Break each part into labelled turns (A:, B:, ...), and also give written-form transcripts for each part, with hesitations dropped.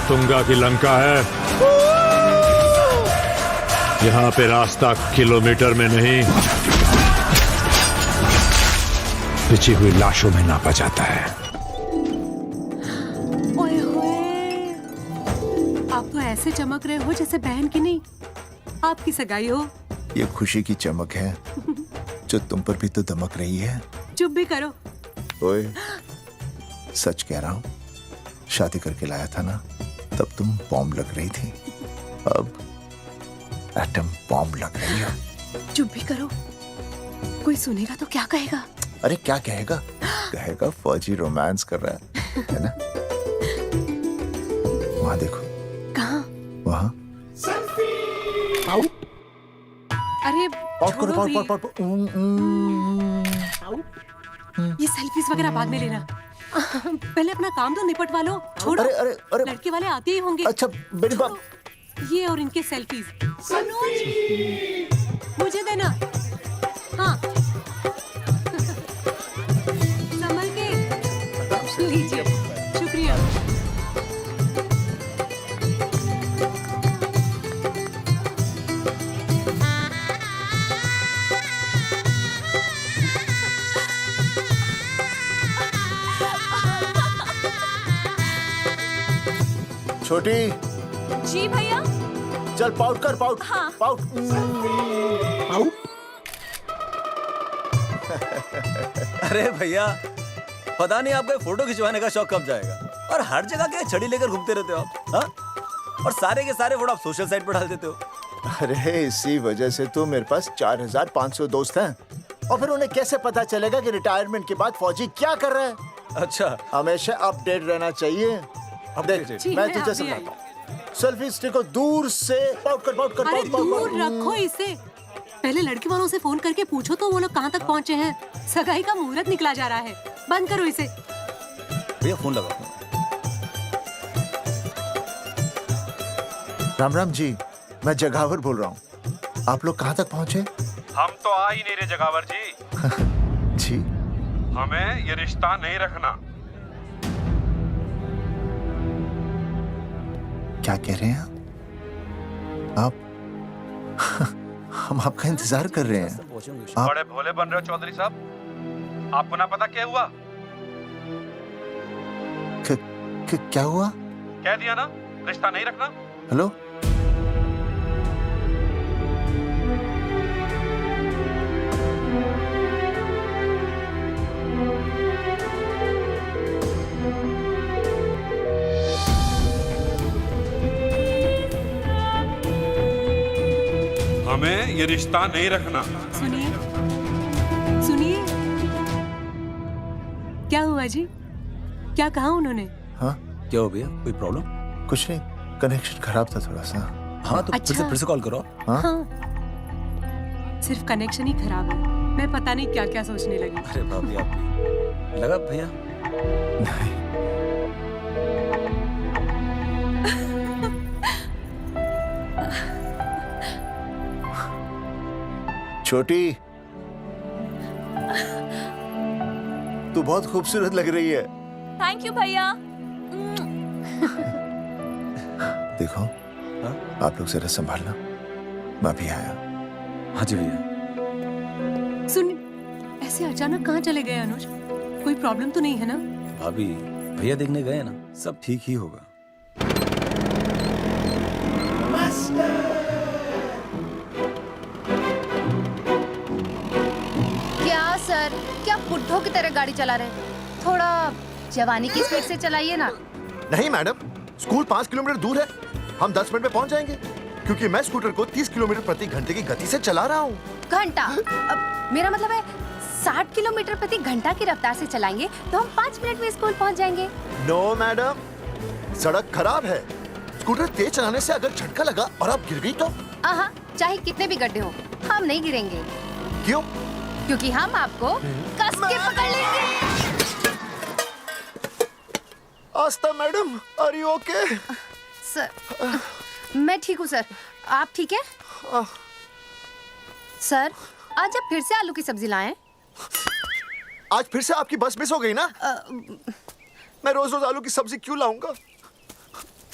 A: तुंगा की लंका है। यहाँ पे रास्ता किलोमीटर में नहीं, बिछी हुई लाशों में नापा जाता है।
B: ओए होए, आप तो ऐसे चमक रहे हो जैसे बहन की नहीं, आपकी सगाई हो।
C: ये खुशी की चमक है जो तुम पर भी तो दमक रही है।
B: चुप भी करो।
C: ओए, सच कह रहा हूँ, शादी करके लाया था ना, तब तुम बॉम्ब लग रही थी, अब एटम बॉम्ब लग रही हो।
B: चुप भी करो, कोई सुनेगा तो क्या कहेगा?
C: अरे क्या कहेगा? कहेगा फौजी रोमांस कर रहा है ना? वहां देखो।
B: कहाँ?
C: वहां।
B: अरे
C: पाउट करो,
B: छोड़ो भी।
C: पाउट।
B: ये सेल्फीज वगैरह बाद में लेना, पहले अपना काम तो निपटवा लो। छोड़ो,
C: अरे
B: लड़के वाले आते ही होंगे।
C: अच्छा मेरी बात।
B: ये और इनके सेल्फीज मुझे देना। हाँ, संभल के लीजिए। शुक्रिया।
C: छोटी,
D: जी भैया।
C: चल पाउट कर, पाउट।
D: हाँ।
C: पाउट।
E: अरे भैया, पता नहीं आपका फोटो खिंचवाने का शौक कब जाएगा, और हर जगह के छड़ी लेकर घूमते रहते हो आप, हाँ? और सारे के सारे फोटो आप सोशल साइट पर डाल देते हो।
C: अरे इसी वजह से तो मेरे पास 4500 दोस्त हैं, और फिर उन्हें कैसे पता चलेगा कि रिटायरमेंट के बाद फौजी क्या कर रहा है?
E: अच्छा,
C: हमेशा अपडेट रहना चाहिए। देख,
B: जी,
C: मैं
B: मैं
C: तुझे
B: अभी
C: समझाता हूँ। सेल्फी स्टिक को दूर से पाउट कर, पाउट कर,
B: अरे
C: पाउट, पाउट,
B: दूर
C: पाउट।
B: रखो इसे। पहले लड़की वालों से फोन करके पूछो तो वो लोग कहाँ तक पहुँचे हैं। सगाई का मुहूर्त निकला जा रहा है, बंद करो इसे।
E: भैया फोन लगाओ।
C: राम राम जी, मैं जगावर बोल रहा हूँ। आप लोग कहाँ तक पहुँचे?
A: हम तो आ ही नहीं रहे जगावर जी।
C: जी,
A: हमें ये रिश्ता नहीं रखना।
C: क्या कह रहे हैं आप? हम आपका इंतजार कर रहे हैं। आप
A: बड़े भोले बन रहे हो चौधरी साहब। आपको ना पता क्या हुआ?
C: क्या हुआ?
A: कह दिया ना, रिश्ता नहीं रखना।
C: हेलो,
A: हमें ये रिश्ता नहीं रखना।
B: सुनिए, सुनिए। क्या हुआ जी? क्या कहा उन्होंने?
C: हाँ
E: क्या हो भैया, कोई प्रॉब्लम?
C: कुछ नहीं, कनेक्शन खराब था थोड़ा सा।
E: हाँ तो
B: अच्छा।
E: फिर से कॉल करो।
C: हाँ?
B: हाँ, सिर्फ कनेक्शन ही खराब है। मैं पता नहीं क्या क्या सोचने लगी।
E: अरे भाभी, आप भी लगा भैया?
C: नहीं, छोटी, तू बहुत खूबसूरत लग रही है।
D: थैंक यू भैया।
C: देखो,
E: हाँ?
C: आप लोग जरा संभालना, मैं भी आया।
E: हाँ जी भैया।
B: सुन, ऐसे अचानक कहाँ चले गए अनुज? कोई प्रॉब्लम तो नहीं है ना?
E: भाभी, भैया देखने गए ना, सब ठीक ही होगा।
F: क्या सर, क्या बुड्ढों की तरह गाड़ी चला रहे हैं? थोड़ा जवानी की स्पीड से चलाइए ना।
C: नहीं मैडम, स्कूल 5 किलोमीटर दूर है, हम 10 मिनट में पहुंच जाएंगे, क्योंकि मैं स्कूटर को 30 किलोमीटर प्रति घंटे की गति से चला रहा हूँ।
F: घंटा? अब मेरा मतलब है 60 किलोमीटर प्रति घंटा की रफ्तार से चलाएंगे तो हम 5 मिनट में स्कूल पहुंच जाएंगे।
C: नो मैडम, सड़क खराब है, स्कूटर तेज चलाने से अगर झटका लगा और आप गिर गई तो?
F: आहा, चाहे कितने भी गड्ढे हो, हम नहीं गिरेंगे।
C: क्यों?
F: क्योंकि हम आपको कस के पकड़ लेंगे।
C: Astha madam, are you okay?
F: Sir, मैं ठीक हूँ सर, आप ठीक है? सर, आज आप फिर से आलू की सब्जी लाएं?
C: आज फिर से आपकी बस मिस हो गई ना? मैं रोज रोज आलू की सब्जी क्यों लाऊंगा?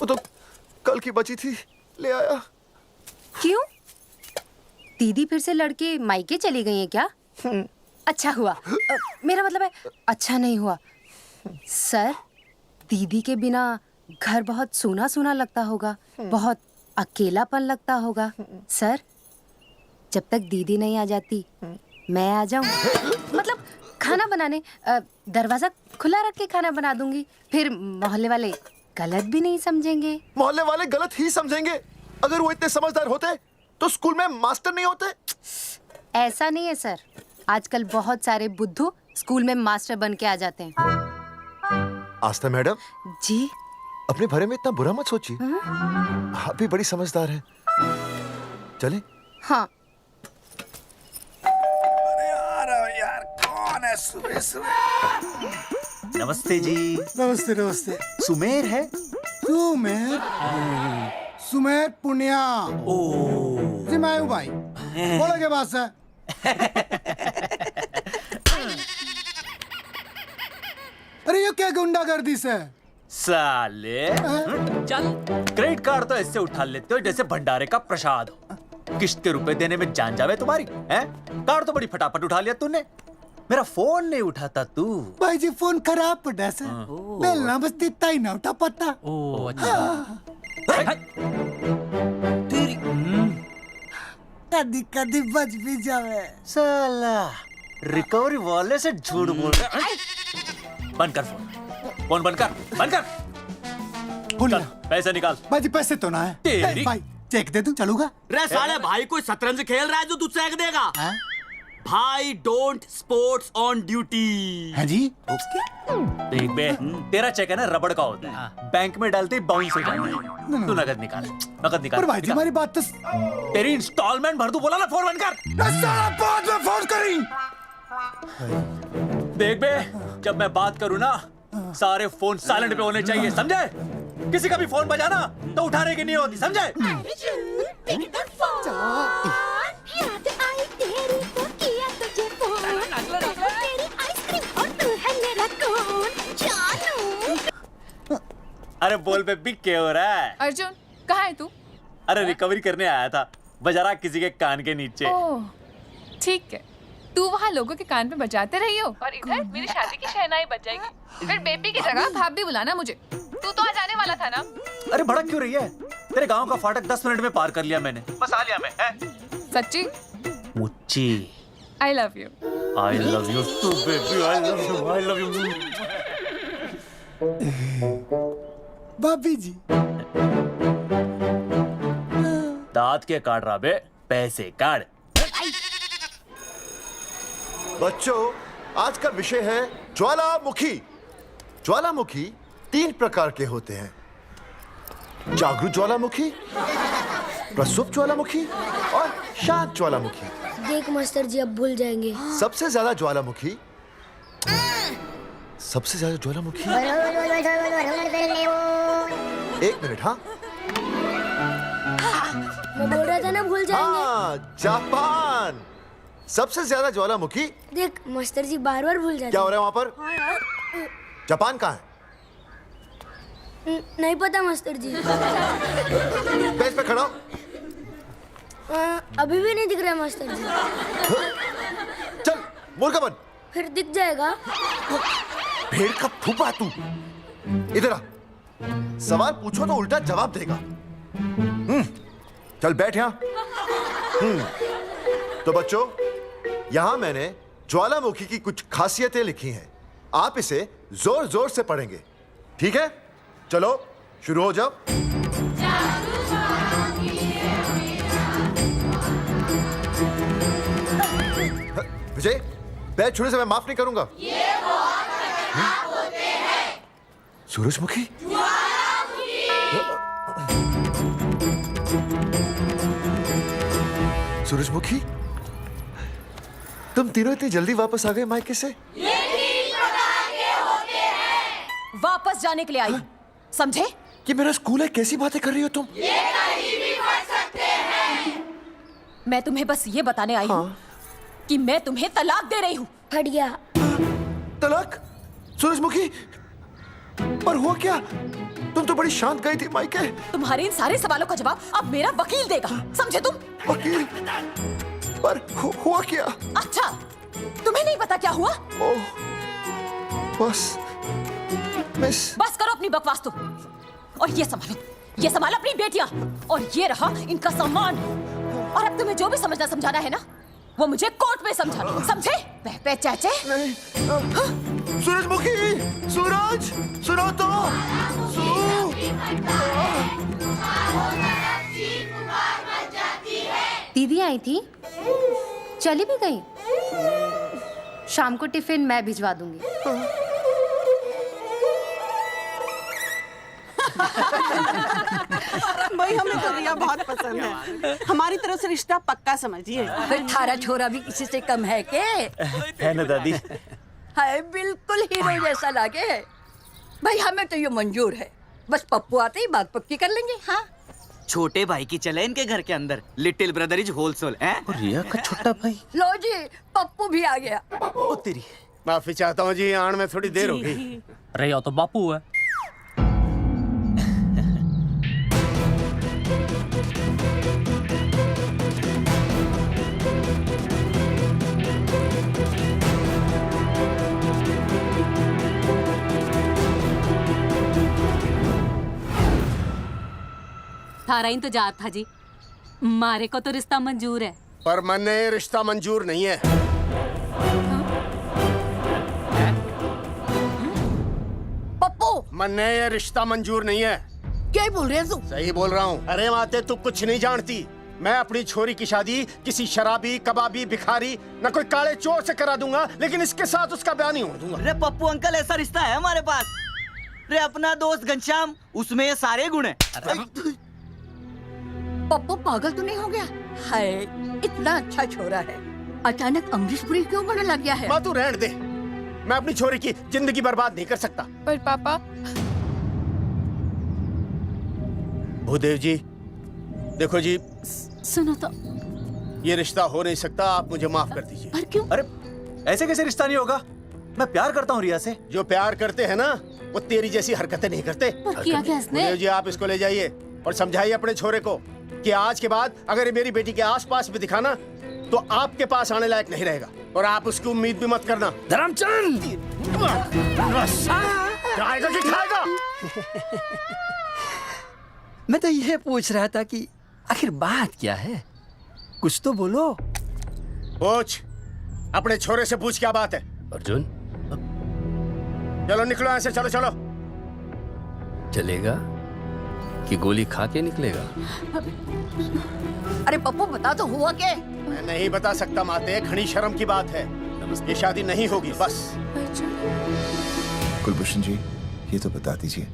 C: वो तो कल की बची थी, ले आया।
F: क्यों? दीदी फिर से लड़के मायके चली गई हैं क्या? अच्छा हुआ। मेरा मतलब है अच्छा नहीं हुआ। सर, दीदी के बिना घर बहुत सूना सूना लगता होगा, बहुत अकेलापन लगता होगा। सर, जब तक दीदी नहीं आ जाती मैं आ जाऊं। मतलब खाना बनाने दरवाजा खुला रख के खाना बना दूंगी, फिर मोहल्ले वाले गलत भी नहीं समझेंगे।
C: मोहल्ले वाले गलत ही समझेंगे। अगर वो इतने समझदार होते तो स्कूल में मास्टर नहीं होते।
F: ऐसा नहीं है सर, आजकल बहुत सारे बुद्धू स्कूल में मास्टर बन के आ जाते हैं।
C: आस्था मैडम
F: जी?
C: अपने बारे में इतना बुरा मत सोचिए। आप भी बड़ी समझदार हैं। चले?
F: हाँ।
E: यार कौन है सुबह सुबह? नमस्ते जी।
G: नमस्ते नमस्ते।
E: सुमेर है?
G: सुमेर? सुमेर पुनिया।
E: ओ
G: जी मैं हूँ भाई। बोलो के पास है। अरे ये क्या गुंडागर्दी से?
E: साले चल, क्रेडिट कार्ड तो ऐसे उठा लेते हो जैसे भंडारे का प्रसाद हो। किस्त के रुपए देने में जान जावे तुम्हारी हैं? कार्ड तो बड़ी फटाफट उठा लिया तूने, मेरा फोन नहीं उठाता तू।
G: भाई जी फोन खराब पड़ा से। बेलना बस इतना ही ना उठा पाता।
E: ओ अच्छा। तेरी
G: कदी कदी बच भी जावे।
E: साला रिकवरी वाले से झूठ बोल रहा है। बंद कर फोन, फोन बंद कर, बंद कर।
G: बोलिए।
E: चल पैसे निकाल।
G: भाई जी पैसे तो ना है।
E: तेरी-
G: भाई चेक दे दूं, चलूगा?
H: रे साले भाई कोई शतरंज खेल रहा है जो तुझसे चेक देगा? भाई डोंट स्पोर्ट्स ऑन ड्यूटी।
G: है जी?
E: देख बे, तेरा चेक है ना रबड़ का होता है, बैंक में डालते ही बाउंस हो जाता है। तू नकद निकाल, नकद निकाल।
G: पर भाई जी
E: निकाल।
G: हमारी बात तो
E: तेरी इंस्टॉलमेंट भर दूं, बोला ना फोन बंद कर।
G: साला बाद में फोन करी।
E: देख बे, जब मैं बात करूं ना सारे फोन साइलेंट पे होने चाहिए, समझे? किसी का भी फोन बजाना तो उठाने की नहीं होती, समझे? अरे बोल बे, बिग क्या हो रहा है?
D: अर्जुन कहाँ है तू?
E: अरे रिकवरी करने आया था, बजा रहा किसी के कान के नीचे।
D: ओह ठीक है, तू वहाँ लोगों के कान पे बजाते रही हो और इधर मेरी शादी की शहनाई बज जाएगी। फिर बेबी की जगह भाभी बुलाना मुझे। तू तो आ जाने वाला था ना?
E: अरे भड़क क्यों रही है? तेरे गांव का फाटक 10 मिनट में पार कर लिया मैंने, बस आ लिया मैं।
D: सच्ची?
E: मुच्ची
D: I love you.
E: I love you too baby, I love you, I love you.
G: भाभी जी
E: दांत के काट रहा बे, पैसे काट।
C: बच्चों, आज का विषय है ज्वालामुखी। ज्वालामुखी 3 प्रकार के होते हैं: जागरूक ज्वालामुखी, प्रसुप्त ज्वालामुखी और शांत ज्वालामुखी।
I: देख मास्टर जी अब भूल जाएंगे।
C: सबसे ज्यादा ज्वालामुखी एक मिनट। हाँ
I: मैं बोल रहा था ना भूल जाएंगे।
C: हाँ, जापान। सबसे ज्यादा ज्वालामुखी।
I: देख मास्टर जी बार बार भूल जाते
C: क्या हो रहा है वहां पर?
I: हाँ यार।
C: जापान कहाँ है?
I: नहीं पता मास्टर जी।
C: बेंच पे खड़ा हो।
I: अभी भी नहीं दिख रहा है मास्टर जी।
C: चल मुर्गा बन।
I: फिर दिख जाएगा।
C: भेड़ का फूफा तू। इधर आ। सवाल पूछो तो उल्टा जवाब देगा। चल बैठ यहाँ। तो बच्चों, यहां मैंने ज्वालामुखी की कुछ खासियतें लिखी हैं। आप इसे जोर जोर से पढ़ेंगे, ठीक है? चलो शुरू हो जाओ। विजय, बैच छूने से मैं माफ नहीं करूंगा। ये बहुत खतरनाक होते हैं। सूरजमुखी? सूरजमुखी, तुम तीनों इतनी जल्दी वापस आ गए मायके से?
J: वापस जाने के लिए आई, समझे?
C: ये मेरा स्कूल है, कैसी बातें कर रही हो तुम?
J: ये कहीं भी पढ़ सकते हैं। मैं तुम्हें बस ये बताने आई हूँ कि मैं तुम्हें तलाक दे रही हूँ।
I: फट गया।
C: तलाक? सूरजमुखी, पर हुआ क्या? तुम तो बड़ी शांत गई थी मायके।
J: तुम्हारे इन सारे सवालों का जवाब अब मेरा वकील देगा, समझे तुम?
C: वकील? पर हुआ क्या?
J: अच्छा, तुम्हें नहीं पता क्या हुआ?
C: ओह, बस मिस।
J: बस करो अपनी बकवास तुम, और ये संभालो अपनी बेटियां, और ये रहा इनका सम्मान। और अब तुम्हें जो भी समझना समझाना है ना, वो मुझे कोर्ट में समझाना, समझे? पे चाचे।
C: नहीं, सूरजमुखी, सूरज, सुनो तो।
F: दीदी आई थी, चली भी गई। शाम को टिफिन मैं भिजवा दूंगी।
K: भाई हमें तो रिया बहुत पसंद है, हमारी तरफ से रिश्ता पक्का समझिए।
L: फिर थारा छोरा भी किसी से कम है के?
E: है ना दादी?
L: हाय, बिल्कुल हीरो जैसा लागे है। भाई हमें तो ये मंजूर है, बस पप्पू आते ही बात पक्की कर लेंगे। हाँ,
H: छोटे भाई की चले इनके घर के अंदर, लिटिल ब्रदर इज होलसेल है।
E: रिया का छोटा भाई।
L: लो जी, पप्पू भी आ गया।
E: ओ तेरी।
M: माफी चाहता हूँ जी, आने में थोड़ी देर हो गई।
E: अरे या तो बापू है।
B: थारा इंतजार था जी, मारे को तो रिश्ता मंजूर है।
M: पर मैंने ये रिश्ता मंजूर नहीं है।
L: पप्पू,
M: मैंने ये रिश्ता मंजूर नहीं है।
L: क्या बोल रहे हैं तू?
M: सही बोल रहा हूँ। अरे माते, तू कुछ नहीं जानती। मैं अपनी छोरी की शादी किसी शराबी, कबाबी, भिखारी, न कोई काले चोर से करा दूंगा, लेकिन इसके साथ उसका ब्याह नहीं होने दूंगा।
H: अरे पप्पू अंकल, ऐसा रिश्ता है हमारे पास। अरे अपना दोस्त घनश्याम, उसमें ये सारे गुण हैं।
L: पप्पू पागल तो नहीं हो गया? हाय, इतना अच्छा छोरा है, अचानक अमरीशपुरी क्यों बनने लग गया है?
M: माँ तू रहने दे, मैं अपनी छोरी की जिंदगी बर्बाद नहीं कर सकता।
D: पर पापा।
M: भूदेव जी, देखो जी,
B: सुनो तो।
M: ये रिश्ता हो नहीं सकता, आप मुझे माफ कर दीजिए।
B: पर क्यों?
E: अरे ऐसे कैसे रिश्ता नहीं होगा? मैं प्यार करता हूँ रिया से।
M: जो प्यार करते हैं ना, वो तेरी जैसी हरकतें नहीं करते।
B: पर किया क्या इसने?
M: भूदेव जी, आप इसको ले जाइए और समझाइए अपने छोरे को कि आज के बाद अगर ये मेरी बेटी के आसपास भी दिखा ना, तो आपके पास आने लायक नहीं रहेगा, और आप उसकी उम्मीद भी मत करना।
H: धर्मचंद,
M: खाएगा कि खाएगा?
H: मैं तो ये पूछ रहा था कि आखिर बात क्या है, कुछ तो बोलो।
M: पूछ, अपने छोरे से पूछ क्या बात है।
H: अर्जुन,
M: चलो निकलो ऐसे, चलो चलो।
H: चलेगा कि गोली खा के निकलेगा?
L: अरे पप्पू, बता तो हुआ क्या?
M: मैं नहीं बता सकता माते, घनी शर्म की बात है। ये शादी नहीं होगी, बस।
C: कुलभूषण जी, ये तो बता दीजिए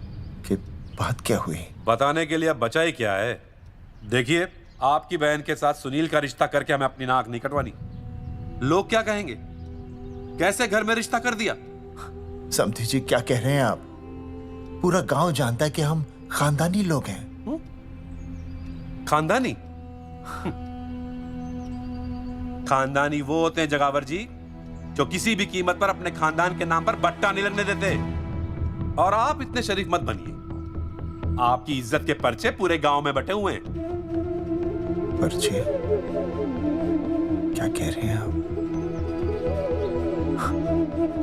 C: कि बात क्या हुई।
A: बताने के लिए अब बचा ही क्या है। देखिए, आपकी बहन के साथ सुनील का रिश्ता करके हमें अपनी नाक नहीं कटवानी। लोग क्या कहेंगे? कैसे घर में रिश्ता कर दिया?
C: समधी जी, क्या कह रहे हैं आप? पूरा गांव जानता है कि हम खानदानी लोग हैं।
A: खानदानी? खानदानी वो होते हैं जगावर जी, जो किसी भी कीमत पर अपने खानदान के नाम पर बट्टा नहीं लगने देते। और आप इतने शरीफ मत बनिए, आपकी इज्जत के पर्चे पूरे गांव में बटे हुए हैं।
C: पर्चे? क्या कह रहे हैं आप?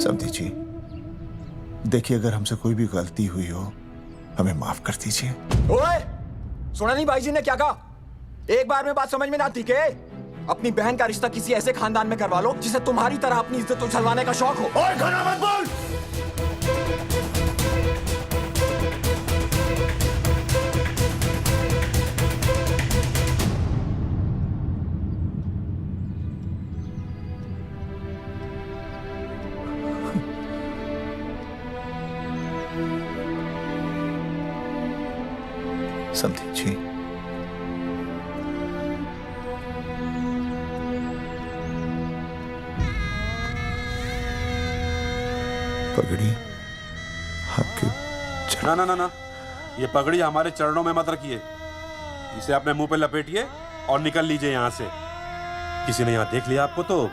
C: समधी जी, देखिए, अगर हमसे कोई भी गलती हुई हो, हमें माफ कर दीजिए।
N: ओए, सुना नहीं भाई जी ने क्या कहा? एक बार में बात समझ में ना आती के? अपनी बहन का रिश्ता किसी ऐसे खानदान में करवा लो जिसे तुम्हारी तरह अपनी इज्जत उछलवाने का शौक हो।
M: ओए, घना मत बोल।
C: समधी जी, पगड़ी आपके
A: ना ना ना ना, ये पगड़ी हमारे चरणों में मत रखिए। इसे अपने मुंह पे लपेटिए और निकल लीजिए यहाँ से। किसी ने यहाँ देख लिया आपको तो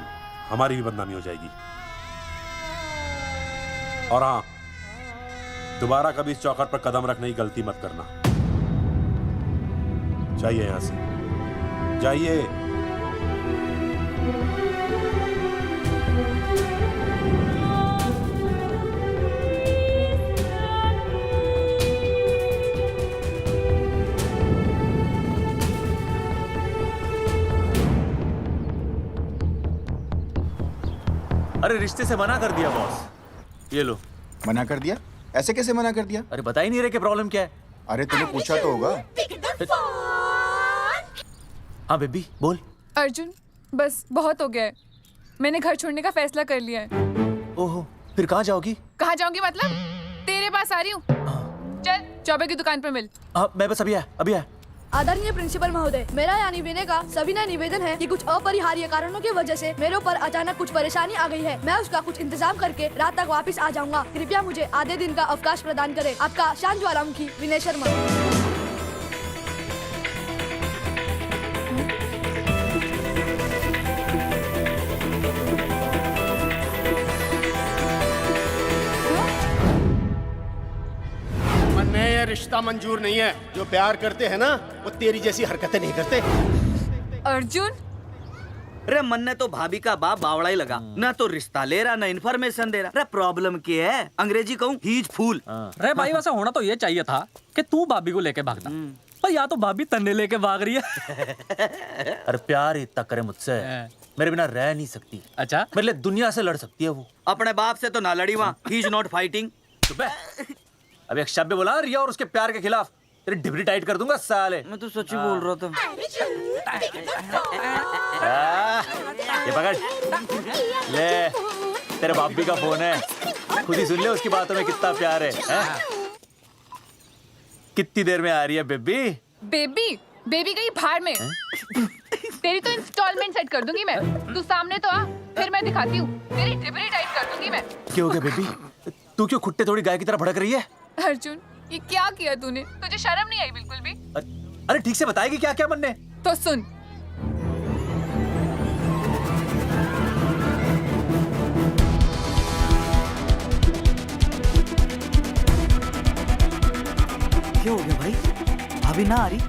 A: हमारी भी बदनामी हो जाएगी। और हाँ, दोबारा कभी इस चौखट पर कदम रखने की गलती मत करना। जाइए यहां से, जाइए।
E: अरे रिश्ते से मना कर दिया बॉस। ये लो।
N: मना कर दिया? ऐसे कैसे मना कर दिया?
E: अरे बता ही नहीं रहे कि प्रॉब्लम क्या है।
N: अरे तूने पूछा तो होगा।
E: हाँ बेबी बोल।
D: अर्जुन बस बहुत हो गया है, मैंने घर छोड़ने का फैसला कर लिया है।
E: ओहो, फिर कहाँ जाओगी?
D: कहाँ जाऊंगी मतलब? तेरे पास आ रही हूँ। चल चौबे की दुकान पर मिल।
E: हाँ मैं बस अभी आया।
I: आदरणीय प्रिंसिपल महोदय, मेरा यानी विनय का सविनय निवेदन है कि कुछ अपरिहार्य कारणों की वजह से मेरे ऊपर अचानक कुछ परेशानी आ गई है। मैं उसका कुछ इंतजाम करके रात तक वापस आ जाऊंगा। कृपया मुझे आधे दिन का अवकाश प्रदान करें। आपका शांत ज्वालामुखी विनय शर्मा।
M: ये रिश्ता मंजूर नहीं है। जो प्यार करते हैं ना वो तेरी जैसी हरकतें नहीं करते।
D: अर्जुन
H: अरे मन ने तो भाभी का बाप बावड़ा ही लगा, ना तो रिश्ता ले रहा ना इन्फॉर्मेशन दे रहा। अरे प्रॉब्लम क्या है? अंग्रेजी कहूँ हीज फूल।
O: अरे भाई वैसे होना तो ये चाहिए था कि तू भाभी को लेके भागता, पर या तो भाभी तन्ने लेके भाग रही है।
E: अरे प्यार इतना करे मुझसे, मेरे बिना रह नहीं सकती। अच्छा मेरे लिए दुनिया से लड़ सकती है वो।
H: अपने बाप से तो ना लड़ी वहाँ, ही इज नॉट फाइटिंग।
E: अब एक शब्द बोला रिया और उसके प्यार के खिलाफ, तेरी डिबरी टाइट कर दूंगा साले।
H: मैं तो सच्ची बोल रहा था।
E: ये पकड़ ले, तेरे बापी का फोन है, खुद ही सुन ले उसकी बातों में कितना प्यार है। कितनी देर में आ रही है बेबी?
D: बेबी गई भाड़ में। तेरी तो इंस्टॉलमेंट सेट कर दूंगी मैं। तू सामने तो आ, फिर मैं दिखाती हूँ। तेरी डिबरी टाइट कर दूंगी मैं।
E: क्या हो गया बेबी? तू क्यों खुट्टे थोड़ी गाय की तरह भड़क रही है?
D: अर्जुन ये क्या किया तूने? तुझे शर्म नहीं आई बिल्कुल भी?
E: अरे ठीक से बताएगी क्या क्या मन ने?
D: तो सुन,
H: क्या हो गया भाई? भाभी ना आ रही?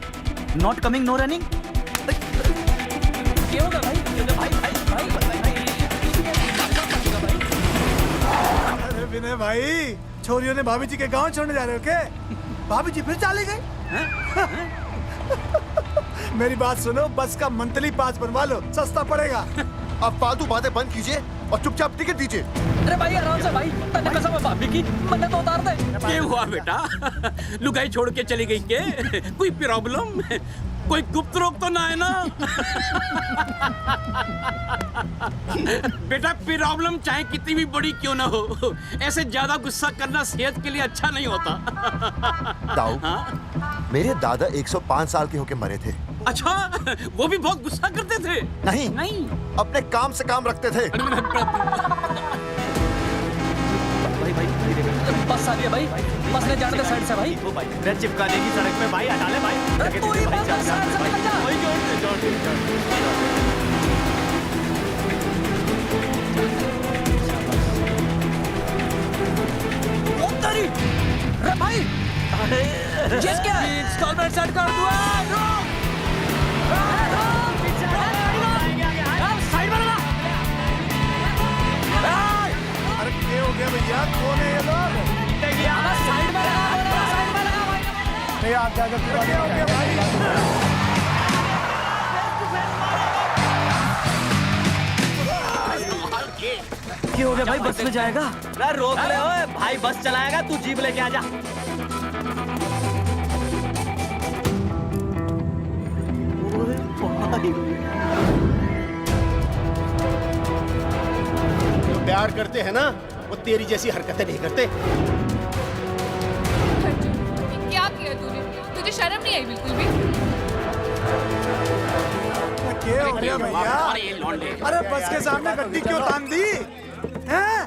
H: Not coming no running?
O: क्या होगा भाई?
G: अरे विनय भाई, छोरियों ने भाभी जी के गांव छोड़ने जा रहे हो क्या? भाभी जी फिर चले गए? मेरी बात सुनो, बस का मंथली पास बनवा लो, सस्ता पड़ेगा।
C: अब फालतू बातें बंद कीजिए और चुपचाप टिकट दीजिए।
O: अरे भाई आराम से भाई, तन्ने कसम है भाभी की, मन्ने तो उतार दे।
H: क्या हुआ बेटा? लुगाई छोड़ के चली गई के? कोई प्रॉब्लम? कोई गुप्त रोग तो ना है ना? बेटा प्रॉब्लम चाहे कितनी भी बड़ी क्यों ना हो, ऐसे ज्यादा गुस्सा करना सेहत के लिए अच्छा नहीं होता।
C: ताऊ, मेरे दादा 105 साल के होके मरे थे।
H: अच्छा, वो भी बहुत गुस्सा करते थे?
C: नहीं, अपने काम से काम रखते थे।
O: बस आ गया भाई, बस ने जाने दे साइड से भाई।
E: ओ भाई, मैं चिपका देगी सड़क पे भाई, हटा ले भाई।
O: तू ही बस साइड से निकल जा।
E: भाई जोड़।
O: उतरी। अरे भाई, ये क्या है? इंस्टॉलमेंट सेट कर दो। साइड में लगा।
G: अरे क्या हो गया भैया? कौन है ये लोग?
O: साइड में लगा, साइड में लगा भाई।
G: नहीं आप जाकर क्या हो गया भाई?
H: क्या हो गया भाई? बस में जाएगा? अरे रोक ले ओए भाई, बस चलाएगा, तू जीप लेके आ जा।
M: जो प्यार करते हैं ना वो तेरी जैसी हरकतें नहीं करते।
D: ये क्या किया तूने? तुझे शर्म नहीं आई बिल्कुल भी?
G: क्या हो गया भैया? अरे बस के सामने गड्डी क्यों तान दी? हैं?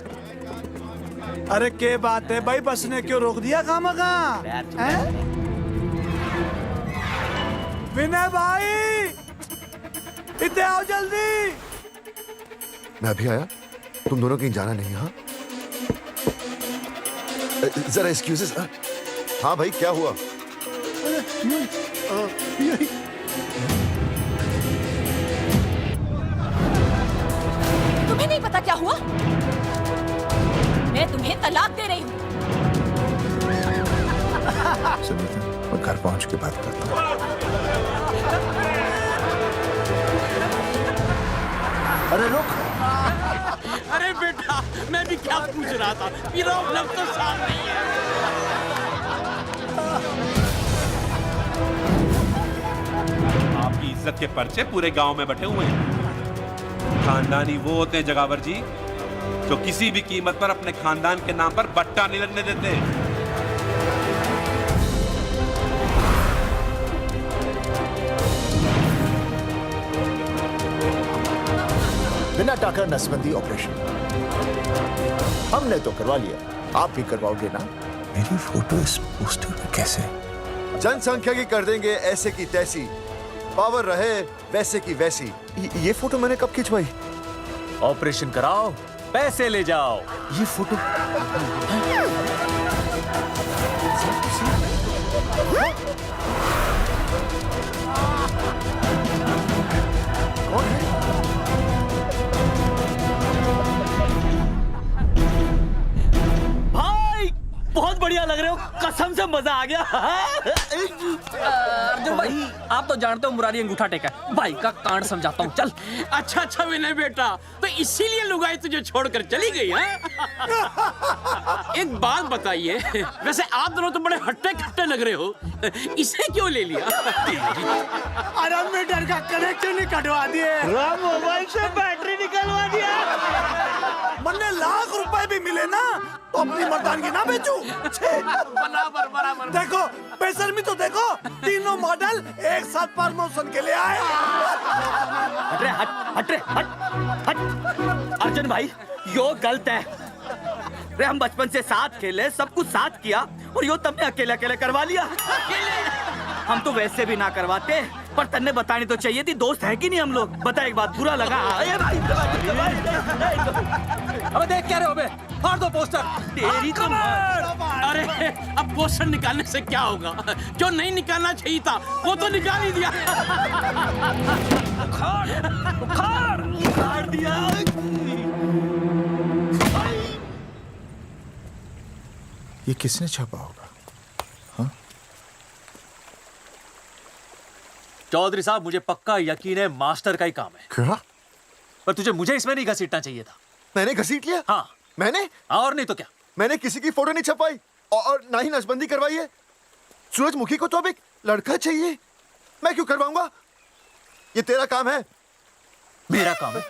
G: अरे क्या बात है भाई, बस ने क्यों रोक दिया खामखा? विनय भाई, इतने आओ जल्दी।
C: मैं अभी आया, तुम दोनों कहीं जाना नहीं। हाँ जरा एक्सक्यूजेस। हाँ भाई, क्या हुआ?
J: तुम्हें नहीं पता क्या हुआ? मैं तुम्हें तलाक दे रही हूँ।
C: सुनिए, मैं घर पहुंच के बात करता हूँ। अरे रुक।
P: अरे बेटा, मैं भी क्या पूछ रहा था, मेरा मतलब तो साफ नहीं है।
A: आपकी इज्जत के पर्चे पूरे गांव में बटे हुए हैं। खानदानी वो होते हैं जगावर जी जो किसी भी कीमत पर अपने खानदान के नाम पर बट्टा नहीं लगने देते।
C: बिना टाका नसबंदी ऑपरेशन हमने तो करवा लिया, आप भी करवाओगे ना? मेरी फोटो इस पोस्टर में कैसे? जनसंख्या की कर देंगे ऐसे की तैसी, पावर रहे वैसे की वैसी। ये फोटो मैंने कब खिंचवाई?
E: ऑपरेशन कराओ, पैसे ले जाओ।
C: ये फोटो कौन है?
O: भाई बहुत बढ़िया लग रहे हो, कसम से मजा आ गया। अर्जुन भाई, आप तो जानते हो मुरारी अंगूठा टेका है। भाई का कांड समझाता हूँ, चल।
P: अच्छा अच्छा विनय बेटा, तो इसीलिए लुगाई तुझे छोड़कर चली गई है? एक बात बताइए, वैसे आप दोनों तो बड़े हट्टे कट्टे लग रहे हो, इसे क्यों ले लिया?
G: अरे मीटर का कनेक्शन ही कटवा दिए, मोबाइल से बैटरी निकलवा दिया। मन्ने लाख रुपए भी मिले ना तो अपनी मर्दानगी ना बेचूं।
P: बराबर बराबर।
G: देखो बेशर्मी तो देखो, तीनों मॉडल एक साथ प्रमोशन के लिए आए।
E: हट रे, हट रे, हट। अर्जुन भाई, यो गलत है। रे हम बचपन से साथ खेले, सब कुछ साथ किया, और यो तुमने अकेले अकेले करवा लिया। हम तो वैसे भी ना करवाते, पर तन्ने बतानी तो चाहिए थी, दोस्त है कि नहीं हम लोग? बता एक बात, बुरा लगा?
O: अबे देख क्या रहे हो बे? फाड़ दो पोस्टर।
P: तेरी तो अरे अब पोस्टर निकालने से क्या होगा? जो नहीं निकालना चाहिए था वो तो निकाल ही दिया।
O: उखाड़ दिया।
C: ये किसने छापा होगा?
E: चौधरी साहब, मुझे पक्का यकीन है मास्टर का ही काम है।
C: क्या?
E: पर तुझे मुझे इसमें नहीं घसीटना चाहिए था।
C: मैंने घसीट लिया?
E: हाँ।
C: मैंने?
E: और नहीं तो क्या?
C: मैंने किसी की फोटो नहीं छपाई और ना ही नसबंदी करवाई है। सूरजमुखी को तो अब एक लड़का चाहिए, मैं क्यों करवाऊंगा? ये तेरा काम है।
E: मेरा काम है?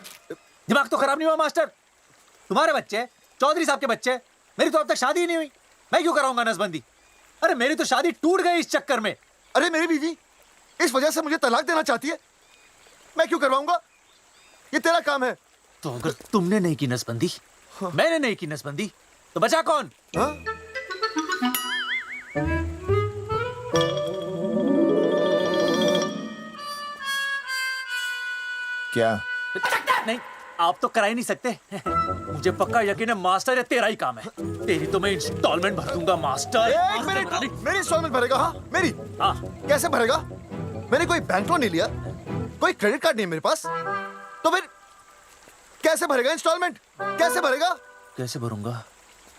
E: दिमाग तो खराब नहीं हुआ मास्टर? तुम्हारे बच्चे, चौधरी साहब के बच्चे, मेरी तो अब तक शादी ही नहीं हुई, मैं क्यों कराऊंगा नसबंदी? अरे मेरी तो शादी टूट गई इस चक्कर में।
C: अरे मेरी बीवी इस वजह से मुझे तलाक देना चाहती है, मैं क्यों करवाऊंगा? ये तेरा काम है।
E: तो अगर तुमने नहीं की नसबंदी, मैंने नहीं की नसबंदी, तो बचा कौन?
C: हाँ? क्या?
E: नहीं, आप तो करा ही नहीं सकते। मुझे पक्का यकीन है मास्टर, ये तेरा ही काम है। तेरी तो मैं इंस्टॉलमेंट भर दूंगा मास्टर।
C: एक मिनट, मेरी इंस्टॉलमेंट भरेगा? हाँ मेरी।
E: हाँ।
C: कैसे भरेगा? मैंने कोई बैंक लोन नहीं लिया, कोई क्रेडिट कार्ड नहीं है मेरे पास, तो फिर कैसे भरेगा इंस्टॉलमेंट? कैसे भरेगा?
E: कैसे भरूंगा?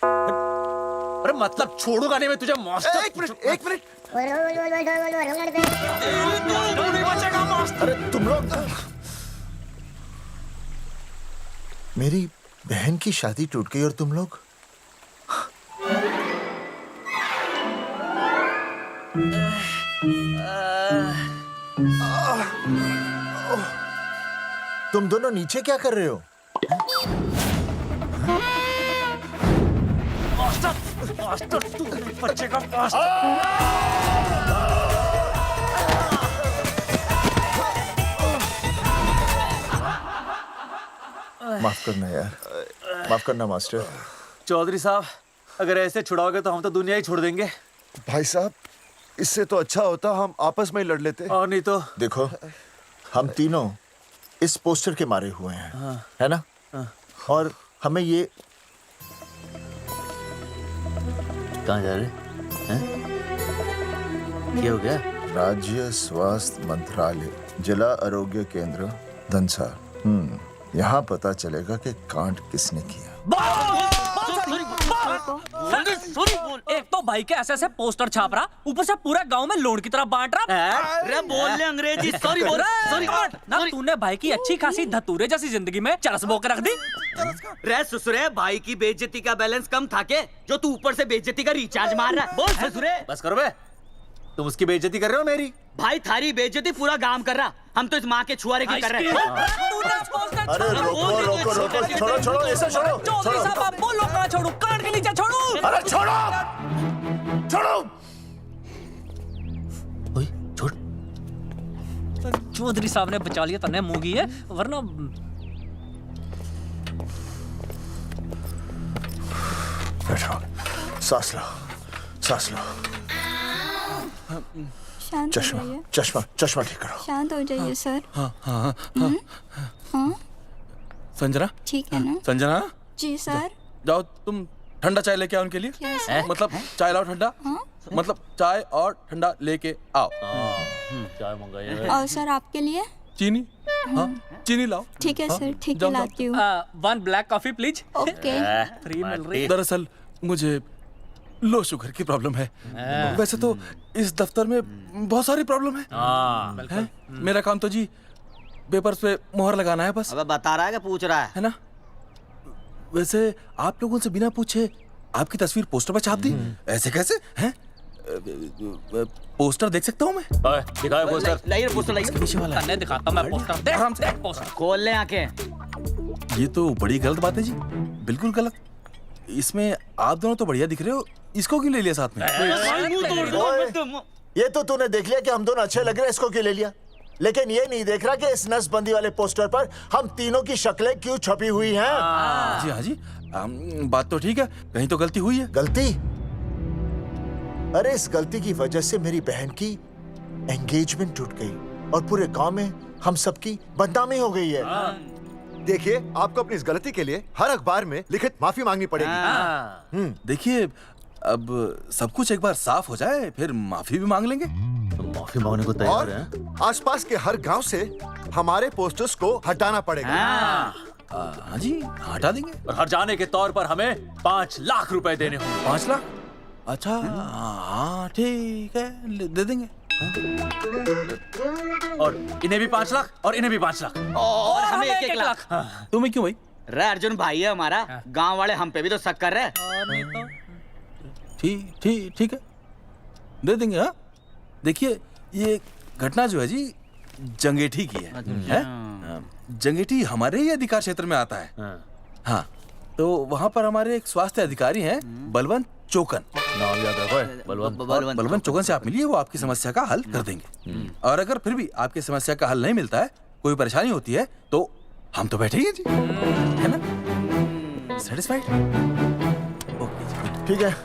E: अरे मतलब छोड़ूंगा नहीं मैं तुझे मास्टर।
C: एक मिनट। अरे तुम लोग, मेरी बहन की शादी टूट गई और तुम लोग तुम दोनों नीचे क्या कर रहे हो?
E: मास्टर तू बच्चे का मास्टर।
C: माफ करना यार, माफ करना मास्टर।
E: चौधरी साहब, अगर ऐसे छुड़ाओगे तो हम तो दुनिया ही छोड़ देंगे।
C: भाई साहब, इससे तो अच्छा होता हम आपस में ही लड़ लेते।
E: और नहीं तो।
C: देखो, हम तीनों इस पोस्टर के मारे हुए हैं।
E: हाँ।
C: है ना? हाँ। और हमें ये
E: कहाँ जा रहे हैं? क्या हो गया?
C: राज्य स्वास्थ्य मंत्रालय, जिला आरोग्य केंद्र धनसार। यहाँ पता चलेगा कि कांड किसने किया।
O: एक तो भाई के ऐसे पोस्टर छाप रहा, ऊपर से पूरा गांव में लोन की तरह बांट रहा।
H: अरे बोल ले अंग्रेजी, सॉरी बोल, सॉरी
O: ना तूने भाई की अच्छी खासी धतूरे जैसी जिंदगी में चरस बो के रख दी।
H: रे ससुरे, भाई की बेइज्जती का बैलेंस कम था के जो तू ऊपर से बेइज्जती का रिचार्ज मार रहा है? बोल ससुरे।
E: बस करो बे, तुम उसकी बेइज्जती कर रहे हो मेरी।
H: भाई थारी बेइज्जती पूरा गांव कर रहा, हम तो इस माँ के छुआरे की कर रहे हैं।
C: अरे रोको रोको रोको, छोड़ो छोड़ो, ऐसे छोड़ो
O: चौधरी साहब आप बोलो, कहाँ छोड़ू? कान के नीचे छोड़ू?
C: अरे छोड़ो छोड़ो।
E: ओए छोड़।
O: चौधरी साहब ने बचा लिया, तन्ने मूंगी है, वरना
C: बैठो, सांस लो, सांस लो।
Q: शांत हो
C: चश्मा
Q: जाइए।
C: चश्मा चश्मा ठीक करो।
Q: शांत हो जाइए सर।
N: हाँ हाँ हाँ
Q: हाँ
N: संजना,
Q: ठीक है ना?
N: संजना
Q: जी सर।
N: जाओ तुम ठंडा चाय लेके आओ उनके लिए।
Q: क्या सर?
N: मतलब चाय लाओ ठंडा। मतलब चाय और ठंडा लेके आओ।
E: चाय मंगाइए।
Q: और सर आपके लिए?
N: चीनी, हाँ चीनी लाओ।
Q: ठीक है
N: हाँ,
Q: सर, ठीक है
N: जाओ,
Q: लाती हूँ।
O: 1 black coffee please.
Q: Okay.
O: Free मिल रही है।
N: दरअसल मुझे लो शुगर की प्रॉब्लम है। वैसे तो इस दफ्तर में बहुत सारी प्रॉब्लम है। मेरा काम तो जी पेपर्स पे मोहर लगाना है बस।
H: अब बता रहा है कि पूछ रहा
N: है ना? वैसे आप लोगों से बिना पूछे आपकी तस्वीर पोस्टर पर छाप दी, ऐसे कैसे हैं? पोस्टर देख सकता हूँ मैं?
E: दिखाओ पोस्टर।
H: लाइए पोस्टर लाइए।
N: पीछे वाला
O: तन्ने दिखाता मैं पोस्टर। देख
N: आराम से।
O: देख पोस्टर।
H: खोल ले आंखें।
N: ये तो बड़ी गलत बात है जी, बिल्कुल गलत। इसमें आप दोनों तो बढ़िया दिख रहे हो, इसको क्यों ले लिया साथ में?
C: ये तो तूने देख लिया कि हम दोनों अच्छे लग रहे हैं, इसको क्यों ले लिया? लेकिन ये नहीं देख रहा कि इस नसबंदी वाले पोस्टर पर हम तीनों की शक्लें क्यों छपी हुई हैं।
N: जी हाँ जी, बात तो ठीक है, कहीं तो गलती हुई है।
C: गलती? अरे इस गलती की वजह से मेरी बहन की एंगेजमेंट टूट गई और पूरे गांव में हम सबकी बदनामी हो गई है। देखिए, आपको अपनी इस गलती के लिए हर अखबार में लिखित माफी मांगनी पड़ेगी।
N: देखिए, अब सब कुछ एक बार साफ हो जाए फिर माफी भी मांग लेंगे।
E: तो माफी मांगने को तैयार
C: और
E: है?
C: आसपास के हर गांव से हमारे पोस्टर्स को हटाना पड़ेगा।
N: हाँ जी, हटा देंगे।
E: और हर जाने के तौर पर हमें 5 लाख रुपए देने होंगे।
N: 5 लाख? अच्छा हाँ ठीक है, दे देंगे।
E: और इन्हें भी 5 लाख और इन्हें भी 5 लाख
H: और हमें 1-1 लाख।
N: तुम्हें क्यों भाई?
H: रे अर्जुन भाई है हमारा, गांव वाले हम पे भी तो शक कर रहे हैं।
N: ठीक है, दे देंगे। हाँ देखिए, ये घटना जो है जी जंगेठी की है? जंगेठी हमारे ही अधिकार क्षेत्र में आता है। हाँ, तो वहाँ पर हमारे एक स्वास्थ्य अधिकारी हैं, बलवंत चौकन।
E: नाम याद रखो।
N: बलवंत चौकन से आप मिलिए, वो आपकी समस्या का हल कर देंगे। और अगर फिर भी आपकी समस्या का हल नहीं मिलता है, कोई परेशानी होती है, तो हम तो बैठे ही हैं जी, है ना? सेटिस्फाइड?
C: ठीक है,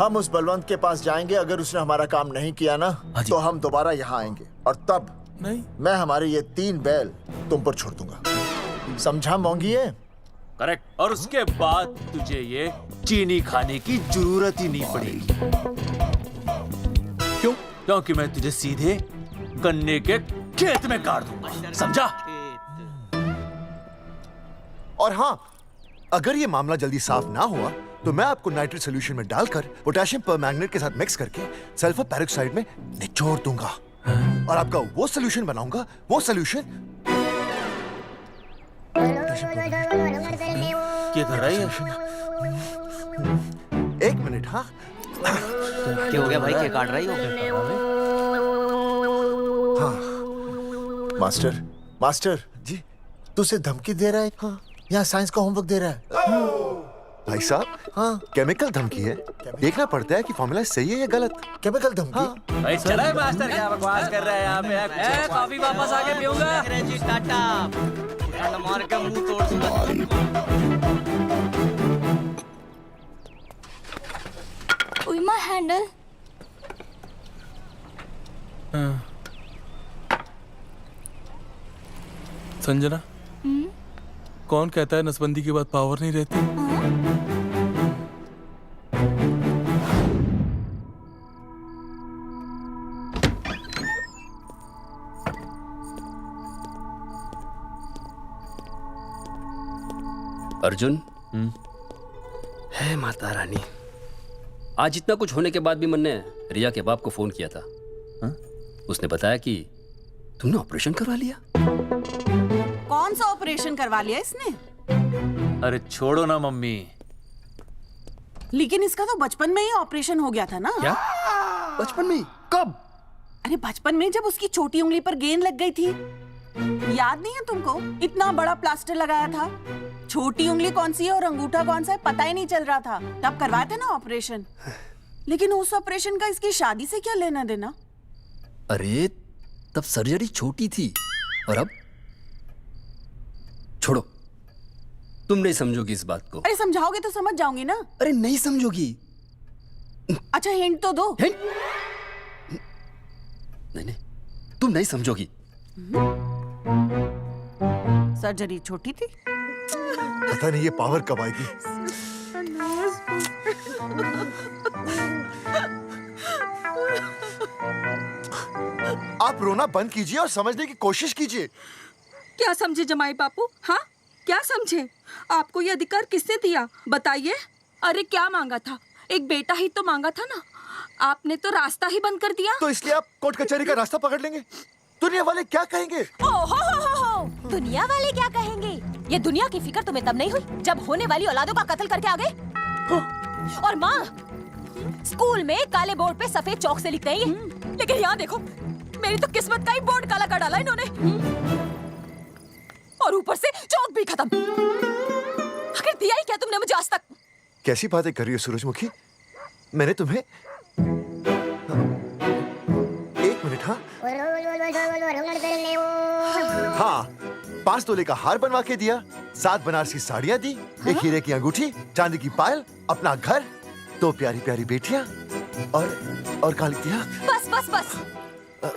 C: हम उस बलवंत के पास जाएंगे। अगर उसने हमारा काम नहीं किया ना, तो हम दोबारा यहाँ आएंगे और तब
N: नहीं,
C: मैं हमारे ये 3 बैल तुम पर छोड़ दूंगा। समझा मोंगी है?
E: करेक्ट। और उसके बाद तुझे ये चीनी खाने की जरूरत ही नहीं पड़ेगी। क्यों? क्योंकि मैं तुझे सीधे गन्ने के खेत में काट दूंगा, समझा?
C: और हाँ, अगर ये मामला जल्दी साफ ना हुआ तो मैं आपको नाइट्रेट सोल्यूशन में डालकर पोटेशियम परमैंगनेट के साथ मिक्स करके सल्फर पेरोक्साइड में निचोड़ दूंगा और आपका वो सोल्यूशन बनाऊंगा, वो सोल्यूशन।
E: क्या कर रही है?
C: 1 मिनट। हाँ
H: क्या हो गया भाई, क्या काट रही हो?
C: हाँ मास्टर जी, तू उसे धमकी दे रहा है? हाँ, यहाँ साइंस का होमवर्क दे रहा है। भाई साहब, हाँ केमिकल धमकी है, देखना पड़ता है कि फॉर्मूला सही है या गलत। केमिकल धमकी? हाँ।
E: भाई चला है मास्टर, क्या बकवास कर रहा है यहाँ पे?
O: कॉफी वापस आके पीऊंगा।
H: अंग्रेजी टाटा मार के मुंह तोड़ दूंगा।
Q: उई माय हैंडल।
N: संजना, कौन कहता है नसबंदी के बाद पावर नहीं रहती?
P: अर्जुन, है माता रानी, आज इतना कुछ होने के बाद भी मन ने रिया के बाप को फोन किया था। हा? उसने बताया कि तुमने ऑपरेशन करवा लिया।
K: कौन सा ऑपरेशन करवा लिया इसने?
E: अरे छोड़ो ना मम्मी।
K: लेकिन इसका तो बचपन में ही ऑपरेशन हो गया था ना।
E: क्या?
C: बचपन में? कब?
K: अरे बचपन में, जब उसकी छोटी उंगली पर गेंद लग गई थी। याद नहीं है तुमको? इतना बड़ा प्लास्टर लगाया था। छोटी उंगली कौन सी है और अंगूठा कौन सा है पता ही नहीं चल रहा था। तब करवाए थे ना ऑपरेशन। लेकिन उस ऑपरेशन का इसकी शादी से क्या लेना देना?
P: अरे तब सर्जरी छोटी थी और अब छोड़ो, तुम नहीं समझोगी इस बात को।
K: अरे समझाओगे तो समझ जाऊंगी ना।
P: अरे नहीं समझोगी।
K: अच्छा हिंट तो दो।
P: नहीं, तुम नहीं समझोगी।
K: सर्जरी छोटी थी।
C: पता नहीं ये पावर कब आएगी। आप रोना बंद कीजिए और समझने की कोशिश कीजिए।
R: क्या समझे जमाई बापू? हाँ, क्या समझे? आपको ये अधिकार किसने दिया बताइए? अरे क्या मांगा था? एक बेटा ही तो मांगा था ना। आपने तो रास्ता ही बंद कर दिया।
C: तो इसलिए आप कोर्ट कचहरी का रास्ता पकड़ लेंगे? दुनिया वाले क्या कहेंगे?
J: हो। दुनिया वाले क्या कहेंगे? ये दुनिया की फिक्र तुम्हें तब नहीं हुई जब होने वाली औलादों का कत्ल करके आ गए। और माँ, स्कूल में काले बोर्ड पे सफेद चौक से लिखते हैं ये, लेकिन यहाँ देखो, मेरी तो किस्मत का ही बोर्ड काला कर डाला इन्होंने। और ऊपर से चौक भी खत्म। आखिर दिया ही क्या तुमने मुझे आज तक?
C: कैसी बातें कर रही हो सूरजमुखी? मैंने तुम्हें एक मिनट। हाँ, 5 तोले का हार बनवा के दिया, 7 बनारसी साड़ियाँ दी, एक हीरे की अंगूठी, चांदी की पायल, अपना घर, 2 प्यारी प्यारी बेटियाँ और क्या लिख दिया?
J: बस।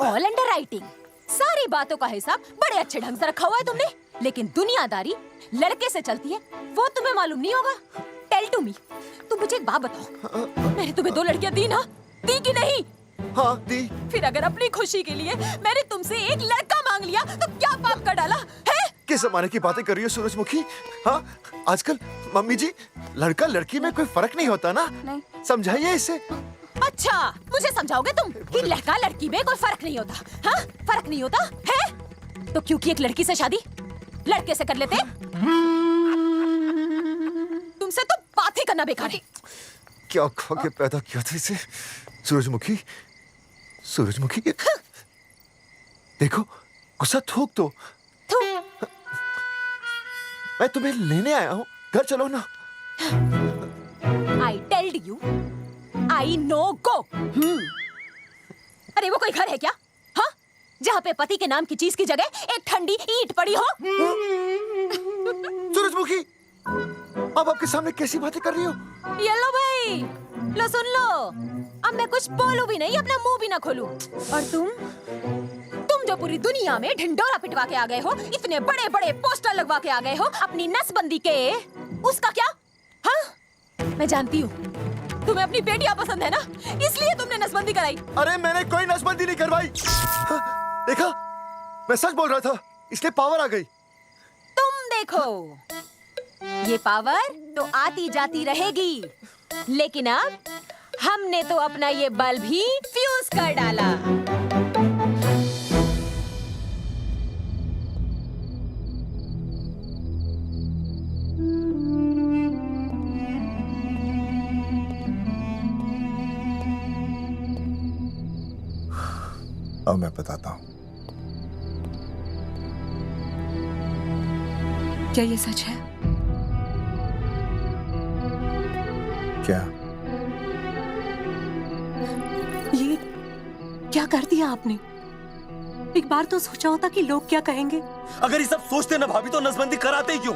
J: All under writing. सारी बातों का हिसाब बड़े अच्छे ढंग से रखा हुआ है तुमने, लेकिन दुनियादारी लड़के से चलती है वो तुम्हें मालूम नहीं होगा। टेल टू मी, तुम मुझे एक बात बताओ, मैंने तुम्हें 2 लड़कियां दी ना? दी कि नहीं?
C: हाँ दी।
J: फिर अगर अपनी खुशी के लिए मैंने तुमसे एक लड़का मांग लिया तो क्या पाप कर डाला है?
C: किस जमाने की बातें कर रही हो सूरजमुखी? हाँ, आजकल मम्मी जी, लड़का लड़की में कोई फर्क नहीं होता ना। नहीं। समझाइए इसे।
J: अच्छा, मुझे समझाओगे तुम कि लड़का लड़की में कोई फर्क नहीं होता? हाँ, फर्क नहीं होता है? तो क्योंकि एक लड़की से शादी लड़के से कर लेते? तुमसे तो बात ही करना बेकार है।
C: क्या खा के पैदा किया था इसे? सूरजमुखी, सूरजमुखी, देखो गुस्सा थूक दो। मैं तुम्हें लेने आया हूँ, घर चलो ना।
J: I told you, I know go। अरे वो कोई घर है क्या? हाँ, जहाँ पे पति के नाम की चीज की जगह एक ठंडी ईंट पड़ी हो?
C: सूरजमुखी, अब आपके सामने कैसी बातें कर रही हो?
J: ये लो भाई, लो सुन लो, अब मैं कुछ बोलूं भी नहीं, अपना मुंह भी ना खोलूं। और तुम जो पूरी दुनिया में ढिंडोरा पिटवा के आ गए हो, इतने बड़े बड़े पोस्टर लगवा के आ गए हो अपनी नसबंदी के, उसका क्या? हाँ, मैं जानती हूँ तुम्हें अपनी बेटियां पसंद है ना, इसलिए तुमने नसबंदी कराई।
C: अरे मैंने कोई नसबंदी नहीं करवाई। देखा, मैं सच बोल रहा था, इसलिए पावर आ गई।
J: तुम देखो, ये पावर तो आती जाती रहेगी, लेकिन अब हमने तो अपना ये बल्ब ही फ्यूज कर डाला।
C: अब मैं बताता हूँ।
B: क्या ये सच है?
C: क्या?
B: ये क्या कर दिया आपने? एक बार तो सोचा होता कि लोग क्या कहेंगे।
E: अगर ये सब सोचते ना भाभी तो नसबंदी कराते ही क्यों?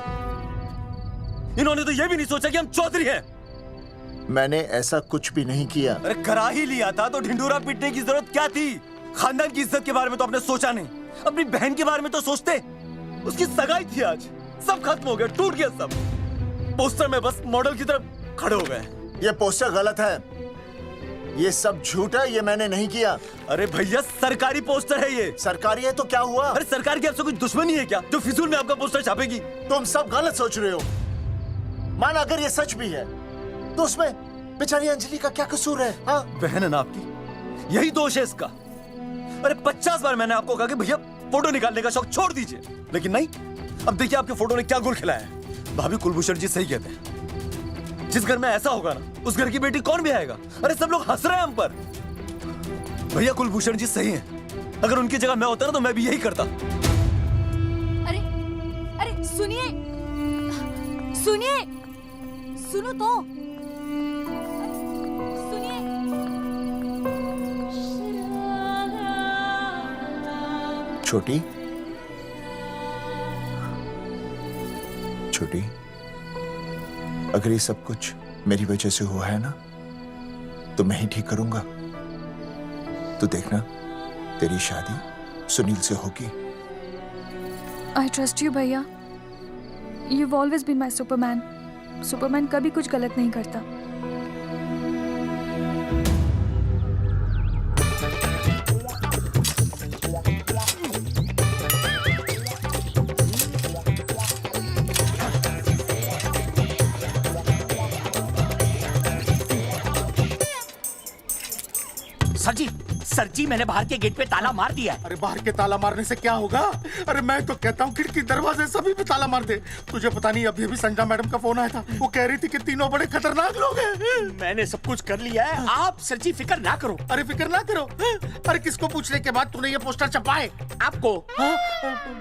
E: इन्होंने तो ये भी नहीं सोचा कि हम चौधरी हैं।
M: मैंने ऐसा कुछ भी नहीं किया।
E: अरे करा ही लिया था तो ढिंडोरा पीटने की जरूरत क्या थी? खानदान की इज्जत के बारे में तो आपने सोचा नहीं, अपनी बहन के बारे में तो सोचते। उसकी सगाई थी आज, सब खत्म हो गया, टूट गया सब। पोस्टर में बस मॉडल की तरफ खड़े हो गए।
M: ये पोस्टर गलत है, ये सब झूठ है, ये मैंने नहीं किया।
E: अरे भैया सरकारी पोस्टर है ये।
M: सरकारी है तो क्या हुआ?
E: अरे सरकार की आपसे कोई दुश्मनी है क्या जो फिजूल में आपका पोस्टर छापेगी?
M: तुम सब गलत सोच रहे हो।
C: माना अगर ये सच भी है तो उसमें बेचारी अंजलि का क्या कसूर है? हाँ?
E: बहन है ना आपकी, यही दोष है इसका। अरे 50 बार मैंने आपको कहा कि भैया फोटो निकालने का शौक छोड़ दीजिए, लेकिन नहीं। अब देखिए आपके फोटो ने क्या गुल खिलाया है। भाभी कुलभूषण जी सही कहते हैं, जिस घर में ऐसा होगा ना उस घर की बेटी कौन भी आएगा। अरे सब लोग हंस रहे हैं हम पर। भैया कुलभूषण जी सही हैं, अगर उनकी जगह मैं होता ना तो मैं भी यही करता।
J: अरे अरे सुनिए सुनिए, सुनो तो सुनिए।
C: छोटी छोटी, अगर ये सब कुछ मेरी वजह से हुआ है ना तो मैं ही ठीक करूंगा। तो देखना तेरी शादी सुनील से होगी।
I: आई ट्रस्ट यू भैया। You've always been my Superman. Superman कभी कुछ गलत नहीं करता।
P: सर जी मैंने बाहर के गेट पे ताला मार दिया है।
G: अरे बाहर के ताला मारने से क्या होगा? अरे मैं तो कहता हूँ खिड़की दरवाजे सभी पे ताला मार दे। तुझे पता नहीं अभी अभी संजना मैडम का फोन आया था, वो कह रही थी कि तीनों बड़े खतरनाक लोग हैं।
P: मैंने सब कुछ कर लिया है, आप सर जी फिक्र ना करो।
G: अरे फिक्र ना करो। अरे किसको पूछने के बाद तूने ये पोस्टर छपाए?
P: आपको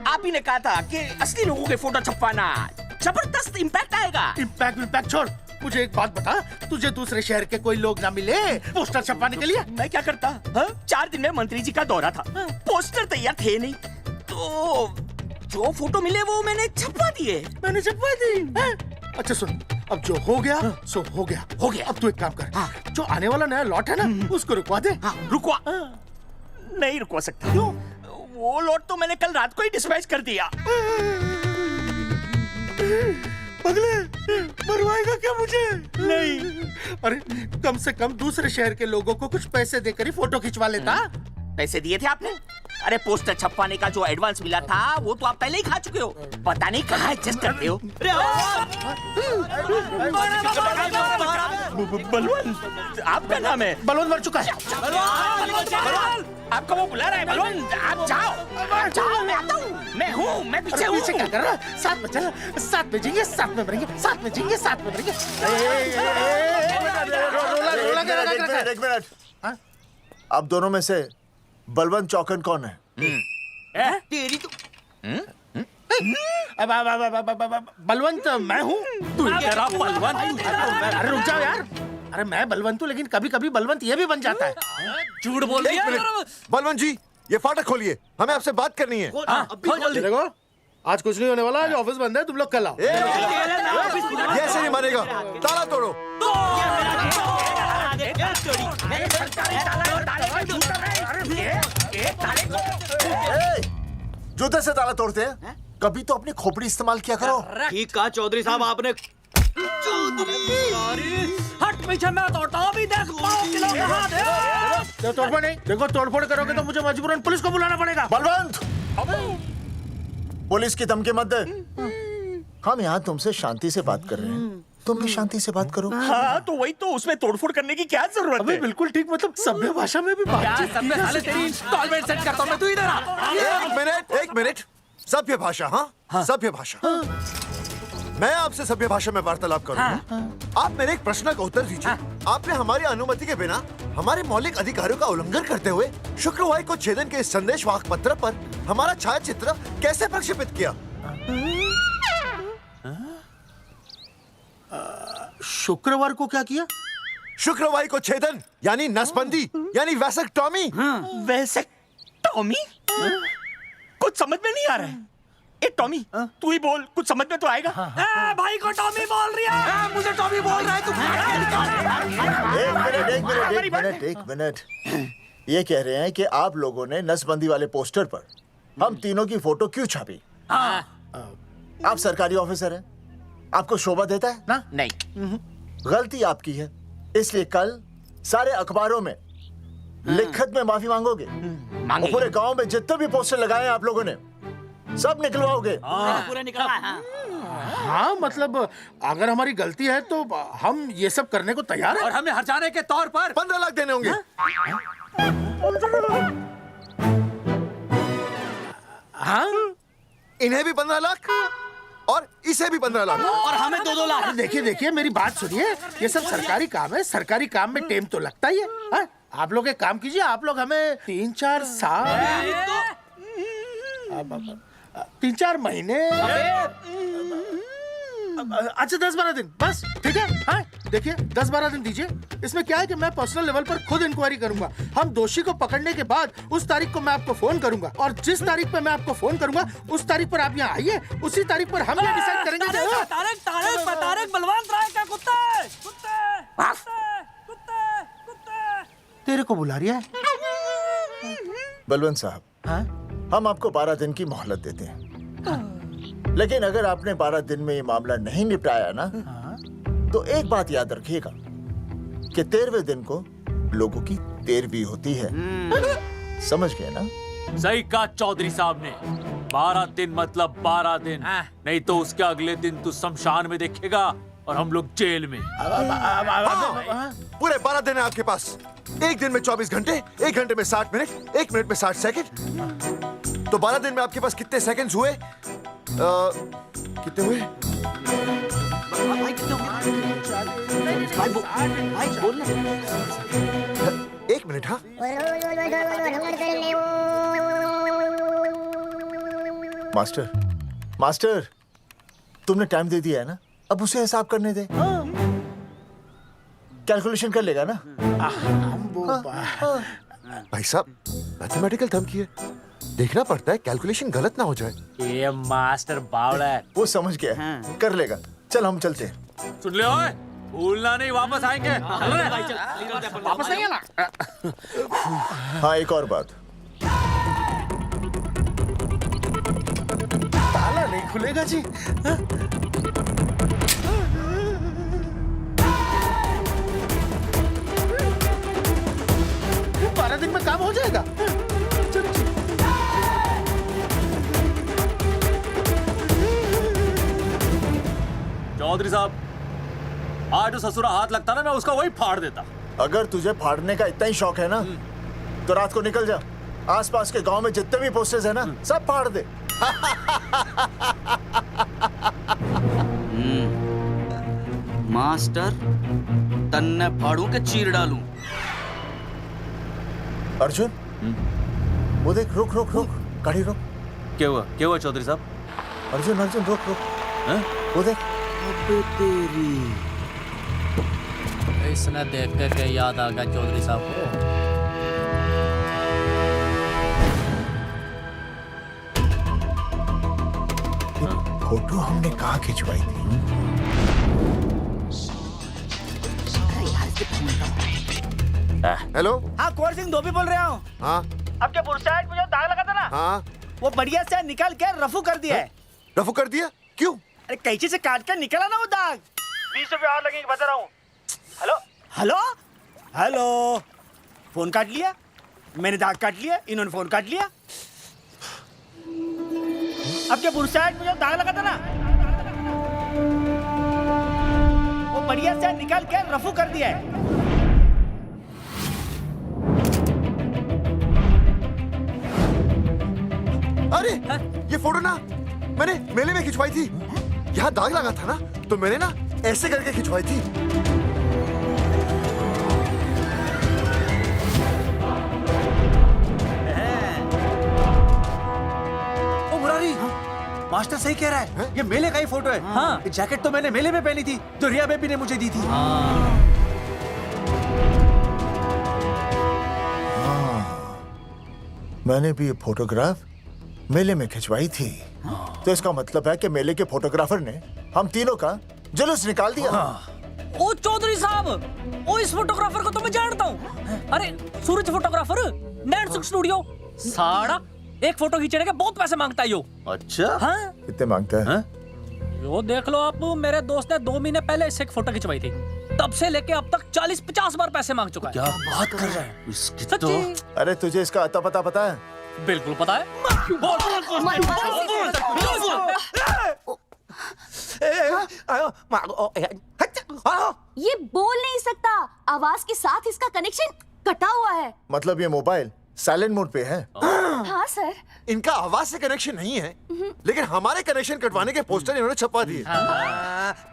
P: आप ही ने कहा था कि असली लोगों के फोटो छपवाना जबरदस्त इम्पैक्ट आएगा।
G: इम्पैक्ट छोड़, मुझे एक बात बता, तुझे दूसरे शहर के कोई लोग ना मिले पोस्टर छपवाने के लिए?
P: मैं क्या करता? 4 दिन में मंत्री जी का दौरा था, पोस्टर तैयार थे नहीं, तो जो फोटो मिले वो मैंने छपवा दिए।
G: मैंने छपवा दी? अच्छा सुन, अब जो हो गया सो हो गया। अब तू एक काम कर, जो आने वाला नया लॉट है ना उसको रुकवा दे।
P: रुकवा? नहीं रुकवा सकता। क्यों? वो लॉट तो मैंने कल रात को ही डिस्पैच कर दिया।
G: पगले, मरवाएगा क्या मुझे? नहीं। अरे कम से कम दूसरे शहर के लोगों को कुछ पैसे देकर ही फोटो खिंचवा लेता।
P: पैसे दिए थे आपने? अरे पोस्टर छपवाने का जो एडवांस मिला था वो तो आप पहले ही खा चुके हो, पता नहीं कहाँ एडजस्ट करते हो। बलवंत आपका नाम है?
G: बलवंत मर चुका है।
P: आपको वो बुला रहा है बलवंत, आप जाओ मैं आता हूँ। मैं पीछे हूँ।
G: क्या कर रहा है? साथ में चल, साथ में जिएंगे, साथ में मरेंगे, साथ में जिएंगे, साथ में मरेंगे।
C: एक मिनट, अब दोनों में से बलवंत चौकन कौन है?
P: तेरी तो
G: बलवंत मैं हूँ।
P: तू तेरा बलवंत?
G: अरे रुक जाओ यार। अरे मैं बलवंत हूँ, लेकिन कभी कभी बलवंत ये भी बन जाता है।
P: झूठ बोल दिया।
C: बलवंत जी, ये फाटक खोलिए, हमें आपसे बात करनी है।
G: देखो आज कुछ नहीं होने वाला, आज ऑफिस बंद है, तुम लोग कल आओ।
C: ये ऐसे नहीं मानेगा, ताला तोड़ो। जूते से ताला तोड़ते हैं? कभी तो अपनी खोपड़ी इस्तेमाल किया करो।
H: ठीक कहा चौधरी साहब आपने।
O: हट पीछे, मैं तोड़ता हूँ अभी, देख पाँव किलो का हाथ है।
G: तोड़फोड़ नहीं, देखो तोड़फोड़ करोगे तो मुझे मजबूरन पुलिस को बुलाना पड़ेगा।
C: बलवंत, पुलिस की धमकी मत दे। हम यहाँ तुमसे शांति से बात कर रहे हैं, तुम भी शांति से बात करो।
P: हाँ तो वही तो, उसमें तोड़फोड़ करने की क्या जरूरत है?
G: बिल्कुल ठीक, मतलब सभ्य भाषा में भी बातचीत।
O: तेरी इंस्टॉलमेंट सेट करता हूँ मैं, तू इधर आ।
C: एक मिनट, सभ्य भाषा? हाँ, सभ्य भाषा। मैं आपसे सभ्य भाषा में वार्तालाप करूंगा। आप मेरे एक प्रश्न का उत्तर दीजिए। आपने हमारी अनुमति के बिना हमारे मौलिक अधिकारों का उल्लंघन करते हुए शुक्रवार को छेदन के संदेशवाहक पत्र पर हमारा छायाचित्र कैसे प्रक्षेपित किया?
G: शुक्रवार को क्या किया?
C: शुक्रवार को छेदन यानी नसबंदी यानी वैसेक्टॉमी।
P: वैसेक्टॉमी? कुछ समझ में नहीं आ रहा है। ए टॉमी, तू ही बोल, कुछ समझ में तो आएगा।
O: भाई को टॉमी बोल रही है, मुझे टॉमी बोल रहा है तू।
C: एक मिनट। ये कह रहे हैं कि आप लोगों ने नसबंदी वाले पोस्टर पर हम तीनों की फोटो क्यों छापी? आप सरकारी ऑफिसर हैं, आपको शोभा देता है ना?
P: नहीं।
C: गलती आपकी है, इसलिए कल सारे अखबारों में लिखत में माफी मांगोगे। और पूरे गांव में जितने भी पोस्टर लगाए हैं आप लोगों ने, सब निकलवाओगे?
H: पूरा निकला है।
M: हाँ मतलब अगर हमारी गलती है तो हम ये सब करने को तैयार हैं।
E: और हमें हर्जाने के तौर पर
C: 15 लाख देने होंगे।
M: हाँ
C: इन्हें भी 15 लाख और इसे भी 15 लाख
H: और हमें 2-2 लाख।
M: देखिए देखिए मेरी बात सुनिए, ये सब सरकारी काम है, सरकारी काम में टेम तो लगता ही है। हाँ? आप लोग एक काम कीजिए, आप लोग हमें 3-4 साल 3-4 महीने अच्छा 10-12 दिन बस, ठीक है। हाँ देखिए 10-12 दिन दीजिए। इसमें क्या है कि मैं पर्सनल लेवल पर खुद इंक्वायरी करूंगा। हम दोषी को पकड़ने के बाद उस तारीख को मैं आपको फोन करूंगा और जिस तारीख पर मैं आपको फोन करूंगा उस तारीख पर आप यहाँ आइए। उसी तारीख पर हम ये डिसाइड करेंगे।
G: तारक बलवंत राय का कुत्ता है।
M: तेरे को बुला रही है।
C: बलवंत साहब,
M: हाँ?
C: हम आपको 12 दिन की मोहलत देते हैं, लेकिन अगर आपने 12 दिन में ये मामला नहीं निपटाया ना, तो एक बात याद रखिएगा कि 13वें दिन को लोगों की 13वीं होती है। समझ गए ना?
E: सही कहा चौधरी साहब ने। 12 दिन मतलब 12 दिन, नहीं तो उसके अगले दिन तू शमशान में देखेगा और हम लोग जेल में।
C: पूरे 12 दिन है आपके पास। एक दिन में 24 घंटे, 1 घंटे में 60 मिनट, 1 मिनट में 60 सेकंड। तो 12 दिन में आपके पास कितने सेकंड्स हुए? कितने हुए? एक मिनट। हाँ मास्टर तुमने टाइम दे दिया है ना, अब उसे हिसाब करने दे। कैलकुलेशन कर लेगा ना? भाई साहब मैथमेटिकल धमकी है, देखना पड़ता है कैलकुलेशन गलत ना हो जाए।
E: ये मास्टर बावड़ा है।
C: वो समझ गया, कर लेगा। चल हम चलते हैं।
E: सुन ले ओए, भूलना नहीं, वापस आएंगे। चल रे।
M: वापस नहीं आना।
C: हाँ एक और बात,
M: ताला नहीं खुलेगा जी। हाँ? 12 दिन में काम हो जाएगा।
E: चौधरी साहब, आज जो ससुरा हाथ लगता ना, मैं उसका वही फाड़ देता।
C: अगर तुझे फाड़ने का इतना ही शौक है ना, तो रात को निकल जा, आसपास के गांव में जितने भी पोस्टर्स है ना, सब फाड़ दे।
H: मास्टर तन्ने फाड़ू के चीर डालूं।
C: अर्जुन, वो देख, रुक रुक रुक, गाड़ी रुक।
E: क्या हुआ चौधरी साहब?
C: अर्जुन रुक रुक। वो देख।
H: अबे तेरी,
O: इसने देख के याद आ गया चौधरी साहब को।
C: फोटो हमने कहाँ खिंचवाई थी? हेलो।
G: हाँ कुंवर सिंह धोबी बोल रहा हूँ।
C: हाँ
G: आपके बुरसाइड में जो दाग लगा था ना,
C: हाँ
G: वो बढ़िया से निकाल के रफू कर दिया है।
C: रफू कर दिया? क्यों?
G: अरे कैंची से काट कर निकला ना वो दाग। 20 रुपए और लगेंगे, बता रहा हूँ। हेलो हेलो हेलो, फोन काट लिया, मैंने दाग काट लिया, इन्होंने फोन काट लिया। आपके बुरसाइड में जो दाग लगा था ना, वो बढ़िया से निकाल के रफू कर दिया है।
C: अरे ये फोटो ना मैंने मेले में खिंचवाई थी। यहाँ दाग लगा था ना, तो मैंने ना ऐसे करके खिंचवाई थी।
E: ओ मुरारी, मास्टर सही कह रहा है, ये मेले का ही फोटो है। हाँ, ये जैकेट तो मैंने मेले में पहनी थी, जो रिया बेबी ने मुझे दी थी।
C: मैंने भी ये फोटोग्राफ मेले में खिंचवाई थी। तो इसका मतलब है कि मेले के फोटोग्राफर ने हम तीनों का जुलूस निकाल दिया।
O: ओ चौधरी साहब, ओ इस फोटोग्राफर को तो मैं जानता हूँ। अरे सूरज फोटोग्राफर, नैनसुख स्टूडियो। साड़ा एक फोटो खींचने के बहुत पैसे मांगता है यो।
E: अच्छा?
O: हाँ?
C: कितने मांगता है?
O: यो देख लो आप, मेरे दोस्त ने 2 महीने पहले इससे एक फोटो खिंचवाई थी, तब से लेके अब तक 40-50 बार पैसे मांग चुका है।
E: क्या बात कर रहा है?
O: सच्ची?
C: अरे तुझे इसका अता पता है?
O: बिल्कुल पता है।
J: ये बोल नहीं सकता, आवाज के साथ इसका कनेक्शन कटा हुआ है।
C: मतलब ये मोबाइल साइलेंट मोड पे है।
J: हाँ सर।
C: इनका आवाज से कनेक्शन नहीं है, लेकिन हमारे कनेक्शन कटवाने के पोस्टर इन्होंने छपवा दिए।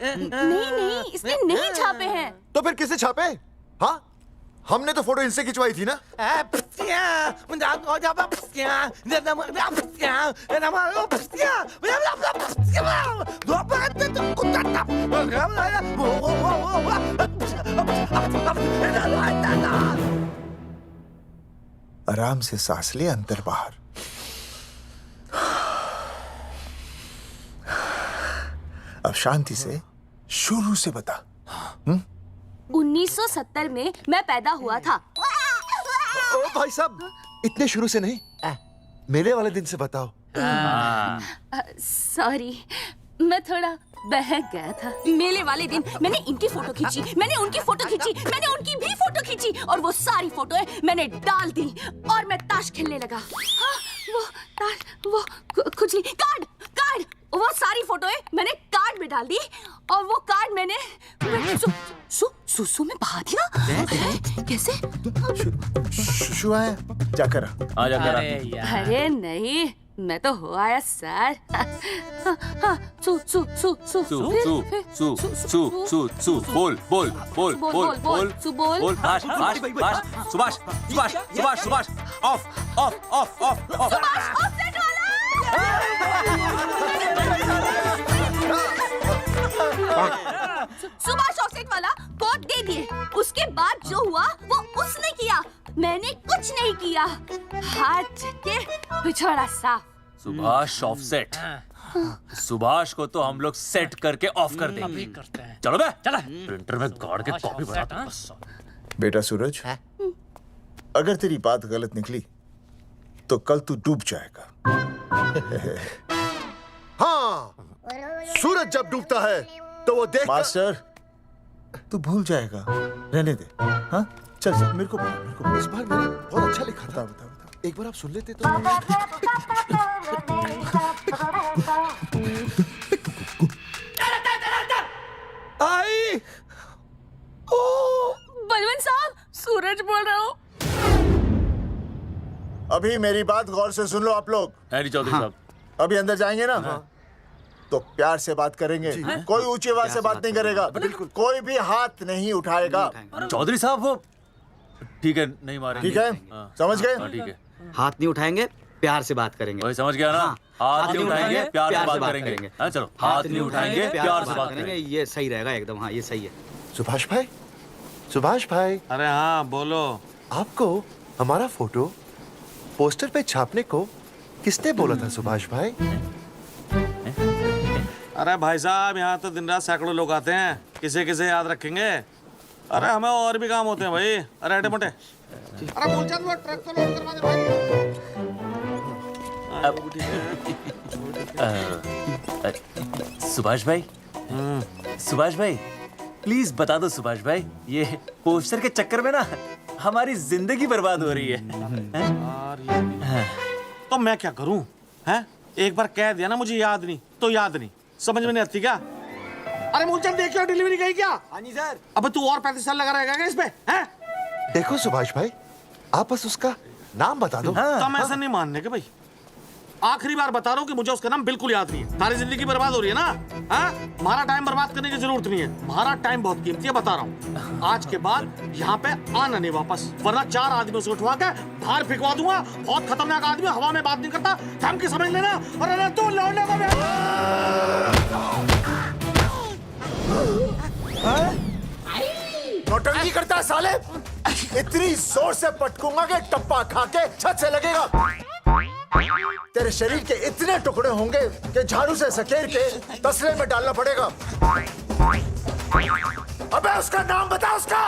J: नहीं, इसने नहीं छापे हैं।
C: तो फिर किसने छापे? हाँ, हमने तो फोटो इनसे खिंचवाई थी ना। आराम से सांस ले, अंदर बाहर। अब शांति से शुरू से बता।
J: 1970 में मैं पैदा हुआ था।
C: ओ भाई साहब, इतने शुरू से नहीं, मेरे वाले दिन से बताओ।
J: सॉरी, मैं थोड़ा बहक गया था। मेले वाले दिन मैंने इनकी फोटो खींची, मैंने उनकी फोटो खींची, मैंने उनकी भी फोटो खींची, और वो सारी फोटोएं मैंने डाल दी और मैं ताश खेलने लगा। हाँ, वो खुजली कार्ड, वो सारी फोटोएं मैंने कार्ड में डाल दी, और वो कार्ड मैंने सुसु में बहा दिया। कैसे?
C: शुशु आया, जाकर
J: अरे नहीं, मैं तो हो आया सर।
E: बोल सुभाष ऑफ।
J: सुभाष ऑफसेट वाला कोड दे दिए। उसके बाद जो हुआ वो उसने किया, मैंने कुछ नहीं किया। हाथ के पिछड़ा साफ।
E: सुभाष ऑफसेट। सुभाष को तो हम लोग सेट करके ऑफ कर देंगे। चलो बे, चला प्रिंटर में गाड़ के कॉपी बनाते हैं बस।
C: बेटा सूरज, अगर तेरी बात गलत निकली तो कल तू डूब जाएगा। हाँ, सूरज जब डूबता है तो वो देख। मास्टर, तू भूल जाएगा, रहने दे। हाँ, चल मेरे को इस बार मैंने बहुत अच्छा लिखा था। बता एक बार आप सुन लेते तो। आई
J: बलवंत साहब, सूरज बोल रहा हूँ।
C: अभी मेरी बात गौर से सुन लो आप लोग।
E: चौधरी साहब,
C: अभी अंदर जाएंगे ना, तो प्यार से बात करेंगे। कोई ऊंची आवाज से बात नहीं करेगा, कोई भी हाथ नहीं उठाएगा।
E: चौधरी साहब वो ठीक है, नहीं मारेंगे।
C: ठीक है, समझ गए?
E: ठीक है,
H: हाथ नहीं उठाएंगे, प्यार से बात करेंगे।
E: वही समझ गया ना? हाथ नहीं उठाएंगे, प्यार से बात करेंगे। चलो, हाथ नहीं उठाएंगे, प्यार से बात करेंगे।
H: ये सही रहेगा एकदम। हाँ, ये सही है।
C: सुभाष भाई।
G: अरे हाँ, बोलो।
C: आपको हमारा फोटो पोस्टर पे छापने को किसने बोला था सुभाष भाई?
G: अरे भाई साहब, यहाँ तो दिन रात सैकड़ों लोग आते हैं, किसे किसे याद रखेंगे। अरे हमें और भी काम होते हैं भाई। अरे हटे मोटे, अरे बोल चल, वो ट्रक को लोड करवा दे भाई।
E: सुभाष भाई प्लीज बता दो सुभाष भाई, ये पोस्टर के चक्कर में ना हमारी जिंदगी बर्बाद हो रही है।
G: तो मैं क्या करूं? हैं? एक बार कह दिया ना मुझे याद नहीं तो याद नहीं, समझ में नहीं आती क्या? अरे मूलचंद देखियो, डिलीवरी गई क्या? हाँ जी सर। अब तू और 35 साल लगा रहेगा क्या इस पे? हैं?
C: देखो सुभाष भाई, आप बस उसका नाम बता दो।
G: तो हम ऐसा नहीं मानने के भाई। आखिरी बार बता रहा हूँ कि मुझे उसका नाम बिल्कुल याद नहीं है। सारी जिंदगी बर्बाद हो रही है ना। हाँ? हमारा टाइम बर्बाद करने की जरूरत नहीं है, हमारा टाइम बहुत कीमती है, बता रहा हूँ। आज के बाद यहाँ पे आना नहीं वापस, वरना 4 आदमियों से उठवा के बाहर फेंकवा दूंगा। बहुत खतरनाक आदमी, हवा में बात नहीं करता, धमकी समझ लेना। और अरे तू लौटने को
C: नौटंकी करता है साले। इतनी जोर से पटकूंगा कि टप्पा खा के छत से लगेगा। तेरे शरीर के इतने टुकड़े होंगे कि झाड़ू से सकेर के तसले में डालना पड़ेगा। अबे उसका नाम बता, उसका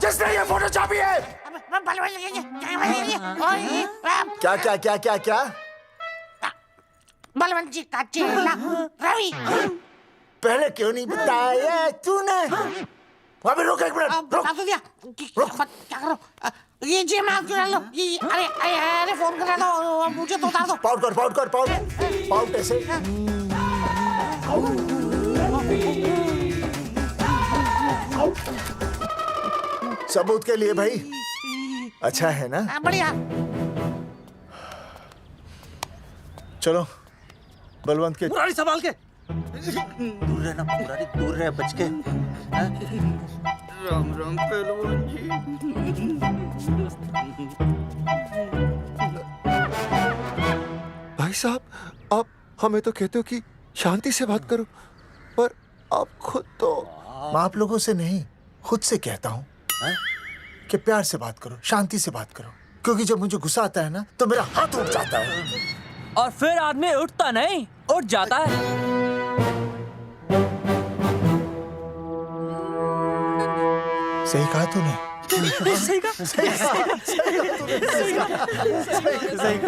C: जिसने ये फोटो छापी है। क्या क्या क्या क्या क्या?
S: बलवंत जी का चेला रवि।
C: पहले क्यों नहीं बताया तूने? अबे रुक एक मिनट, रुक।
S: क्या करो? ये जी माफ करा लो ये अरे अरे अरे फोन करा दो मुझे तो उतार दो।
C: पाउट ऐसे सबूत के लिए भाई अच्छा है ना?
S: बढ़िया।
C: चलो बलवंत के
E: मुरारी संभाल के दूर रहना मुरारी, दूर रह बच के।
H: राम राम पहलवान जी।
C: भाई साहब आप हमें तो कहते हो कि शांति से बात करो, पर आप खुद तो। मैं आप लोगों से नहीं खुद से कहता हूँ कि प्यार से बात करो, शांति से बात करो, क्योंकि जब मुझे गुस्सा आता है ना तो मेरा हाथ उठ जाता है।
O: और फिर आदमी उठता नहीं, उठ जाता है।
C: सही कहा तूने।
O: सही कहा।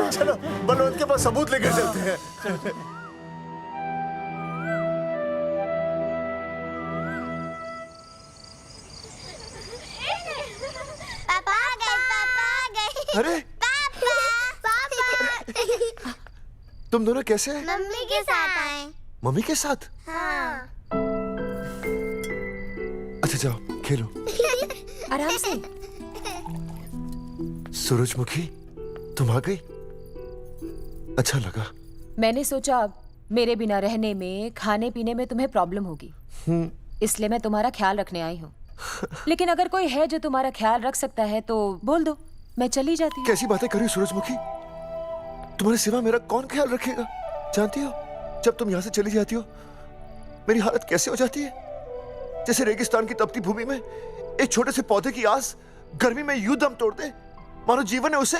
C: चलो बलवंत के पास सबूत लेकर चलते हैं।
Q: पापा आ गए, पापा आ गए।
C: अरे
Q: पापा
C: तुम दोनों कैसे हैं?
Q: मम्मी के साथ आए।
C: मम्मी के साथ?
Q: हाँ।
C: अच्छा जाओ खेलो।
J: आराम से।
C: सूरजमुखी तुम आ गई, अच्छा लगा।
J: मैंने सोचा मेरे बिना रहने में, खाने पीने में तुम्हें प्रॉब्लम होगी, इसलिए मैं तुम्हारा ख्याल रखने आई हूँ। लेकिन अगर कोई है जो तुम्हारा ख्याल रख सकता है तो बोल दो, मैं चली जाती हूँ।
C: कैसी बातें कर रही हो सूरजमुखी? तुम्हारे सिवा मेरा कौन ख्याल रखेगा? जानती हो जब तुम यहाँ से चली जाती हो मेरी हालत कैसे हो जाती है? जैसे रेगिस्तान की तपती भूमि में एक छोटे से पौधे की आस गर्मी में यूं दम तोड़ दे, मानो जीवन ने उसे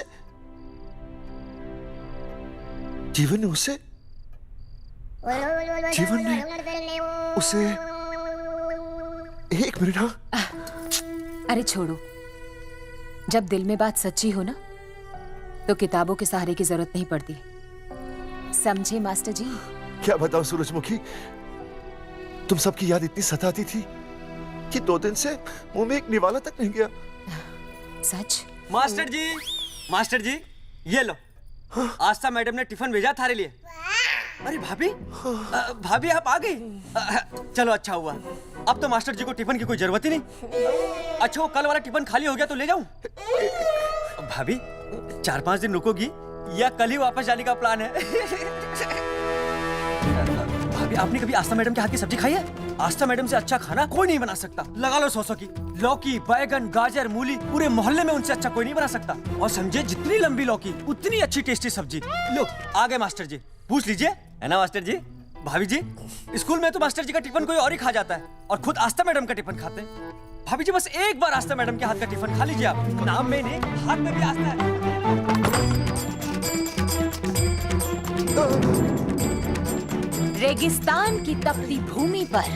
C: एक मिनट। हाँ
J: अरे छोड़ो, जब दिल में बात सच्ची हो ना तो किताबों के सहारे की जरूरत नहीं पड़ती, समझे मास्टर जी?
C: क्या बताऊं सूरजमुखी, तुम सबकी याद इतनी सताती थी कि 2 दिन से मुंह में एक निवाला तक नहीं गया।
J: सच?
E: मास्टर जी ये लो। आस्था मैडम ने टिफिन भेजा थारे लिए। अरे भाभी भाभी आप आ गई। चलो अच्छा हुआ, अब तो मास्टर जी को टिफिन की कोई जरूरत ही नहीं। अच्छा वो कल वाला टिफिन खाली हो गया तो ले जाऊं? भाभी 4-5 दिन रुकोगी या कल ही वापस जाने का प्लान है? भाभी आपने कभी आस्था मैडम के हाथ की सब्जी खाई है? आस्था मैडम से अच्छा खाना कोई नहीं बना सकता। लगा लो 100 की। लौकी, बैगन, गाजर, मूली, पूरे मोहल्ले में उनसे अच्छा कोई नहीं बना सकता। और समझे जितनी लंबी लौकी उतनी अच्छी टेस्टी सब्जी। लो आ गए मास्टर जी, पूछ लीजिए, है ना मास्टर जी? भाभी जी स्कूल में तो मास्टर जी का टिफिन कोई और ही खा जाता है और खुद आस्था मैडम का टिफिन खाते हैं। भाभी जी बस एक बार आस्था मैडम के हाथ का टिफिन खा लीजिए आप। नाम में नहीं, हाथ में भी आस्था है।
J: रेगिस्तान की तपती भूमि पर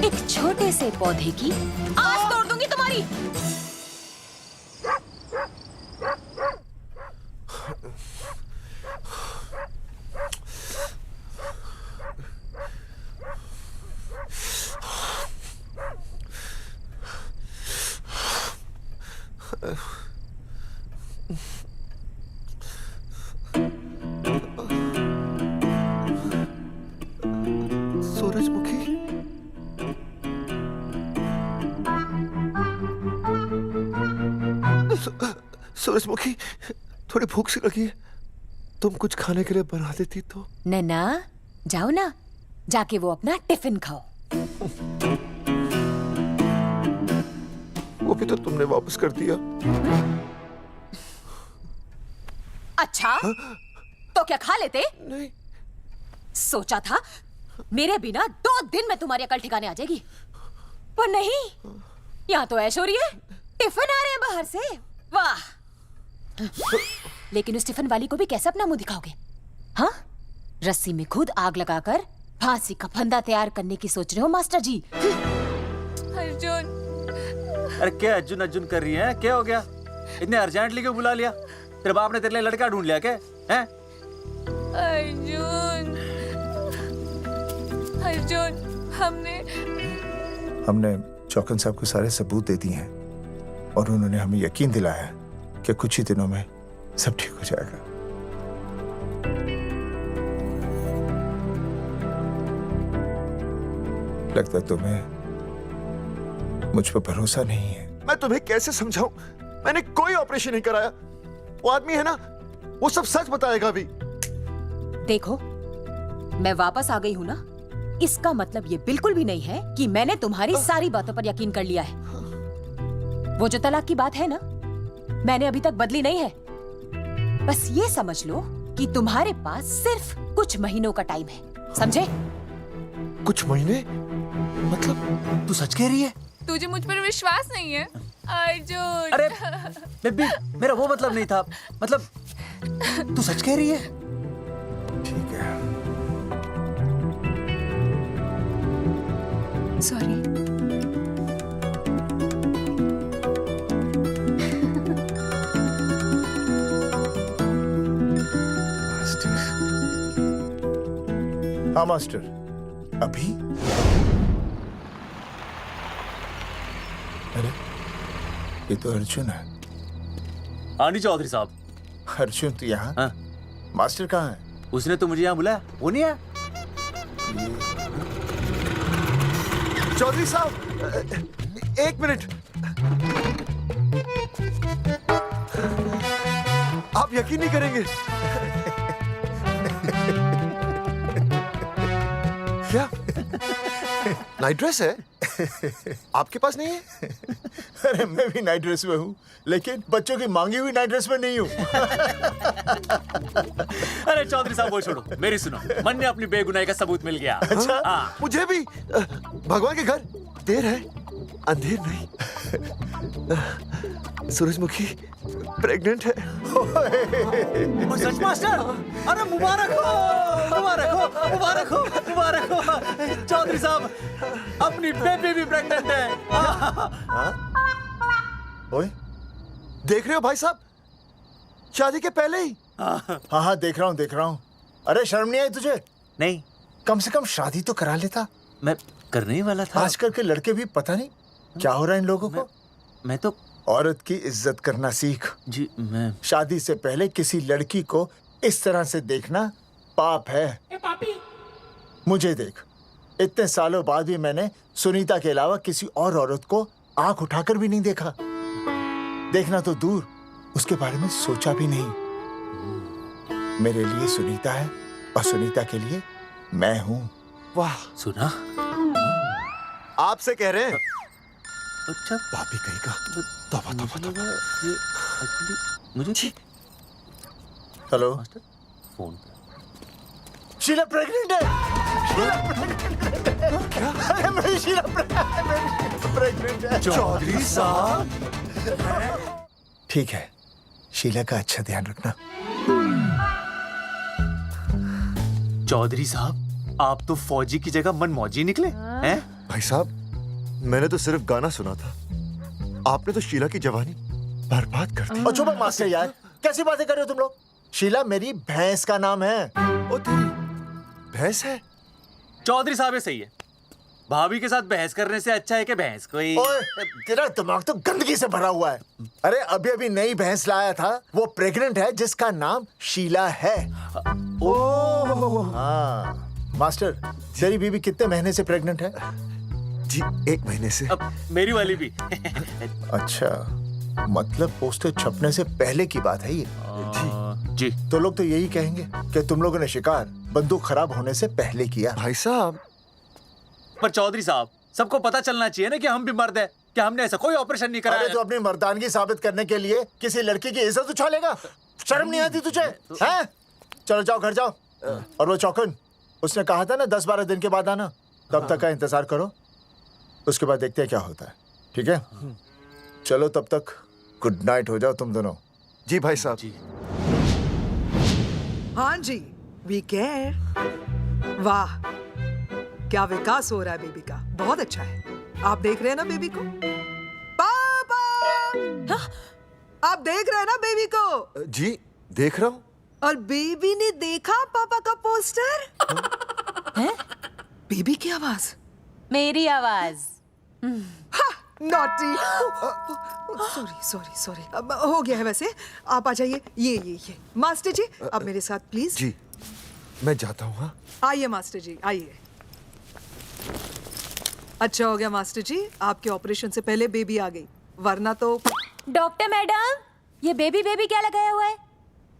J: एक छोटे से पौधे की आस तोड़ दूंगी तुम्हारी।
C: सूरजमुखी सूरजमुखी थोड़ी भूख सी लगी है, तुम कुछ खाने के लिए बना देती तो।
J: नैना जाओ ना, जाके वो अपना टिफिन खाओ।
C: वो भी तो तुमने वापस कर दिया।
J: अच्छा तो क्या खा लेते?
C: नहीं।
J: सोचा था मेरे बिना 2 दिन में तुम्हारी अकल ठिकाने आ जाएगी, पर नहीं, यहाँ तो ऐश हो रही है। टिफिन आ रहे हैं बाहर से, वाह। लेकिन उस टिफिन वाली को भी कैसे अपना मुंह दिखाओगे? हाँ, रस्सी में खुद आग लगाकर फांसी का फंदा तैयार करने की सोच रहे हो मास्टर जी?
D: अर्जुन।
E: अरे क्या अर्जुन अर्जुन कर रही है? क्या हो गया? इतने अर्जेंटली क्यों बुला लिया? तेरे बाप ने तेरे लिए लड़का ढूंढ लिया क्या? हैं?
D: अर्जुन अर्जुन
C: हमने चौकन साहब को सारे सबूत दे दिए हैं और उन्होंने हमें यकीन दिलाया है कि कुछ ही दिनों में सब ठीक हो जाएगा। लगता तुम्हें मुझ पर भरोसा नहीं है। मैं तुम्हें कैसे समझाऊं? मैंने कोई ऑपरेशन नहीं कराया। वो आदमी है ना, वो सब सच बताएगा अभी।
J: देखो, मैं वापस आ गई हूँ ना, इसका मतलब ये बिल्कुल भी नहीं है कि मैंने तुम्हारी सारी बातों पर यकीन कर लिया है। वो जो तलाक की बात है ना, मैंने अभी तक बदली नहीं है। बस ये समझ लो कि तुम्हारे पास सिर्फ कुछ महीनों का टाइम है, समझे?
C: कुछ महीने? मतलब
E: तू सच कह रही है?
D: तुझे मुझ पर विश्वास नहीं है अर्जुन?
E: अरे बेबी, मेरा वो मतलब नहीं था। मतलब तू सच कह रही है?
C: ठीक है।
B: सॉरी।
C: हाँ मास्टर, अभी? अरे ये तो अर्जुन है।
E: हाँ जी चौधरी साहब।
C: अर्जुन तो यहाँ?
E: हाँ।
C: मास्टर कहाँ है?
E: उसने तो मुझे यहाँ बुलाया, वो नहीं आया।
C: चौधरी साहब, एक मिनट। आप यकीन नहीं करेंगे। क्या नाइट ड्रेस है? आपके पास नहीं है? अरे मैं भी नाइट ड्रेस में हूँ, लेकिन बच्चों की मांगी हुई नाइट ड्रेस में नहीं हूँ।
E: अरे चौधरी साहब वो छोड़ो, मेरी सुनो। मन ने अपनी बेगुनाही का सबूत मिल गया।
C: अच्छा,
E: हाँ।
C: मुझे भी। भगवान के घर देर है, अंधेर नहीं। सूरजमुखी प्रेग्नेंट है।
E: सच मास्टर? अरे मुबारक हो, मुबारक हो, मुबारक हो, मुबारक हो। चौधरी साहब, अपनी बेबी भी प्रेग्नेंट है।
C: ओए, देख रहे हो भाई साहब? शादी के पहले ही। हाँ हाँ, देख रहा हूँ, देख रहा हूँ। अरे शर्म नहीं आई तुझे?
E: नहीं।
C: कम से कम शादी तो करा लेता।
E: मैं करने ही वाला था।
C: आजकल के लड़के भी पता नहीं क्या हो रहा है इन लोगों को।
E: मैं तो
C: औरत की इज्जत करना सीख।
E: जी मैं
C: शादी से पहले किसी लड़की को इस तरह से देखना पाप है। मुझे देख, इतने सालों बाद भी मैंने सुनीता के अलावा किसी और औरत को आंख उठाकर भी नहीं देखा। देखना तो दूर, उसके बारे में सोचा भी नहीं। मेरे लिए सुनीता है और सुनीता के लिए मैं हूँ। वाह,
E: सुना?
C: आपसे कह रहे हैं।
E: अच्छा,
C: भाभी कहीं का। तौबा तौबा तौबा।
E: ये एक्चुअली मुझे
C: हेलो,
E: फोन पे
C: शीला प्रेग्नेंट है। क्या? अरे मेरी शीला प्रेग्नेंट है। चौधरी साहब, ठीक है, शीला का अच्छा ध्यान रखना।
E: चौधरी साहब, आप तो फौजी की जगह मनमौजी निकले हैं?
C: भाई साहब, मैंने तो सिर्फ गाना सुना था, आपने तो शीला की जवानी बर्बाद कर दी। चुप मास्टर यार, कैसी बातें कर रहे हो तुम लोग? शीला मेरी भैंस का नाम है। ओ तेरी भैंस है?
E: चौधरी साहब ये सही है। भाभी के साथ बहस करने से अच्छा है कि भैंस कोई।
C: ओए, तेरा दिमाग तो गंदगी से भरा हुआ है। अरे अभी अभी नई भैंस लाया था, वो प्रेग्नेंट है, जिसका नाम शीला है। ओह हाँ मास्टर, तेरी बीवी कितने महीने से प्रेग्नेंट है? जी 1 महीने से।
E: अब मेरी वाली भी।
C: अच्छा, मतलब पोस्टर छपने से पहले की बात है ये।
E: जी
C: तो लोग तो यही कहेंगे कि तुम लोगों ने शिकार बंदूक खराब होने से पहले किया। भाई साहब,
E: पर चौधरी साहब, सबको पता चलना चाहिए ना कि हम भी मर्द हैं, कि हमने ऐसा कोई ऑपरेशन नहीं कराया।
C: अरे तो अपनी मर्दानगी साबित करने के लिए किसी लड़की की इज्जत उछा लेगा? शर्म नहीं आती तुझे? हैं? चलो जाओ, घर जाओ। और वो चौकन, उसने कहा था ना 10-12 दिन के बाद आना, तब तक का इंतजार करो, उसके बाद देखते हैं क्या होता है। ठीक है? चलो तब तक गुड नाइट हो जाओ तुम दोनों। जी भाई साहब। जी
T: हाँ जी, वी केयर। वाह, क्या विकास हो रहा है बेबी का, बहुत अच्छा है। आप देख रहे हैं ना बेबी को? पापा, आप देख रहे हैं ना बेबी को?
C: जी देख रहा हूँ।
T: और बेबी ने देखा पापा का पोस्टर? हैं? बेबी की आवाज?
J: मेरी आवाज।
T: नॉटी। सॉरी सॉरी सॉरी, अब हो गया है वैसे। आप आ जाइए। ये मास्टर जी, अब मेरे साथ प्लीज।
C: जी मैं जाता हूँ। हाँ
T: आइए मास्टर जी, आइए। अच्छा हो गया मास्टर जी, आपके ऑपरेशन से पहले बेबी आ गई, वरना तो।
J: डॉक्टर मैडम, ये बेबी बेबी क्या लगाया हुआ है?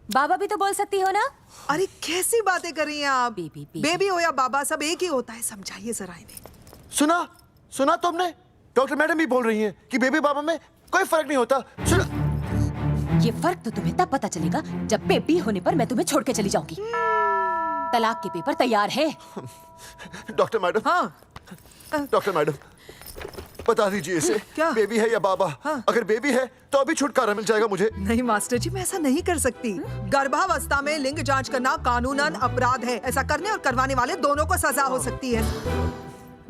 J: बाबा भी तो बोल सकती हो ना?
T: अरे कैसी बातें कर रही हैं आप? बेबी हो या बाबा, सब एक ही होता है, समझाइए जरा इन्हें।
C: सुना तुमने? डॉक्टर मैडम भी बोल रही हैं कि बेबी बाबा में कोई फर्क नहीं होता। सुना?
J: ये फर्क तो तुम्हें तब पता चलेगा जब बेबी होने पर मैं तुम्हें छोड़ के चली जाऊंगी। तलाक के पेपर तैयार है।
C: Doctor madam.
T: हाँ
C: डॉक्टर मैडम, बता दीजिए इसे,
T: क्या?
C: बेबी है या बाबा?
T: हाँ।
C: अगर बेबी है तो अभी छुटकारा मिल जाएगा मुझे।
T: नहीं मास्टर जी, मैं ऐसा नहीं कर सकती। गर्भावस्था में लिंग जांच करना कानूनन अपराध है। ऐसा करने और करवाने वाले दोनों को सजा हो सकती है।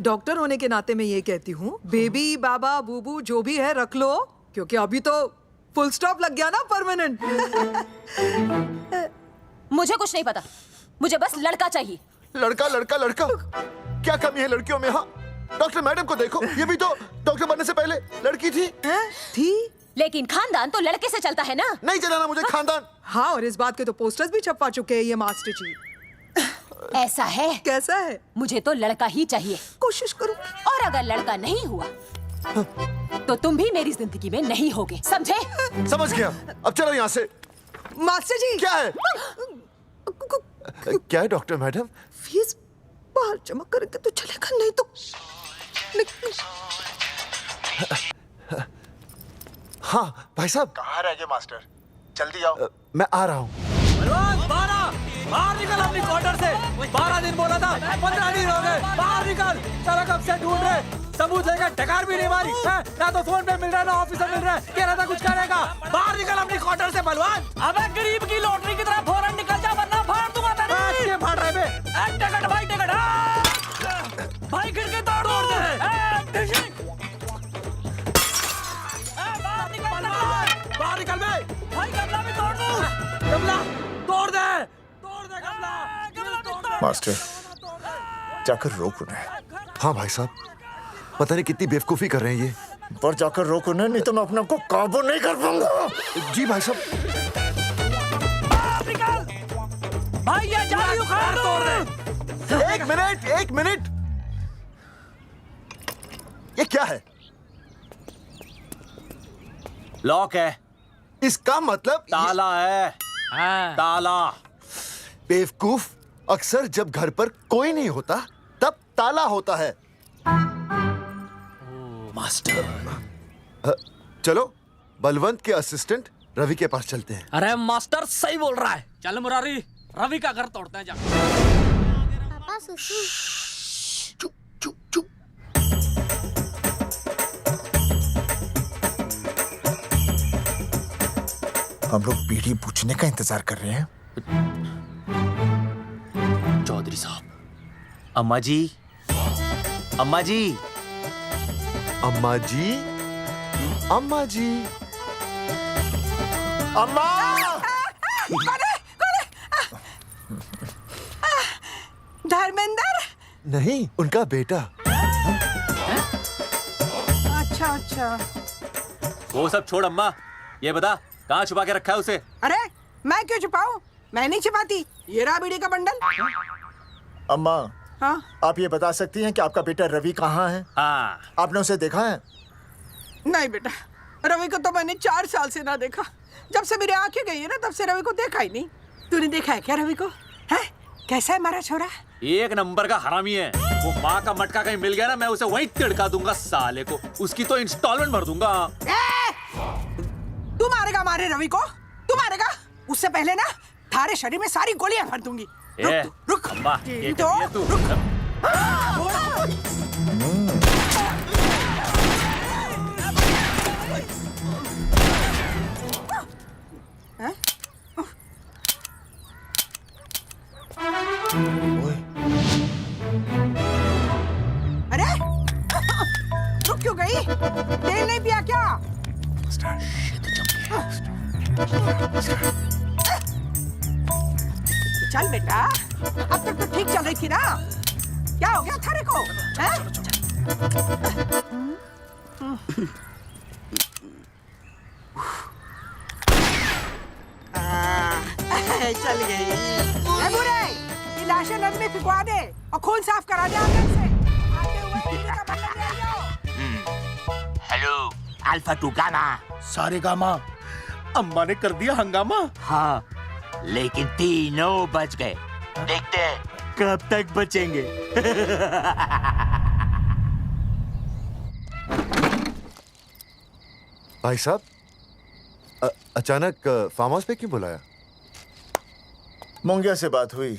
T: डॉक्टर होने के नाते मैं ये कहती हूँ, बेबी बाबा बूबू जो भी है रख लो, क्योंकि अभी तो फुल स्टॉप लग गया ना परमानेंट।
J: मुझे कुछ नहीं पता, मुझे बस लड़का चाहिए।
C: लड़का लड़का लड़का, क्या कमी है लड़कियों में? हाँ डॉक्टर मैडम को देखो, ये भी तो डॉक्टर बनने से पहले लड़की थी।
T: थी,
J: लेकिन खानदान तो लड़के से चलता है ना।
C: नहीं चलाना मुझे खानदान।
T: हाँ, और इस बात के तो पोस्टर्स भी छपवा चुके हैं ये मास्टर जी।
J: ऐसा है?
T: कैसा है?
J: मुझे तो लड़का ही चाहिए।
T: कोशिश करो।
J: और अगर लड़का नहीं हुआ तो तुम भी मेरी जिंदगी में नहीं होगे, समझे?
C: समझ गया, अब चलो यहाँ से।
T: मास्टर जी।
C: क्या है? क्या है डॉक्टर मैडम?
T: फीस बाहर जमा करेंगे तो चलेगा, नहीं तो
C: हाँ भाई साहब।
U: कहाँ रह गए मास्टर? जल्दी आओ।
C: मैं आ रहा हूँ।
E: बाहर निकल अपनी क्वार्टर से। 12 दिन बोला था, 15 दिन हो गए। बाहर निकल, सारा कब से ढूंढ रहे, सबूत लेकर डकार भी नहीं मारी है? ना तो फोन पे मिल रहा है, ना ऑफिसर मिल रहा है। कह रहा था कुछ करेगा। बाहर निकल अपनी क्वार्टर से बलवान।
O: अबे गरीब की लॉटरी की तरह फौरन निकल जा, वरना फाड़ दूंगा तेरी।
E: क्या फाड़ रहे बे?
O: टिकट भाई, टिकट। भाई खिड़की तोड़ दे।
E: बाहर निकल बे।
O: भाई गमला भी तोड़ दूं।
E: गमला तोड़ दे, तोड़ दे गमला।
C: मास्टर जाकर रोक उन्हें। हाँ भाई साहब, पता नहीं कितनी बेवकूफी कर रहे हैं ये। पर जाकर रोक उन्हें, नहीं तो मैं अपने आप को काबू नहीं कर पाऊंगा। जी भाई साहब।
O: भाई ये जाली उखाड़ दो।
C: एक मिनट। ये क्या है?
E: लॉक है।
C: इसका मतलब
E: ताला है। ताला।
C: बेवकूफ, अक्सर जब घर पर कोई नहीं होता तब ताला होता है।
E: मास्टर।
C: चलो बलवंत के असिस्टेंट रवि के पास चलते हैं।
O: अरे मास्टर सही बोल रहा है। चल मुरारी, रवि का घर तोड़ते हैं जा।
Q: पापा सुसु।
U: हम लोग बीड़ी पूछने का इंतजार कर रहे हैं।
E: चौधरी साहब। अम्मा जी, अम्मा जी,
C: अम्मा जी, अम्मा जी, अम्मा।
K: धर्मेंद्र?
C: नहीं, उनका बेटा।
K: अच्छा।
E: वो सब छोड़ अम्मा, ये बता कहाँ छुपा के रखा है उसे?
K: अरे मैं क्यों छुपाऊं? मैं नहीं छिपाती। ये रहा बीड़ी का बंडल।
U: अम्मा,
K: हाँ?
U: आप ये बता सकती हैं कि आपका बेटा रवि कहाँ है?
E: हाँ।
U: आपने उसे देखा है?
K: नहीं बेटा, रवि को तो मैंने 4 साल से ना देखा। जब से मेरी आंखें गई है ना, तब से रवि को देखा ही नहीं। तूने देखा है क्या रवि को? है? कैसा है हमारा छोरा?
E: एक नंबर का हरामी है। वो माँ का मटका कहीं मिल गया ना, मैं उसे वहीं तिड़का दूंगा साले को। उसकी तो इंस्टॉलमेंट भर दूंगा।
K: तू मारेगा हमारे रवि को? तू मारेगा? उससे पहले ना थारे शरीर में सारी गोलियां भर दूंगी। रुक
E: अम्मा, ये कर दिया तू।
K: अरे रुक क्यों गई? तेल नहीं पिया क्या? चल बेटा, अब तक तो ठीक चल रही थी ना। क्या हो गया थारे को? हैं?
T: चल गई। ए बुरे, ये लाशें नदी में फिकवा दे और खून साफ करा दे आंगन से। आते हुए बीवी का बदला ले आओ।
F: Hello alpha two gamma.
M: सारे गामा अम्मा ने कर दिया हंगामा।
F: हाँ लेकिन तीनों बच गए। देखते हैं कब तक बचेंगे।
C: भाई साहब, अचानक फार्म हाउस पे क्यों बुलाया? मुंगिया से बात हुई,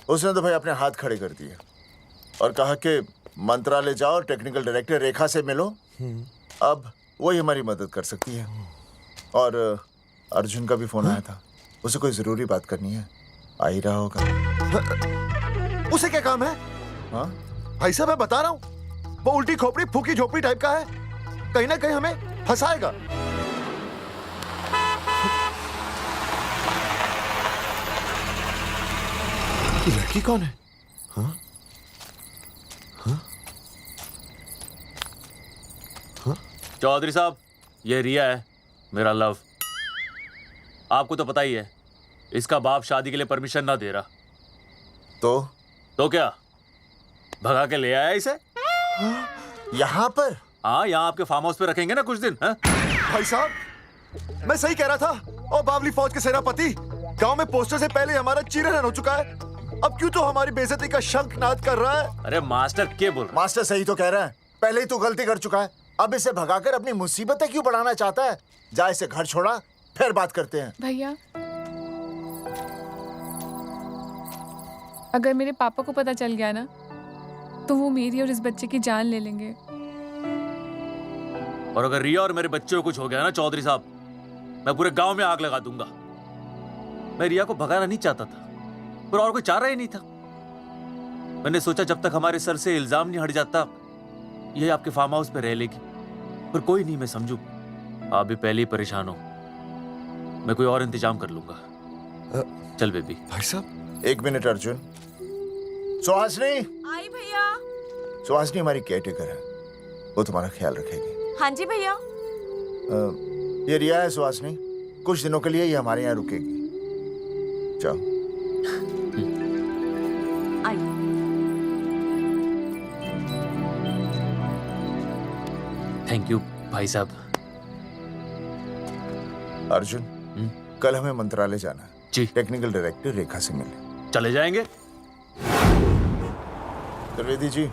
C: उसने तो भाई अपने हाथ खड़े कर दिए और कहा कि मंत्रालय जाओ, टेक्निकल डायरेक्टर रेखा से मिलो, अब वही हमारी मदद कर सकती है। और अर्जुन का भी फोन आया था, उसे कोई जरूरी बात करनी है, आ ही रहा होगा। उसे क्या काम है? हाँ भाई साहब, मैं बता रहा हूँ, वो उल्टी खोपड़ी फूकी झोपड़ी टाइप का है, कहीं ना कहीं हमें फंसाएगा। ये लड़की कौन है? हाँ? हाँ?
E: हाँ? चौधरी साहब, ये रिया है, मेरा लव। आपको तो पता ही है, इसका बाप शादी के लिए परमिशन ना दे रहा। तो क्या भगा के ले आया इसे?
C: यहाँ पर?
E: हाँ, यहाँ आपके फार्म हाउस पे रखेंगे ना कुछ दिन। हाँ?
C: भाई साहब, मैं सही कह रहा था। और बावली फौज के सेनापति, गांव में पोस्टर से पहले हमारा चीरहरण हो चुका है, अब क्यों तो हमारी बेइज्जती का शंखनाद कर रहा है?
E: अरे मास्टर क्या बोल रहा?
U: मास्टर सही तो कह रहा है, पहले ही तो गलती कर चुका है, अब इसे भगाकर अपनी मुसीबतें क्यों बढ़ाना चाहता है? जा इसे घर छोड़ा, फिर बात करते हैं।
D: भैया, अगर मेरे पापा को पता चल गया ना, तो वो मेरी और इस बच्चे की जान ले लेंगे।
E: और अगर रिया और मेरे बच्चे को कुछ हो गया ना चौधरी साहब, मैं पूरे गांव में आग लगा दूंगा। मैं रिया को भगाना नहीं चाहता था, पर और कोई चारा ही नहीं था। मैंने सोचा जब तक हमारे सर से इल्जाम नहीं हट जाता, ये आपके फार्म हाउस पे रह लेगी। पर कोई नहीं, मैं समझू आप भी पहले ही परेशान हो, मैं कोई और इंतजाम कर लूंगा। चल बेबी।
C: भाई साहब,
U: एक मिनट अर्जुन। सुहासनी।
R: आई भैया।
U: सुहासनी हमारी केयरटेकर है, वो तुम्हारा ख्याल रखेगी।
R: हाँ जी भैया।
U: ये रिया है सुहासनी, कुछ दिनों के लिए ये हमारे यहाँ रुकेगी। जाओ।
E: थैंक यू भाई साहब।
U: अर्जुन, कल हमें मंत्रालय जाना है
E: जी।
U: टेक्निकल डायरेक्टर रेखा से मिलने
E: चले जाएंगे।
U: त्रिवेदी जी,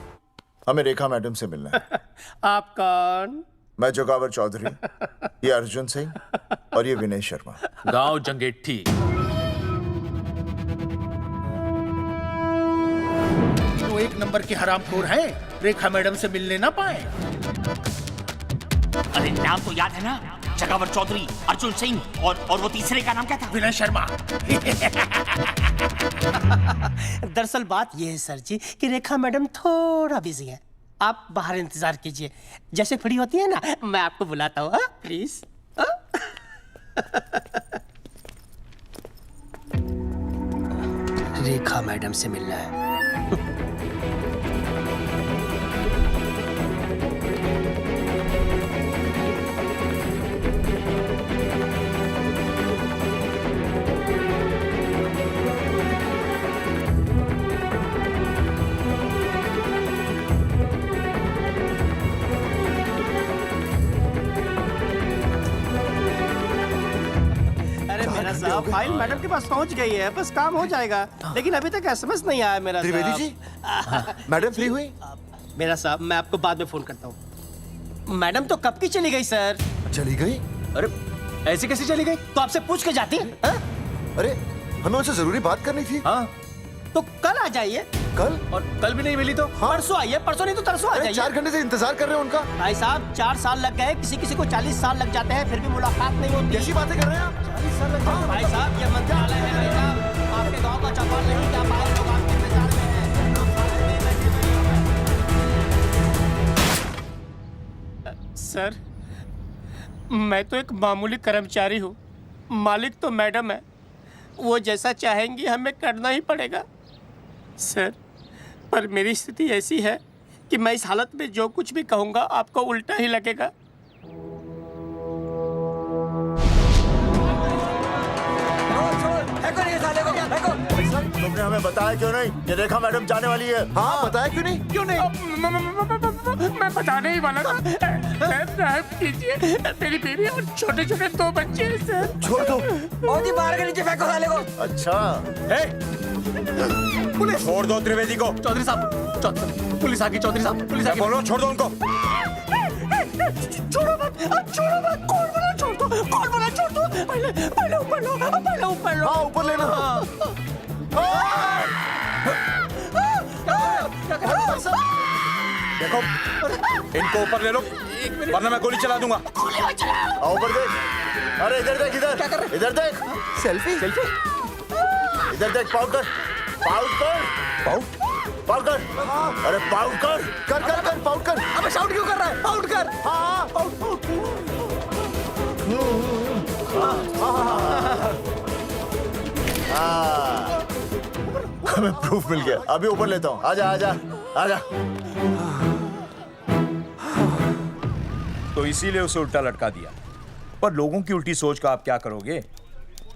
U: हमें रेखा मैडम से मिलना है।
S: आप कौन?
U: मैं जोगावर चौधरी, ये अर्जुन सिंह और ये विनय शर्मा।
E: गांव जंगेठी।
M: वो एक नंबर के हरामखोर हैं, रेखा मैडम से मिलने ना पाए।
F: अरे नाम तो याद है ना, जगावर चौधरी, अर्जुन सिंह और वो तीसरे का नाम क्या था?
M: विनय शर्मा।
S: दरअसल बात ये है सर जी कि रेखा मैडम थोड़ा बिजी है, आप बाहर इंतजार कीजिए, जैसे फ्री होती है ना मैं आपको बुलाता हूँ, प्लीज। रेखा मैडम से मिलना है। मेरा साहब, फाइल मैडम के पास पहुंच गई है, बस काम हो जाएगा, लेकिन अभी तक एसएमएस नहीं आया मेरा साहब।
C: त्रिवेदी जी, मैडम फ्री हुई?
S: मेरा साहब, मैं आपको बाद में फोन करता हूँ। मैडम तो कब की चली गई सर।
C: चली गई?
E: अरे ऐसे कैसे चली गई?
S: तो आपसे पूछ के जाती।
C: अरे हमें उनसे जरूरी बात करनी थी।
E: हाँ
S: तो कल आ जाइए।
C: कल?
E: और कल भी नहीं मिली तो?
S: हाँ? परसों आइए, परसों नहीं तो तरसों आ जाइए।
C: 4 घंटे से इंतजार कर रहे हैं उनका।
S: भाई साहब 4 साल लग गए, किसी किसी को 40 साल लग जाते हैं, फिर भी मुलाकात नहीं होती।
C: कैसी बातें कर रहे हैं आप? 40 साल लग जाते हैं।
S: भाई साहब, ये मंत्रालय है भाई साहब, आपके गाँव का चौपाल नहीं क्या पाए लोग आपके इंतजार में हैं। सर, मैं तो एक मामूली कर्मचारी हूँ, मालिक तो मैडम है, वो जैसा चाहेंगी हमें करना ही पड़ेगा। सर, पर मेरी स्थिति ऐसी है कि मैं इस हालत में जो कुछ भी कहूँगा आपको उल्टा ही लगेगा।
U: आपने हमें बताया क्यों नहीं कि रेखा मैडम जाने वाली है?
C: हाँ, बताया क्यों नहीं?
S: क्यों नहीं? मैं बताने ही वाला था। सर कीजिए, मेरी बीवी और छोटे छोटे 2 बच्चे हैं सर।
C: छोड़ दो।
O: और जी बाहर के नीचे फेंको साले को।
U: अच्छा
E: पुलिस छोड़ दो त्रिवेदी को। चौधरी साहब, पुलिस आ गई। चौधरी साहब, पुलिस आ गई। बोलो छोड़ दो उनको।
S: छोड़ो मत, कौन बना छोड़ दो, पहले ऊपर लो, पहले ऊपर लो।
C: हाँ, ऊपर लेना।
E: देखो इनको ऊपर ले लो वरना मैं गोली चला दूंगा।
U: आओ ऊपर देख। अरे इधर देख, इधर देख।
C: सेल्फी।
U: इधर देख, पाउट कर। अरे पाउट कर।
C: कर पाउट कर।
O: अबे शाउट क्यों कर रहा है? पाउट कर।
C: हाँ, पाउट।
U: हमें प्रूफ मिल गया। अभी ऊपर लेता हूँ। आजा।
E: तो इसीलिए उसे उल्टा लटका दिया। पर लोगों की उल्टी सोच का आप क्या करोगे?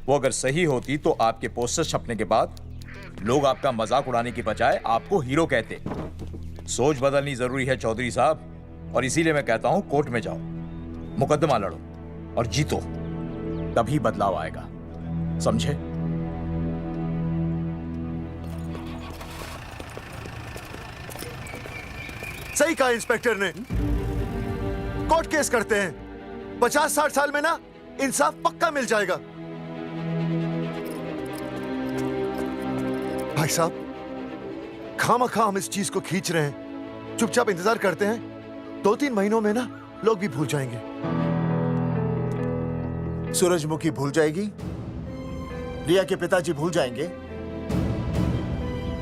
E: वो अगर सही होती तो आपके पोस्टर छपने के बाद लोग आपका मजाक उड़ाने की बजाय आपको हीरो कहते। सोच बदलनी जरूरी है चौधरी साहब, और इसीलिए मैं कहता हूं कोर्ट में जाओ, मुकदमा लड़ो और जीतो, तभी बदलाव आएगा। समझे?
C: सही कहा इंस्पेक्टर ने। कोर्ट केस करते हैं, 50-60 साल में ना इंसाफ पक्का मिल जाएगा। भाई साहब, खामखा हम इस चीज को खींच रहे हैं। चुपचाप इंतजार करते हैं, 2-3 महीनों में ना लोग भी भूल जाएंगे।
U: सूरजमुखी भूल जाएगी, रिया के पिताजी भूल जाएंगे,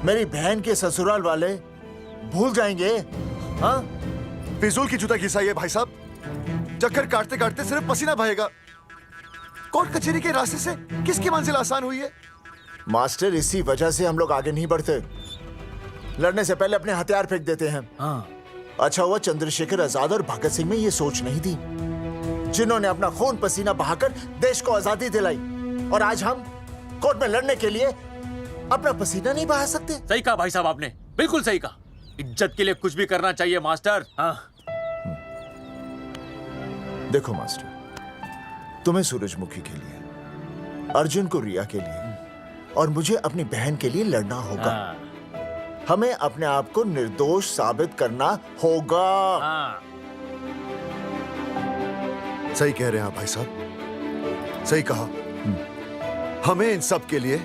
U: मेरी बहन के ससुराल वाले भूल जाएंगे। हाँ,
C: फिजूल की जूता घिसाई है भाई साहब। चक्कर काटते काटते सिर्फ पसीना बहेगा। कोर्ट कचहरी के रास्ते से किसकी मंजिल आसान हुई है?
U: मास्टर, इसी वजह से हम लोग आगे नहीं बढ़ते। लड़ने से पहले अपने हथियार फेंक देते हैं।
E: हाँ।
U: अच्छा हुआ चंद्रशेखर आजाद और भगत सिंह में ये सोच नहीं थी, जिन्होंने अपना खून पसीना बहाकर देश को आजादी दिलाई। और आज हम कोर्ट में लड़ने के लिए अपना पसीना नहीं बहा सकते।
E: सही कहा भाई साहब आपने, बिल्कुल सही कहा। इज्जत के लिए कुछ भी करना चाहिए मास्टर। हाँ।
U: देखो मास्टर, तुम्हें सूरजमुखी के लिए, अर्जुन को रिया के लिए और मुझे अपनी बहन के लिए लड़ना होगा। हमें अपने आप को निर्दोष साबित करना होगा।
C: सही कह रहे हैं आप भाई साहब, सही कहा। हमें इन सब के लिए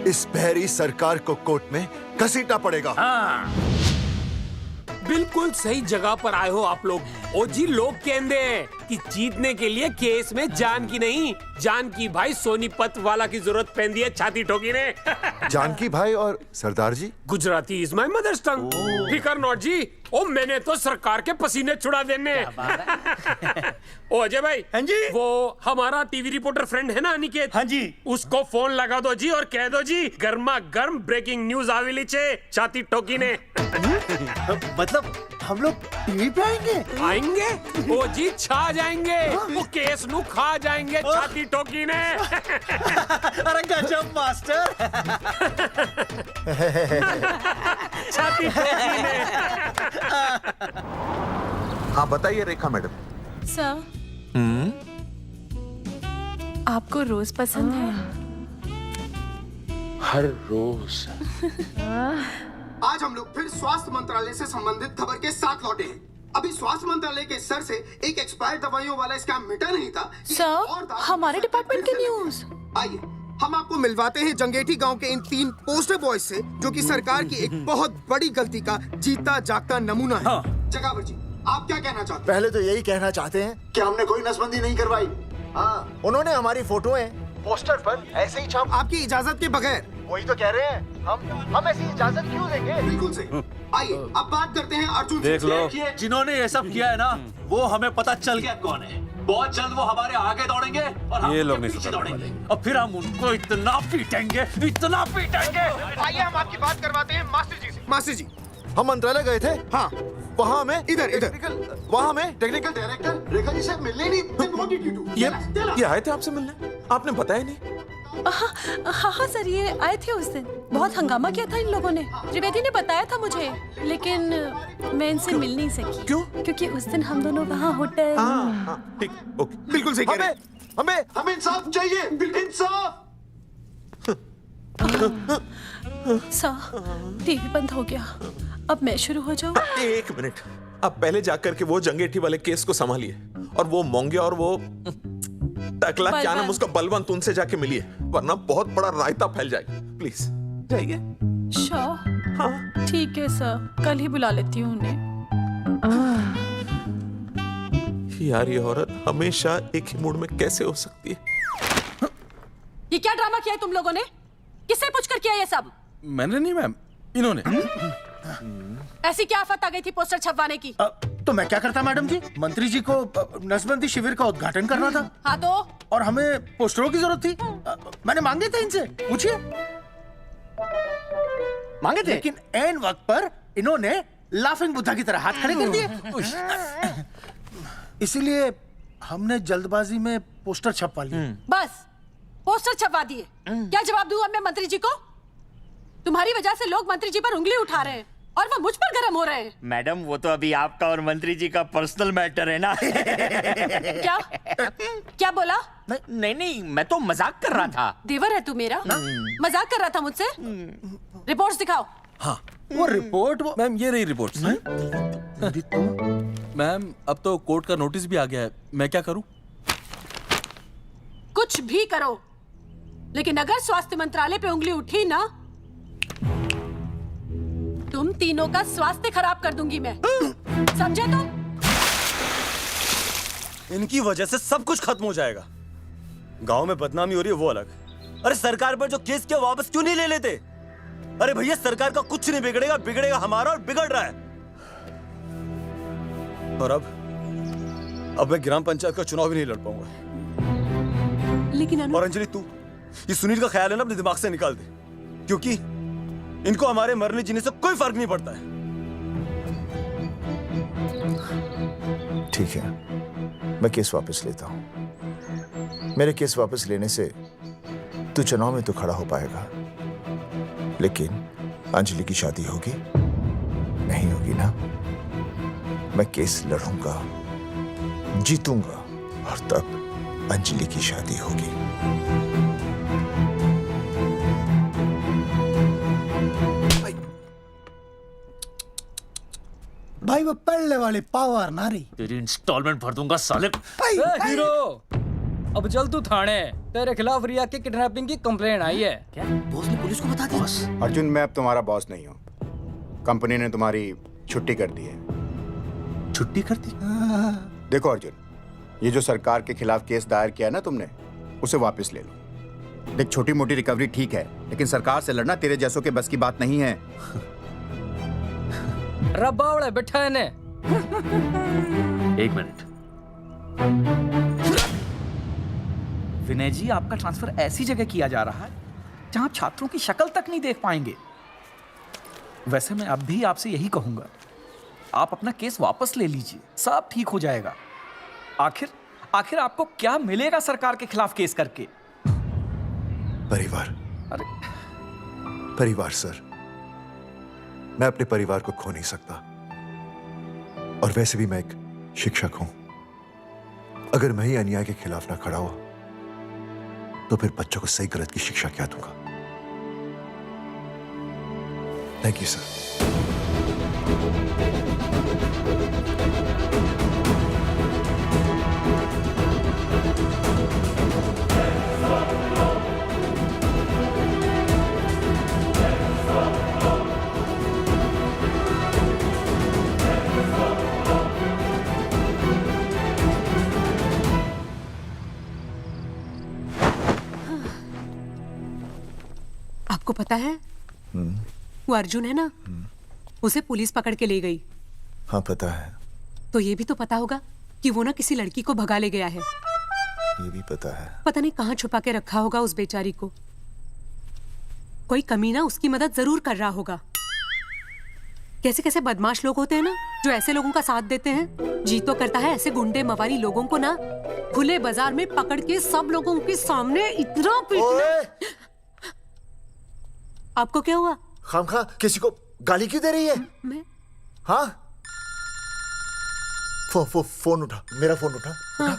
C: इस बहरी सरकार को कोर्ट में घसीटना पड़ेगा।
P: बिल्कुल सही जगह पर आए हो आप लोग। ओ जी, लोग कहते हैं कि जीतने के लिए केस में जान की नहीं, जान की भाई सोनीपत वाला की जरूरत पैंदी है छाती ठोकी ने।
C: जानकी भाई और सरदार जी?
P: गुजराती इज माय मदर्स टंग। फिकर नॉट जी। ओ मैंने तो सरकार के पसीने छुड़ा देने। ओ अजय भाई।
E: हाँ जी।
P: वो हमारा टीवी रिपोर्टर फ्रेंड है ना अनिकेत?
E: हाँ जी।
P: उसको फोन लगा दो जी और कह दो जी गर्मा गर्म ब्रेकिंग न्यूज आवेली छे छाती ठोकी ने।
U: मतलब हम लोग टीवी पे
P: आएंगे? ओ जी छा जाएंगे। वो केस नु खा जाएंगे छाती ठोकी ने।
E: अरे गजब मास्टर।
P: छाती ठोकी ने।
A: हाँ बताइए रेखा मैडम।
D: सर, आपको रोज पसंद है?
A: हर रोज।
L: आज हम लोग फिर स्वास्थ्य मंत्रालय से संबंधित खबर के साथ लौटे हैं। अभी स्वास्थ्य मंत्रालय के सर से एक एक्सपायर्ड दवाइयों वाला स्कैम मिटा नहीं था।
D: सर, हमारे डिपार्टमेंट की न्यूज।
L: आइए हम आपको मिलवाते हैं जंगेठी गांव के इन 3 पोस्टर बॉयज से, जो कि सरकार की एक बहुत बड़ी गलती का जीता जागता नमूना है। जगावर जी, आप क्या कहना चाहते हैं?
U: पहले तो यही कहना चाहते हैं कि हमने कोई नसबंदी नहीं करवाई। हाँ, उन्होंने हमारी फोटोएं पोस्टर पर ऐसे ही छाप,
L: आपकी इजाजत के बगैर।
U: वही तो कह रहे हैं, हम ऐसी इजाजत क्यों देंगे?
L: बिल्कुल सही। आइए अब बात करते हैं अर्जुन से।
E: देख लो, जिन्होंने ये सब किया है ना, वो हमें पता चल गया कौन है। बहुत जल्द वो हमारे आगे दौड़ेंगे और हम
A: ये लोग
E: उनके
A: नहीं
E: पीछे
A: सुधरने
E: दौड़ेंगे। और फिर हम उनको इतना पीटेंगे, इतना पीटेंगे।
L: आइए हम आपकी बात करवाते हैं मास्टर जी से। मास्टर जी,
C: हम मंत्रालय गए थे।
L: हाँ,
C: वहाँ हमें
L: इधर
C: वहाँ हमें
L: टेक्निकल डायरेक्टर रेखा जी से मिलने नहीं।
A: ये आए थे आपसे मिलने, आपने बताया नहीं।
B: हाँ सर, ये आए थे उस दिन। बहुत हंगामा किया था इन लोगों ने। त्रिवेदी ने बताया था मुझे, लेकिन मैं इनसे मिल नहीं सकी।
N: क्यों?
B: क्योंकि उस दिन हम दोनों वहाँ होटल।
N: ठीक, ओके, बिल्कुल सही कह रहे हैं।
C: हमें इंसाफ चाहिए, इंसाफ।
B: सर, टीवी बंद हो गया। अब मैं शुरू हो जाऊँ?
N: 1 मिनट, अब पहले जाकर के वो जंगेठी वाले केस को संभालिए, और वो मोंगे और वो टकला क्या नाम उसका, बलवंत, उनसे जाके मिलिए, वरना बहुत बड़ा रायता फैल जाएगा। प्लीज जाइए।
B: श्योर? हाँ ठीक है सर, कल ही बुला लेती हूँ उन्हें।
N: यार ये औरत हमेशा एक ही मूड में कैसे हो सकती है?
B: ये क्या ड्रामा किया है तुम लोगों ने? किससे पूछकर किया ये सब?
N: मैंने नहीं मैम, इन्होंने।
B: ऐसी क्या आफत आ गई थी पोस्टर छपवाने की?
M: तो मैं क्या करता मैडम जी? मंत्री जी को नसबंदी शिविर का उद्घाटन करना था।
B: हाँ तो?
M: और हमें पोस्टरों की जरूरत थी। मैंने मांगे थे इनसे, पूछिए। मांगे थे, लेकिन ऐन वक्त पर इन्होंने लाफिंग बुद्धा की तरह हाथ खड़े कर दिए। इसीलिए हमने जल्दबाजी में पोस्टर छपवा लिए।
B: बस पोस्टर छपवा दिए। क्या जवाब दूं अब मैं मंत्री जी को? तुम्हारी वजह से लोग मंत्री जी पर उंगली उठा रहे हैं और वो मुझ पर गर्म हो रहे हैं।
F: मैडम वो तो अभी आपका और मंत्री जी का पर्सनल मैटर है ना।
B: क्या? क्या बोला?
F: नहीं, मैं तो मजाक कर रहा था।
B: देवर है तू मेरा? मजाक कर रहा था मुझसे? रिपोर्ट्स दिखाओ।
N: हाँ
M: वो रिपोर्ट
N: मैम, ये रही रिपोर्ट्स।
V: मैम अब तो कोर्ट का नोटिस भी आ गया है, मैं क्या करूं?
B: कुछ भी करो, लेकिन अगर स्वास्थ्य मंत्रालय पे उंगली उठी ना, तुम तीनों का स्वास्थ्य खराब कर दूंगी मैं। समझे तुम?
E: इनकी वजह से सब कुछ खत्म हो जाएगा। गांव में बदनामी हो रही है वो अलग, अरे सरकार पर जो केस किया वापस क्यों नहीं ले लेते? अरे भैया सरकार का कुछ नहीं बिगड़ेगा, बिगड़ेगा हमारा, और बिगड़ रहा है। और अब मैं ग्राम पंचायत का चुनाव भी नहीं लड़ पाऊंगा।
B: लेकिन
E: और अंजलि तू ये सुनील का ख्याल है ना अपने दिमाग से निकाल दे, क्योंकि इनको हमारे मरने जीने से कोई फर्क नहीं पड़ता है।
U: ठीक है, मैं केस वापस लेता हूं। मेरे केस वापस लेने से तू चुनाव में तो खड़ा हो पाएगा, लेकिन अंजलि की शादी होगी नहीं होगी ना? मैं केस लड़ूंगा, जीतूंगा, और तब अंजलि की शादी होगी।
M: भाई वो पहले वाली पावर ना रही।
E: तेरी इंस्टॉलमेंट भर दूंगा साले।
O: हीरो अब चल तू थाने, तेरे खिलाफ रिया के किडनैपिंग की कंप्लेंट आई है।
G: क्या बॉस ने पुलिस को बता दिया?
W: अर्जुन मैं अब तुम्हारा बॉस नहीं हूँ, कंपनी ने तुम्हारी छुट्टी कर दी है।
N: छुट्टी कर दी?
W: देखो अर्जुन, ये जो सरकार के खिलाफ केस दायर किया ना तुमने, उसे वापस ले लो। देख छोटी मोटी रिकवरी ठीक है, लेकिन सरकार से लड़ना तेरे जैसों के बस की बात नहीं है।
O: रब्बावड़े बैठा है ने।
E: 1 मिनट।
X: विनय जी आपका ट्रांसफर ऐसी जगह किया जा रहा है जहां छात्रों की शक्ल तक नहीं देख पाएंगे। वैसे मैं अब भी आपसे यही कहूंगा, आप अपना केस वापस ले लीजिए, सब ठीक हो जाएगा। आखिर आपको क्या मिलेगा सरकार के खिलाफ केस करके?
C: परिवार।
X: अरे
C: परिवार सर, मैं अपने परिवार को खो नहीं सकता, और वैसे भी मैं एक शिक्षक हूं। अगर मैं ही अन्याय के खिलाफ ना खड़ा हुआ तो फिर बच्चों को सही गलत की शिक्षा क्या दूंगा? Thank you sir.
B: आपको पता है वो अर्जुन है ना, उसे पुलिस पकड़ के ले गई।
U: हाँ पता है।
B: तो ये भी तो पता होगा कि वो ना किसी लड़की को भगा ले गया है।
U: ये भी पता है।
B: पता नहीं कहाँ छुपा के रखा होगा उस बेचारी को। कोई कमीना उसकी मदद जरूर कर रहा होगा। कैसे कैसे बदमाश लोग होते हैं ना, जो ऐसे लोगों का साथ देते हैं। जी तो करता है ऐसे गुंडे मवारी लोगों को ना खुले बाजार में पकड़ के सब लोगों के सामने इतना पीटना। आपको क्या हुआ?
U: खामखा किसी को गाली क्यों दे रही है?
B: मैं?
U: हाँ? फोन उठा, मेरा फोन उठा।
B: हाँ।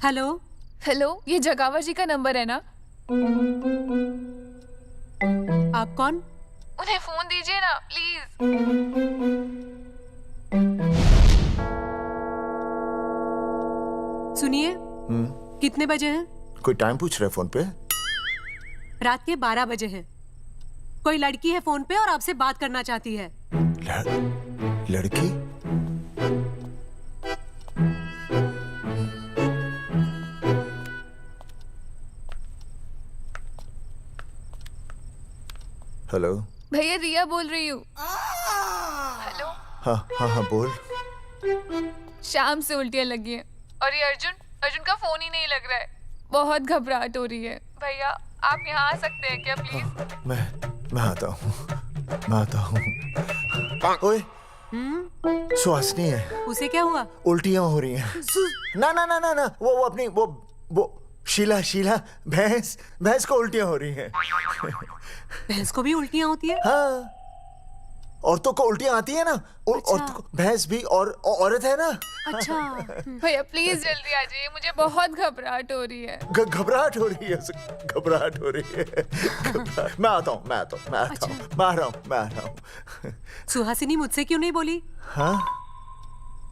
B: हेलो
D: हेलो, ये जगावर जी का नंबर है ना?
B: आप कौन?
D: उन्हें फोन दीजिए ना प्लीज।
B: सुनिए, कितने बजे हैं?
U: कोई टाइम पूछ रहे फोन पे?
B: रात के 12 बजे हैं। कोई लड़की है फोन पे और आपसे बात करना चाहती है।
U: लड़की? हेलो।
D: भैया रिया बोल रही हूँ। हेलो।
U: हाँ बोल।
D: शाम से उल्टियाँ लगी हैं और ये अर्जुन का फोन ही नहीं लग रहा है। बहुत घबराहट हो रही है। भैया आप यहाँ आ सकते हैं क्या प्लीज?
U: मैं आता हूँ। ओए, सुहासिनी है।
B: उसे क्या हुआ?
U: उल्टियाँ हो रही हैं। ना वो अपनी वो शीला भैंस को उल्टियाँ हो रही हैं।
B: भैंस को भी उल्टियाँ होती है?
U: हाँ, औरतों को उल्टियाँ आती है ना। औरतों को, भैंस भी और औरत है ना।
B: अच्छा।
D: भैया प्लीज जल्दी आ जाइए, मुझे बहुत घबराहट हो रही है।
U: घबराहट हो रही है। मैं आता हूँ। मैं आ रहा हूँ।
B: सुहासिनी मुझसे क्यों नहीं बोली?
U: हाँ,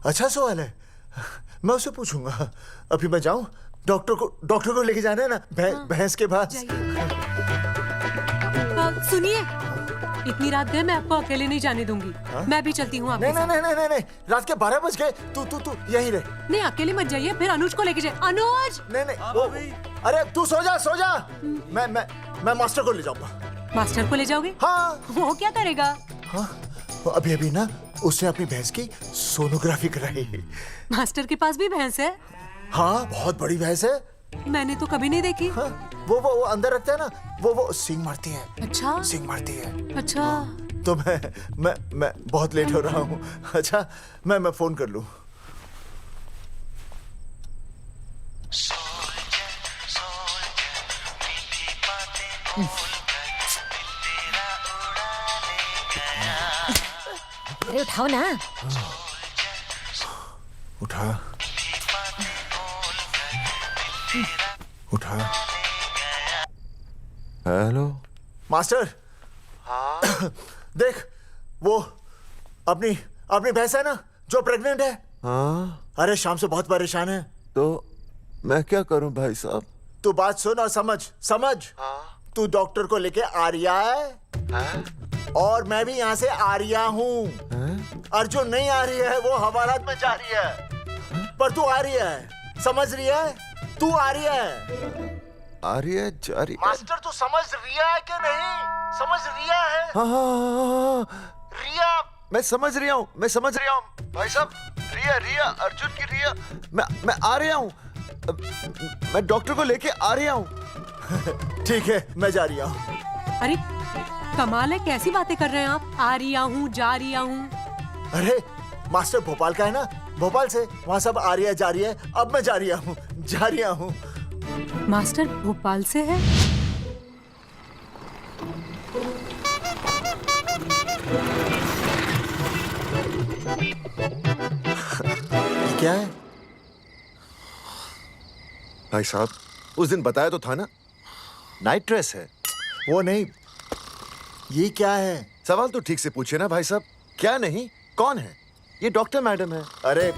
U: अच्छा सवाल है, मैं उसे पूछूंगा। अभी मैं जाऊं? डॉक्टर को लेके जाना है ना भैंस के पास।
B: सुनिए, इतनी रात गए मैं आपको अकेले नहीं जाने दूंगी। मैं भी चलती हूँ आपके साथ।
U: नहीं, रात के 12 बज गए। तू यहीं रह।
B: नहीं, अकेले मत जाइए, फिर अनुज को लेके जाइए। अनुज!
U: नहीं, अरे तू सो जा। मैं मास्टर को ले जाऊंगा।
B: मास्टर को ले जाओगे?
U: हाँ।
B: वो क्या करेगा?
U: हाँ, अभी ना उसने अपनी भैंस की सोनोग्राफी कराई।
B: मास्टर के पास भी भैंस है?
U: हाँ, बहुत बड़ी भैंस है।
B: मैंने तो कभी नहीं देखी।
U: हाँ, वो अंदर रखते हैं ना, वो सींग मारती है।
B: अच्छा।
U: सींग मारती है।
B: अच्छा।
U: तो मैं बहुत लेट हो रहा हूँ। अच्छा, मैं फोन कर लूँ।
B: अरे उठाओ ना।
U: उठा।
C: Hello
U: master. हाँ? देख, वो अपनी भैंस है ना जो प्रेग्नेंट है।
C: हाँ?
U: अरे शाम से बहुत परेशान है।
C: तो मैं क्या करूं भाई साहब?
U: तू बात सुन और समझ।
C: हाँ?
U: तू डॉक्टर को लेके आ रिया है?
C: हाँ?
U: और मैं भी यहाँ से आ रिया हूँ। अर्जुन नहीं आ रही है, वो हवालात में जा रही है। पर तू आ रही है, समझ रही है? तू आ रही है।
C: आ रही है, जा रही है।
U: मास्टर तू समझ रिया है कि नहीं? समझ रिया है?
C: हाँ।
U: रिया।
C: मैं समझ रहा हूँ भाई साहब। रिया अर्जुन की रिया। मैं आ रहा हूँ। मैं डॉक्टर को लेके आ रहा हूँ।
U: ठीक है, मैं जा रही हूँ।
B: अरे कमाल है, कैसी बातें कर रहे हैं आप? आ रिया हूँ, जा रिया हूँ।
U: अरे मास्टर भोपाल का है ना, भोपाल से वहाँ सब आ रही है, जा रही है। अब मैं जा रही हूँ।
B: मास्टर भोपाल से है?
U: क्या है
C: भाई साहब? उस दिन बताया तो था ना, नाइट ड्रेस है।
U: वो नहीं, ये क्या है?
C: सवाल तो ठीक से पूछे ना भाई साहब। क्या नहीं, कौन है? ये डॉक्टर मैडम है।
U: अरे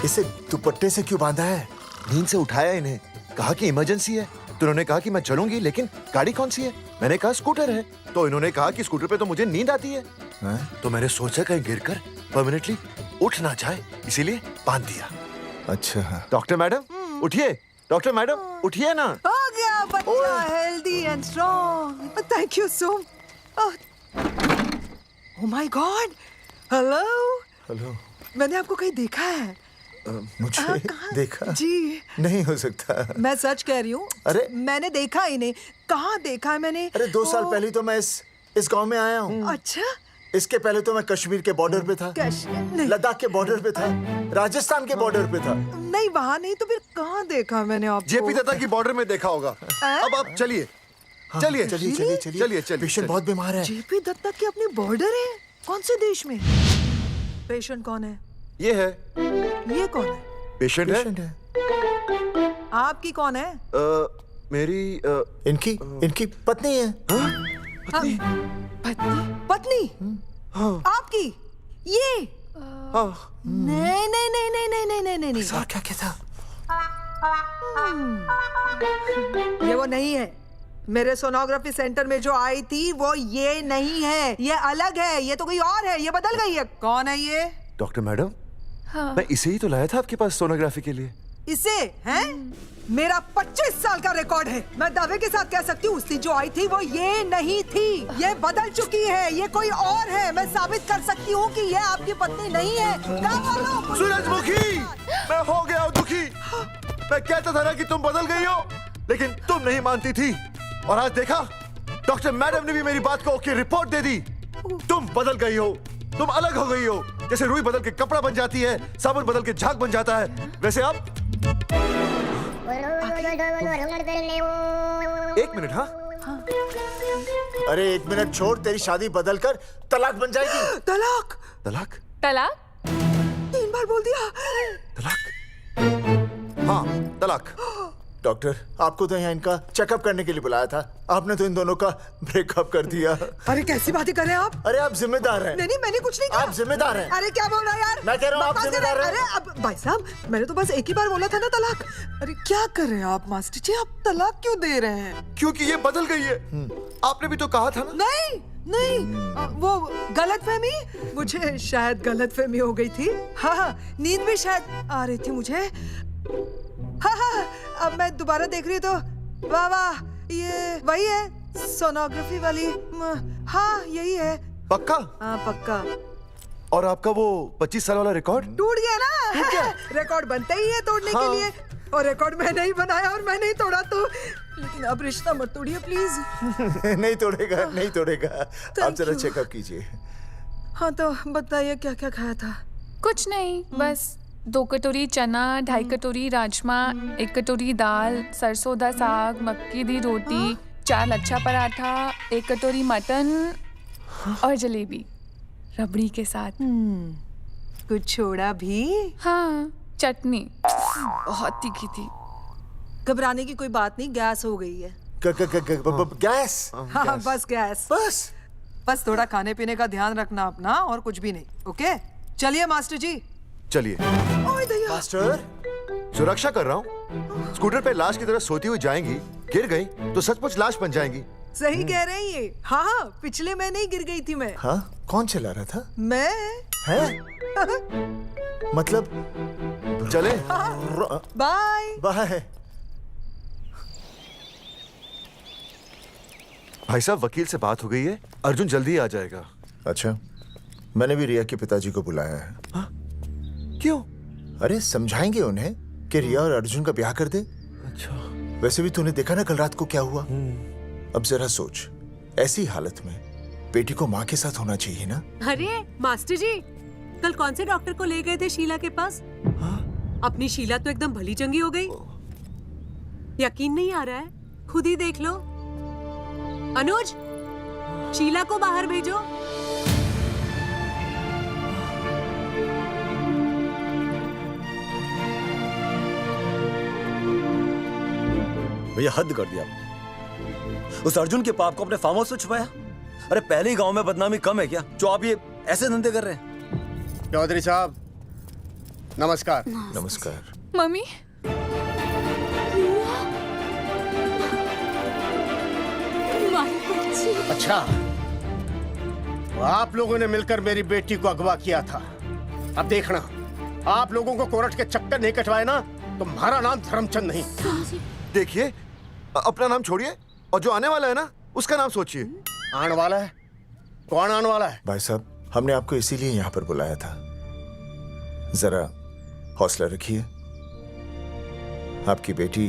U: इसे दुपट्टे से क्यों बांधा है?
C: नींद से उठाया इन्हें, कहा कि इमरजेंसी है। तो उन्होंने कहा कि मैं चलूंगी, लेकिन गाड़ी कौन सी है? मैंने कहा स्कूटर है। तो इन्होंने कहा कि स्कूटर पे तो मुझे नींद आती है। तो मैंने सोचा कहीं गिरकर परमानेंटली उठ ना जाए, इसीलिए बांध दिया।
U: अच्छा।
C: डॉक्टर मैडम उठिए, डॉक्टर मैडम उठिए ना।
T: हो गया बच्चा healthy and strong. Thank you so. Oh my God. Hello. मैंने आपको कहीं देखा है?
U: मुझे देखा?
T: जी
U: नहीं हो सकता।
T: मैं सच कह रही हूँ।
U: अरे
T: मैंने देखा इन्हें। कहाँ देखा है मैंने?
U: अरे 2 साल पहले तो मैं इस गांव में आया हूँ।
T: अच्छा,
U: इसके पहले तो मैं कश्मीर के बॉर्डर पे था, लद्दाख के बॉर्डर पे था, राजस्थान के बॉर्डर पे था।
T: नहीं वहाँ नहीं तो फिर कहाँ देखा मैंने आपको?
C: जेपी दत्ता की बॉर्डर में देखा होगा। अब आप चलिए चलिए
U: चलिए चलिए चलिए
C: चलिए चलिए।
U: पेशेंट बहुत बीमार है।
T: जेपी दत्ता की अपनी बॉर्डर है? कौन से देश में? पेशेंट कौन है?
C: ये है।
T: ये कौन है?
C: पेशेंट है।
T: आपकी कौन है?
C: मेरी
U: इनकी पत्नी है।
T: पत्नी? पत्नी? आपकी? ये? नहीं नहीं नहीं नहीं नहीं नहीं नहीं नहीं।
U: सर क्या था?
T: ये वो नहीं है। मेरे सोनोग्राफी सेंटर में जो आई थी वो ये नहीं है, ये अलग है, ये तो कोई और है, ये बदल गई है। कौन है ये?
C: डॉक्टर मैडम,
T: हाँ।
C: मैं इसे ही तो लाया था आपके पास सोनोग्राफी के लिए।
T: इसे हैं? मेरा 25 साल का रिकॉर्ड है। मैं दावे के साथ कह सकती हूँ उसकी जो आई थी वो ये नहीं थी, ये बदल चुकी है, ये कोई और है। मैं साबित कर सकती हूँ कि ये आपकी पत्नी नहीं है।
C: सूरजमुखी, मैं हो गया हूँ दुखी। मैं कहता था ना कि तुम बदल गई हो, लेकिन तुम नहीं मानती थी। और आज देखा, डॉक्टर मैडम ने भी मेरी बात को ओके रिपोर्ट दे दी। तुम बदल गई हो, तुम अलग हो गई हो। जैसे रुई बदल के कपड़ा बन जाती है, साबुन बदल के झाग बन जाता है, वैसे अब। एक मिनट। हाँ
U: अरे 1 मिनट छोड़, तेरी शादी बदल कर तलाक बन जाएगी।
T: तलाक?
C: तलाक?
D: तलाक?
T: 3 बार बोल दिया।
C: हाँ, तलाक।
U: डॉक्टर, आपको तो यहाँ इनका चेकअप करने के लिए बुलाया था, आपने तो इन दोनों का ब्रेकअप कर दिया।
T: अरे कैसी बातें कर रहे हैं आप?
U: अरे आप जिम्मेदार हैं।
T: नहीं, मैंने कुछ नहीं कहा।
U: आप जिम्मेदार हैं।
T: अरे क्या बोल रहा है यार?
U: मैं कह रहा हूँ आप जिम्मेदार हैं।
T: अरे अब भाई साहब, मैंने तो बस एक ही बार बोला था ना तलाक। अरे क्या कर रहे हैं आप मास्टर जी? आप तलाक क्यों दे रहे हैं?
C: क्योंकि ये बदल गई है। आपने भी तो कहा था ना।
T: नहीं, वो गलतफहमी, मुझे शायद गलतफहमी हो गई थी। हाँ, नींद भी शायद आ रही थी मुझे। हाँ, अब मैं दोबारा देख रही तो वाह वाह, ये वही है सोनोग्राफी वाली। हाँ यही है।
C: पक्का?
T: हाँ पक्का।
C: और आपका वो 25 साल वाला रिकॉर्ड
T: टूट गया ना? रिकॉर्ड बनता ही है तोड़ने के लिए, और रिकॉर्ड मैंने ही बनाया और मैंने ही तोड़ा। तो लेकिन अब रिश्ता मत तोड़िए प्लीज।
U: नहीं तोड़ेगा, नहीं तोड़ेगा। आप जरा चेकअप कीजिए।
T: हाँ तो बताइए क्या क्या खाया था?
D: कुछ नहीं, बस 2 कटोरी चना, 2.5 कटोरी राजमा, 1 कटोरी दाल, सरसों दा साग, मक्की दी रोटी, 4 लच्छा पराठा, 1 कटोरी मटन और जलेबी रबड़ी के साथ।
T: कुछ छोड़ा भी?
D: हाँ, चटनी बहुत तीखी थी।
T: घबराने की कोई बात नहीं, गैस हो गई है।
U: गैस?
T: हाँ बस गैस। बस थोड़ा खाने पीने का ध्यान रखना अपना, और कुछ भी नहीं। ओके चलिए मास्टर जी।
C: चलिए।
U: मास्टर,
C: सुरक्षा कर रहा हूँ। स्कूटर पे लाश की तरह सोती हुई जाएंगी, गिर गई तो सचमुच लाश बन जाएंगी।
T: सही कह रही है। हाँ, पिछले महीने ही गिर गई थी मैं।
U: हाँ, कौन चला रहा था?
T: मैं।
U: है? मतलब चले?
T: Bye
U: bye.
C: भाई साहब, वकील से बात हो गई है, अर्जुन जल्दी ही आ जाएगा।
U: अच्छा, मैंने भी रिया के पिताजी को बुलाया है।
C: हाँ? क्यों?
U: अरे समझाएंगे उन्हें कि रिया और अर्जुन का ब्याह कर दे।
C: अच्छा।
U: वैसे भी तूने देखा ना कल रात को क्या हुआ। अब जरा सोच, ऐसी हालत में बेटी को माँ के साथ होना चाहिए ना।
B: अरे मास्टर जी, कल कौन से डॉक्टर को ले गए थे शीला के पास? अपनी शीला तो एकदम भली चंगी हो गई। यकीन नहीं आ रहा है? खुद ही देख लो। अनुज, शीला को बाहर भेजो।
H: भैया हद कर दिया। उस अर्जुन के पाप को अपने फार्म हाउस में छुपाया। अरे पहले ही गांव में बदनामी कम है क्या, जो आप ये ऐसे धंधे कर रहे हैं?
L: चौधरी साहब नमस्कार।
U: नमस्कार।
D: मम्मी,
L: अच्छा, तो आप लोगों ने मिलकर मेरी बेटी को अगवा किया था। अब देखना, आप लोगों को कोर्ट के चक्कर नहीं कटवाए ना, तो तुम्हारा नाम धर्मचंद नहीं।
C: देखिए, अपना नाम छोड़िए और जो आने वाला है ना, उसका नाम सोचिए।
L: आने वाला है? कौन आने वाला है?
U: भाई साहब, हमने आपको इसीलिए यहाँ पर बुलाया था। जरा हौसला रखिए, आपकी बेटी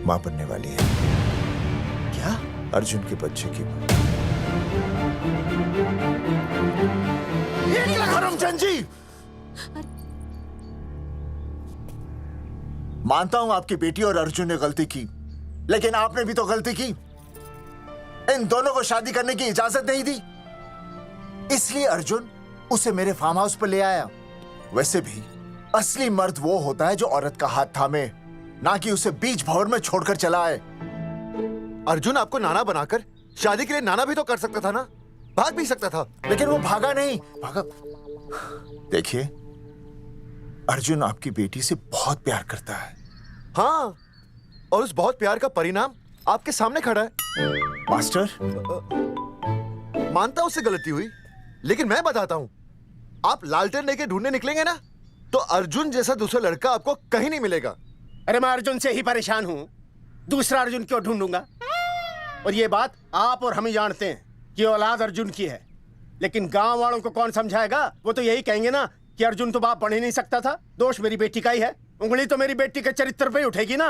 U: मां बनने वाली है।
H: क्या?
U: अर्जुन के बच्चे की मां। धर्मचंद जी, मानता हूं आपकी बेटी और अर्जुन ने गलती की, लेकिन आपने भी तो गलती की। इन दोनों को शादी करने की इजाजत नहीं दी, इसलिए अर्जुन उसे मेरे फार्म हाउस पर ले आया। वैसे भी असली मर्द वो होता है जो औरत का हाथ थामे, ना कि उसे बीच भंवर में छोड़कर चला आए।
C: अर्जुन आपको नाना बनाकर शादी के लिए नाना भी तो कर सकता था ना, भाग भी सकता था।
U: लेकिन वो भागा नहीं। भागा। देखिए, अर्जुन आपकी बेटी से बहुत प्यार करता है।
C: हाँ, और उस बहुत प्यार का परिणाम आपके सामने खड़ा है।
U: मास्टर,
C: मानता हूं उससे गलती हुई, लेकिन मैं बताता हूं, आप लालटेन लेके ढूंढने निकलेंगे ना, तो अर्जुन जैसा दूसरा लड़का आपको कहीं नहीं मिलेगा।
L: अरे मैं अर्जुन से ही परेशान हूं, दूसरा अर्जुन क्यों ढूंढूंगा? और ये बात आप और हम ही जानते हैं कि औलाद अर्जुन की है, लेकिन गांव वालों को कौन समझाएगा? वो तो यही कहेंगे ना कि अर्जुन तो बाप बन ही नहीं सकता था, दोष मेरी बेटी का ही है। उंगली तो मेरी बेटी के चरित्र पे ही उठेगी ना।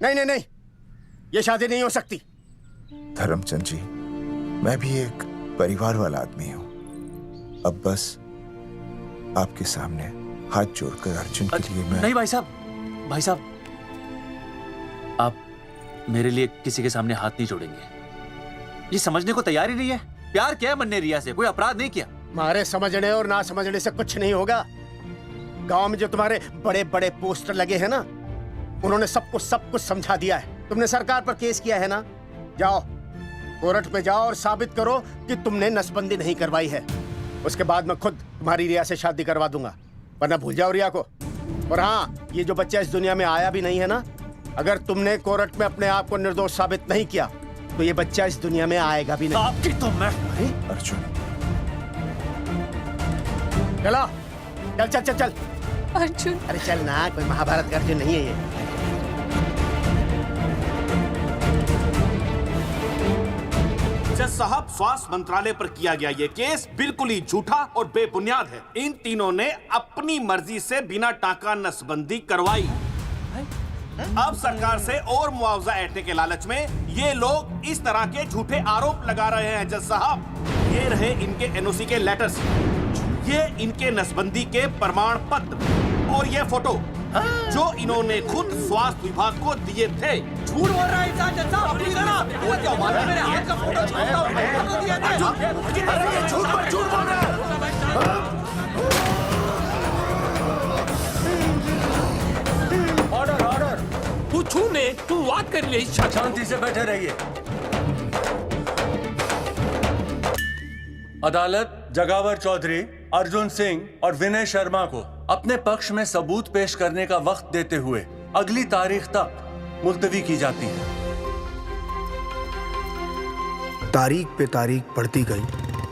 L: नहीं नहीं नहीं, ये शादी नहीं हो सकती।
U: धर्मचंद जी, मैं भी एक परिवार वाला आदमी हूं। अब बस आपके सामने हाथ जोड़कर अर्जुन के लिए मैं...
E: नहीं भाई साहब, भाई साहब, आप मेरे लिए किसी के सामने हाथ नहीं जोड़ेंगे। ये समझने को तैयार ही नहीं है। प्यार किया है मन ने रिया से, कोई अपराध नहीं किया।
L: मारे समझने और ना समझने से कुछ नहीं होगा। गांव में जो तुम्हारे बड़े बड़े पोस्टर लगे हैं ना, उन्होंने सबको सब कुछ समझा दिया है। तुमने सरकार पर केस किया है ना, जाओ कोर्ट में जाओ और साबित करो कि तुमने नसबंदी नहीं करवाई है। उसके बाद मैं खुद तुम्हारी रिया से शादी करवा दूंगा, वरना भूल जाओ रिया को। और हाँ, ये जो बच्चा इस दुनिया में आया भी नहीं है ना, अगर तुमने कोर्ट में अपने आप को निर्दोष साबित नहीं किया तो ये बच्चा इस दुनिया में आएगा भी नहीं।
E: आपकी तो मैं...
U: अर्जुन,
L: चलो चल चल चल चल।
D: अर्जुन,
L: अरे चल ना, कोई महाभारत का अर्जुन नहीं है ये।
A: जज साहब, स्वास्थ्य मंत्रालय पर किया गया ये केस बिल्कुल ही झूठा और बेबुनियाद है। इन तीनों ने अपनी मर्जी से बिना टाका नसबंदी करवाई। अब सरकार से और मुआवजा ऐंठने के लालच में ये लोग इस तरह के झूठे आरोप लगा रहे हैं। जज साहब, ये रहे इनके एनओसी के लेटर्स, ये इनके नसबंदी के प्रमाण पत्र और ये फोटो जो इन्होंने खुद स्वास्थ्य विभाग को दिए थे।
O: झूठ बोल रहा है इंसान। जज साहब, अपनी जगह। वो क्या मालूम, मेरे हाथ का फोटो दिया था।
U: झूठ बोल रहा है।
O: Order order. पूछू ने तुम बात कर ले।
E: शांति से बैठे रहिए।
V: अदालत जगावर चौधरी, अर्जुन सिंह और विनय शर्मा को अपने पक्ष में सबूत पेश करने का वक्त देते हुए अगली तारीख तक मुलतवी की जाती है।
I: तारीख पे तारीख बढ़ती गई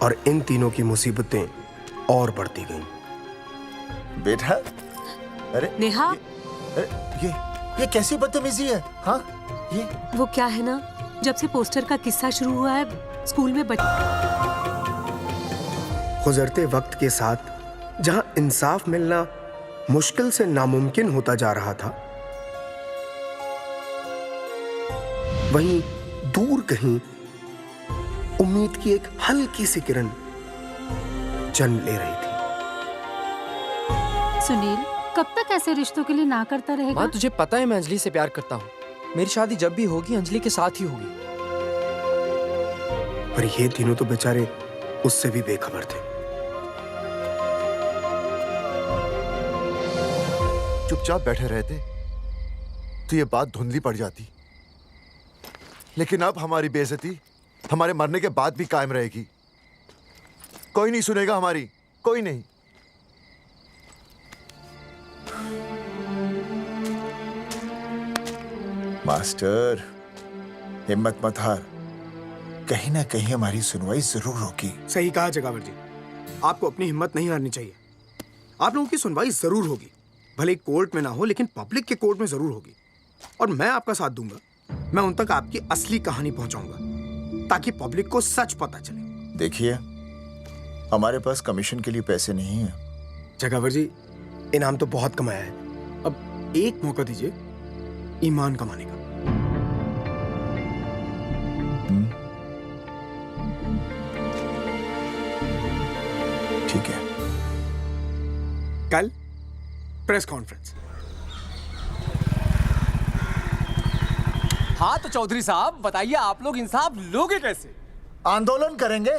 I: और इन तीनों की मुसीबतें और बढ़ती गईं।
U: बेटा, अरे
B: नेहा,
U: ये कैसी बदतमीजी है? हाँ, ये
B: वो क्या है ना, जब से पोस्टर का किस्सा शुरू हुआ है स्कूल में
I: गुजरते वक्त के साथ जहां इंसाफ मिलना मुश्किल से नामुमकिन होता जा रहा था, वहीं दूर कहीं उम्मीद की एक हल्की सी किरण जन्म ले रही थी।
J: सुनील, कब तक ऐसे रिश्तों के लिए ना करता रहेगा?
K: माँ, तुझे पता है मैं अंजलि से प्यार करता हूँ। मेरी शादी जब भी होगी अंजलि के साथ ही होगी।
I: पर ये तीनों तो बेचारे उससे भी बेखबर थे।
C: चुपचाप बैठे रहते तो ये बात धुंधली पड़ जाती, लेकिन अब हमारी बेइज्जती हमारे मरने के बाद भी कायम रहेगी। कोई नहीं सुनेगा हमारी, कोई नहीं।
U: मास्टर, हिम्मत मत हार, कहीं ना कहीं हमारी सुनवाई जरूर होगी।
I: सही कहा जगावर जी, आपको अपनी हिम्मत नहीं हारनी चाहिए। आप लोगों की सुनवाई जरूर होगी, भले कोर्ट में ना हो लेकिन पब्लिक के कोर्ट में जरूर होगी। और मैं आपका साथ दूंगा, मैं उन तक आपकी असली कहानी पहुंचाऊंगा ताकि पब्लिक को सच पता चले।
U: देखिए, हमारे पास कमीशन के लिए पैसे नहीं है।
I: जगावर जी, इनाम तो बहुत कमाया है, अब एक मौका दीजिए ईमान कमाने का।
U: ठीक है,
I: कल प्रेस कॉन्फ्रेंस।
P: हाँ तो चौधरी साहब बताइए, आप लोग इंसाफ लोगे कैसे?
U: आंदोलन करेंगे।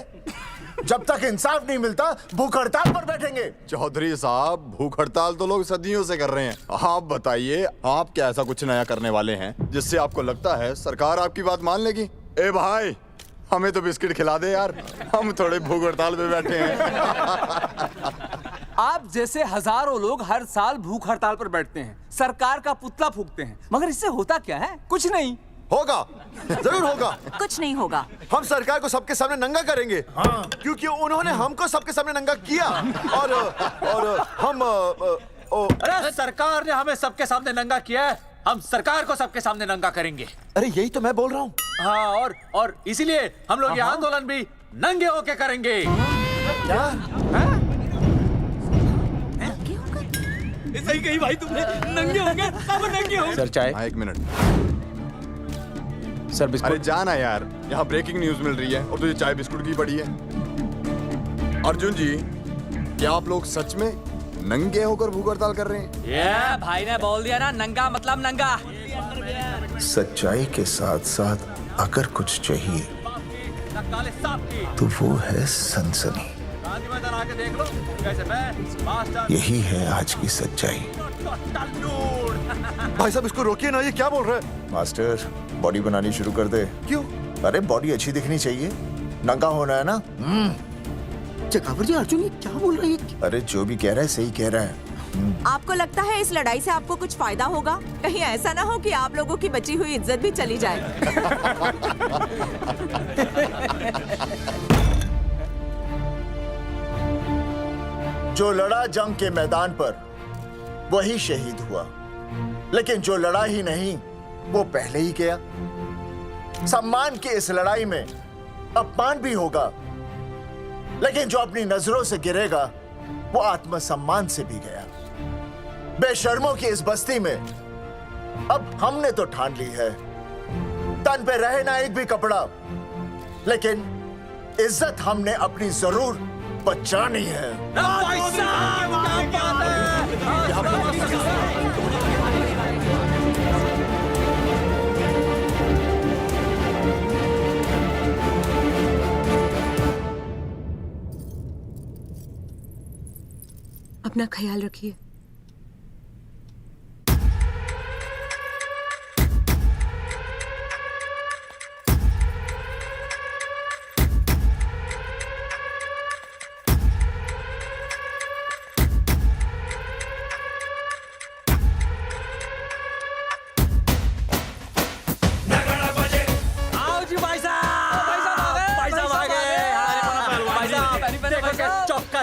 U: जब तक इंसाफ नहीं मिलता भूख हड़ताल पर बैठेंगे।
Q: चौधरी साहब, भूख हड़ताल तो लोग सदियों से कर रहे हैं। आप बताइए, आप क्या ऐसा कुछ नया करने वाले हैं जिससे आपको लगता है सरकार आपकी बात मान लेगी? ए भाई, हमें तो बिस्किट खिला दे यार, हम थोड़े भूख हड़ताल पे बैठे हैं।
P: आप जैसे हजारों लोग हर साल भूख हड़ताल पर बैठते हैं, सरकार का पुतला फूंकते हैं, मगर इससे होता क्या है? कुछ नहीं
C: होगा, जरूर होगा।
R: कुछ नहीं होगा।
C: हम सरकार को सबके सामने नंगा करेंगे। हाँ। क्योंकि उन्होंने हमको सबके सामने नंगा किया और हम
E: अरे सरकार ने हमें सबके सामने नंगा किया है, हम सरकार को सबके सामने नंगा करेंगे।
C: अरे यही तो मैं बोल रहा हूँ।
E: हाँ, और इसीलिए हम लोग ये आंदोलन भी नंगे होके करेंगे।
C: क्या?
P: सही कही भाई तुमने, नंगे होंगे, अब नंगे होंगे।
Q: सर चाय? एक मिनट सर, बिस्कुट। अरे जाना यार, यहाँ ब्रेकिंग न्यूज मिल रही है और तुझे चाय बिस्कुट की पड़ी है। अर्जुन जी, क्या आप लोग सच में नंगे होकर भूख हड़ताल कर रहे हैं?
O: ये भाई ने बोल दिया ना, नंगा मतलब नंगा।
U: सच्चाई के साथ साथ अगर कुछ चाहिए तो वो है सनसनी। यही है आज की सच्चाई।
C: भाई साहब इसको रोकिए ना, ये क्या बोल रहा है?
U: मास्टर, बॉडी बनानी शुरू कर दे।
C: क्यों?
U: अरे बॉडी अच्छी दिखनी चाहिए, नंगा होना है ना।
I: जगावर जी, अर्जुन ये क्या बोल रही है?
U: अरे जो भी कह रहा है सही कह रहा है।
R: आपको लगता है इस लड़ाई से आपको कुछ फायदा होगा? कहीं ऐसा ना हो कि आप लोगों की बची हुई इज्जत भी चली जाए।
U: जो लड़ा जंग के मैदान पर वही शहीद हुआ, लेकिन जो लड़ा ही नहीं वो पहले ही गया। सम्मान की इस लड़ाई में अपमान भी होगा, लेकिन जो अपनी नजरों से गिरेगा वो आत्मसम्मान से भी गया। बेशर्मों की इस बस्ती में अब हमने तो ठान ली है, तन पे रहे ना एक भी कपड़ा, लेकिन इज्जत हमने अपनी जरूर बचानी है।
B: अपना ख्याल रखिए।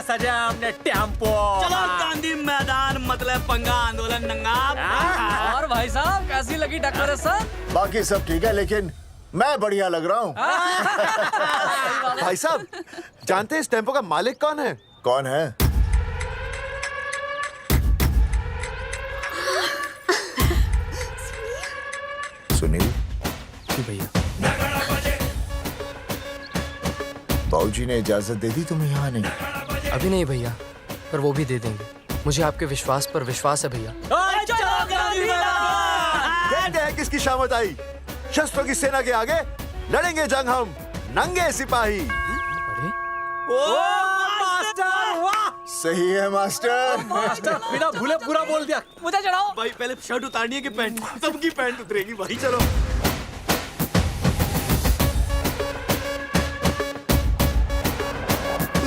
E: सजा हमने टेम्पो।
O: चलो गांधी मैदान, मतलब पंगा आंदोलन नंगा। और भाई साहब कैसी लगी डेकोरेशन?
U: बाकी सब ठीक है, लेकिन मैं बढ़िया लग रहा हूँ।
C: भाई साहब, जानते हैं इस टेम्पो का मालिक कौन है?
U: कौन है? सुनील।
K: जी भैया।
U: बाबूजी ने इजाजत दे दी तुम्हें यहाँ आने की?
K: अभी नहीं भैया, पर वो भी दे देंगे। मुझे आपके विश्वास पर विश्वास है भैया।
C: कहते हैं किसकी शामत आई, शस्त्रों की सेना के आगे लड़ेंगे जंग हम नंगे सिपाही।
U: सही है मास्टर।
E: मास्टर बिना भूले पूरा बोल दिया।
O: मुझे चढ़ाओ
G: भाई, पहले शर्ट उतारनी है कि पैंट? सबकी पैंट उतरेगी भाई। चलो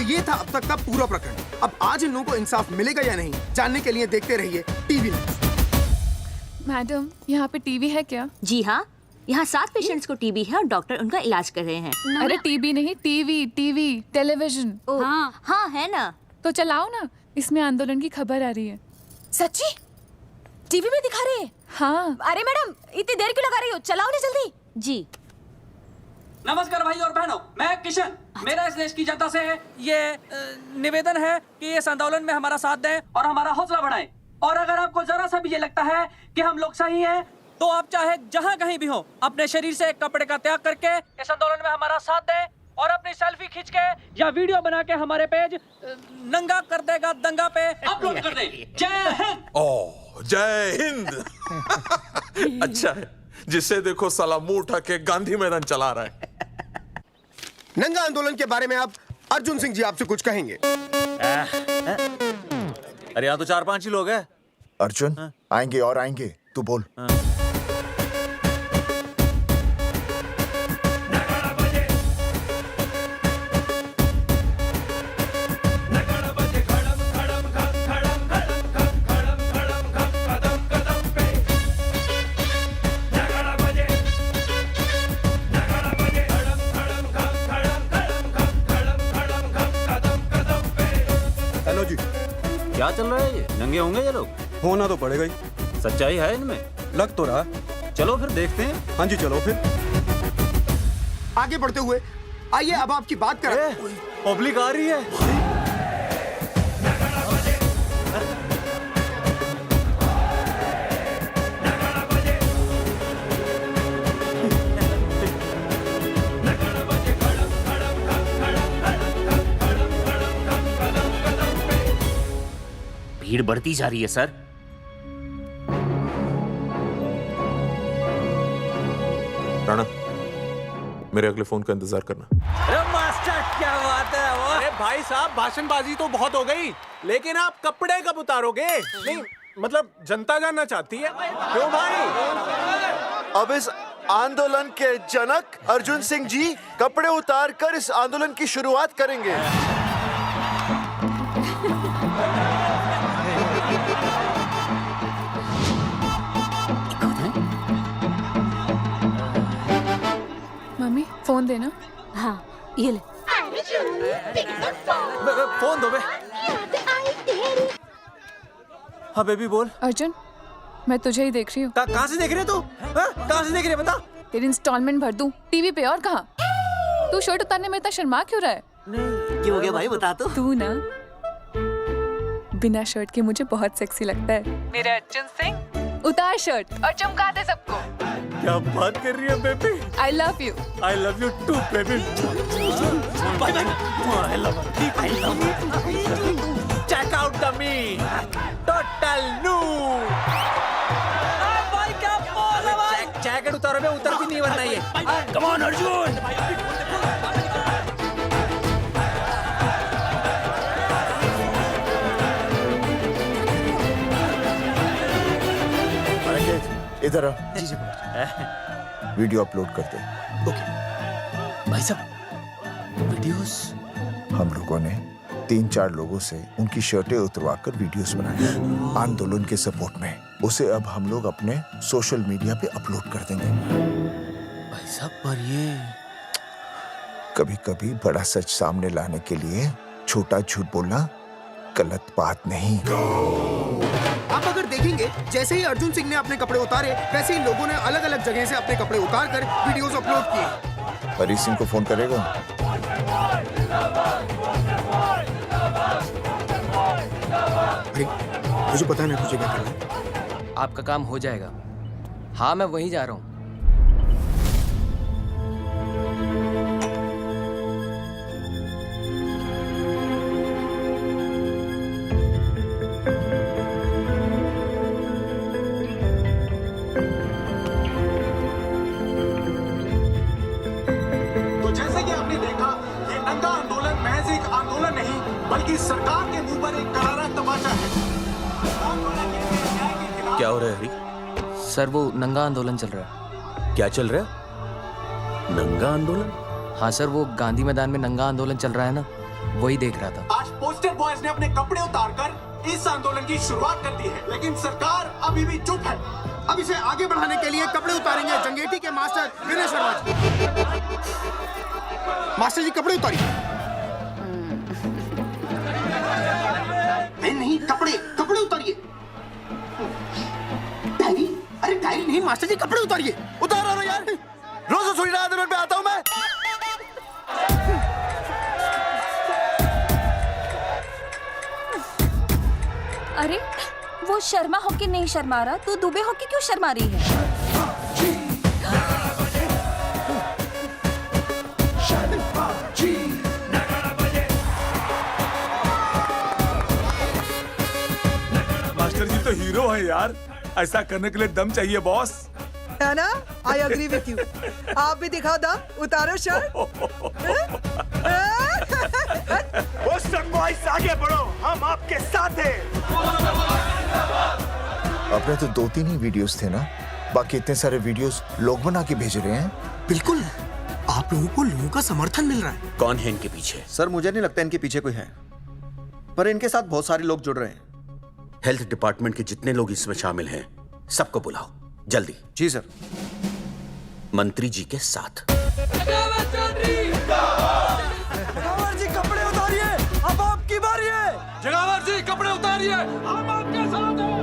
I: ये था अब तक का पूरा प्रकरण। अब आज इन लोगों को इंसाफ मिलेगा या नहीं, जानने के लिए देखते रहिए टीवी न्यूज़।
D: मैडम, यहाँ पे टीवी है क्या?
R: जी हाँ, यहाँ 7 पेशेंट्स को टीबी है और डॉक्टर उनका इलाज कर रहे हैं।
D: अरे टीबी नहीं, टीवी, टेलीविजन।
R: हाँ हाँ है ना।
D: तो चलाओ ना, इसमें आंदोलन की खबर आ रही है।
R: सच्ची? टीवी में दिखा रहे हैं?
D: हाँ।
R: अरे मैडम, इतनी देर क्यों लगा रही हो, चलाओ ना जल्दी। जी।
O: नमस्कार भाई और बहनों, मैं किशन। मेरा इस देश की जनता से ये निवेदन है कि इस आंदोलन में हमारा साथ दें और हमारा हौसला बढ़ाएं। और अगर आपको जरा सा भी ये लगता है कि हम लोग सही हैं, तो आप चाहे जहां कहीं भी हो, अपने शरीर से एक कपड़े का त्याग करके इस आंदोलन में हमारा साथ दें और अपनी सेल्फी खींच के या वीडियो बना के हमारे पेज नंगा कर देगा दंगा पे अपलोड कर दे। जय हिंद।
F: ओह जय हिंद। अच्छा है, जिसे देखो साला मुंह उठा के गांधी मैदान चला रहा है।
L: नंगा आंदोलन के बारे में आप अर्जुन सिंह जी आपसे कुछ कहेंगे।
E: अरे यहाँ तो 4-5 ही लोग हैं।
U: अर्जुन आएंगे और आएंगे, तू बोल।
W: हेलो जी,
E: क्या चल रहा है ये? नंगे होंगे ये लोग?
W: होना तो पड़ेगा ही।
E: सच्चाई है इनमें?
W: लग तो रहा।
E: चलो फिर देखते हैं।
W: हाँ जी चलो फिर।
L: आगे बढ़ते हुए आइए अब आपकी बात करें।
E: पब्लिक आ रही है।
M: भीड़ बढ़ती जा रही है सर।
F: राणा, मेरे अगले फोन का इंतजार करना।
P: अरे मास्टर क्या बात है वो? अरे भाई साहब भाषणबाजी तो बहुत हो गई, लेकिन आप कपड़े कब उतारोगे? नहीं मतलब जनता जानना चाहती है। क्यों भाई?
U: अब इस आंदोलन के जनक अर्जुन सिंह जी कपड़े उतार कर इस आंदोलन की शुरुआत करेंगे।
D: मम्मी फोन देना।
J: हाँ ये ले।
E: फोन दो बे। हाँ बेबी बोल।
D: अर्जुन मैं तुझे ही देख रही हूँ।
E: कहाँ से देख रहे तू? कहाँ से देख रहे बता?
D: तेरी इंस्टॉलमेंट भर दूं टीवी पे और कहाँ? तू शर्ट उतारने में इतना शर्मा क्यों रहा है?
M: क्यों हो गया भाई, बता तो।
D: तू ना बिना शर्ट के मुझे बहुत सेक्सी लगता है। मेरे अर्जुन सिंह उतार शर्ट और चमका दे सबको।
E: क्या बात कर रही है baby?
D: I love you.
E: I love you too baby. Bye bye. I love you. Check out the me total new.
O: भाई क्या बोल है भाई?
E: जैकेट उतारो बे, उतर भी नहीं वरना ये।
M: Come on Arjun.
U: इधर आ। वीडियो अपलोड करते।
E: भाई साहब वीडियोस
U: हम लोगों ने 3-4 लोगों से उनकी शर्टें उतरवाकर वीडियोस बनाए आंदोलन के सपोर्ट में। उसे अब हम लोग अपने सोशल मीडिया पे अपलोड कर देंगे।
E: भाई साहब पर ये
U: कभी कभी बड़ा सच सामने लाने के लिए छोटा झूठ बोलना गलत बात नहीं।
I: आप अगर देखेंगे जैसे ही अर्जुन सिंह ने अपने कपड़े उतारे वैसे ही लोगों ने अलग अलग जगह से अपने कपड़े उतार कर वीडियोस अपलोड किए।
U: हरी सिंह को फोन करेगा?
I: अरे मुझे पता है ना तुझे क्या करना है।
K: आपका काम हो जाएगा। हाँ मैं वहीं जा रहा हूँ।
P: तो जैसे कि आपने देखा, ये नंगा आंदोलन महज एक आंदोलन नहीं बल्कि सरकार के मुंह पर एक करारा तमाचा है।
H: क्या हो रहा है हरी?
K: सर वो नंगा आंदोलन चल रहा है।
H: क्या चल रहा है? नंगा आंदोलन?
K: हाँ सर वो गांधी मैदान में नंगा आंदोलन चल रहा है ना, वही देख रहा था।
P: आज पोस्टर बॉयज ने अपने कपड़े उतारकर इस आंदोलन की शुरुआत कर दी है, लेकिन सरकार अभी भी चुप है।
I: अब इसे आगे बढ़ाने के लिए कपड़े उतारेंगे जंगेटी के मास्टर विनय शर्मा जी। मास्टर जी कपड़े उतारिए। नहीं कपड़े कपड़े उतारिए। डायरी? अरे डायरी नहीं मास्टर जी, कपड़े उतारिए।
U: उतारो ना यार, रोज थोड़ी ना आंदोलन पे आता हूं मैं।
J: अरे वो शर्मा होके नहीं शर्मा रहा, तू दुबे होके क्यों शर्मा रही है?
N: तो हीरो है यार, ऐसा करने के लिए दम चाहिए बॉस।
S: है ना? I agree with you. आप भी दिखाओ दम, उतारो शर्ट।
U: बॉयज आगे बढ़ो, हम आपके साथ हैं। अपने तो 2-3 ही वीडियोस थे ना, बाकी इतने सारे वीडियोस लोग बना के भेज रहे हैं।
I: बिल्कुल, आप लोगों को लोगों का समर्थन मिल रहा है।
M: कौन है इनके पीछे?
W: सर मुझे नहीं लगता इनके पीछे कोई है, पर इनके साथ बहुत सारे लोग जुड़ रहे हैं।
M: हेल्थ डिपार्टमेंट के जितने लोग इसमें शामिल हैं, सबको बुलाओ जल्दी।
W: जी सर।
M: मंत्री जी के साथ।
K: जगावर जी कपड़े उतारिए, अब आपकी बारी है।
N: जगावर जी कपड़े उतारिए, हम आपके साथ हैं।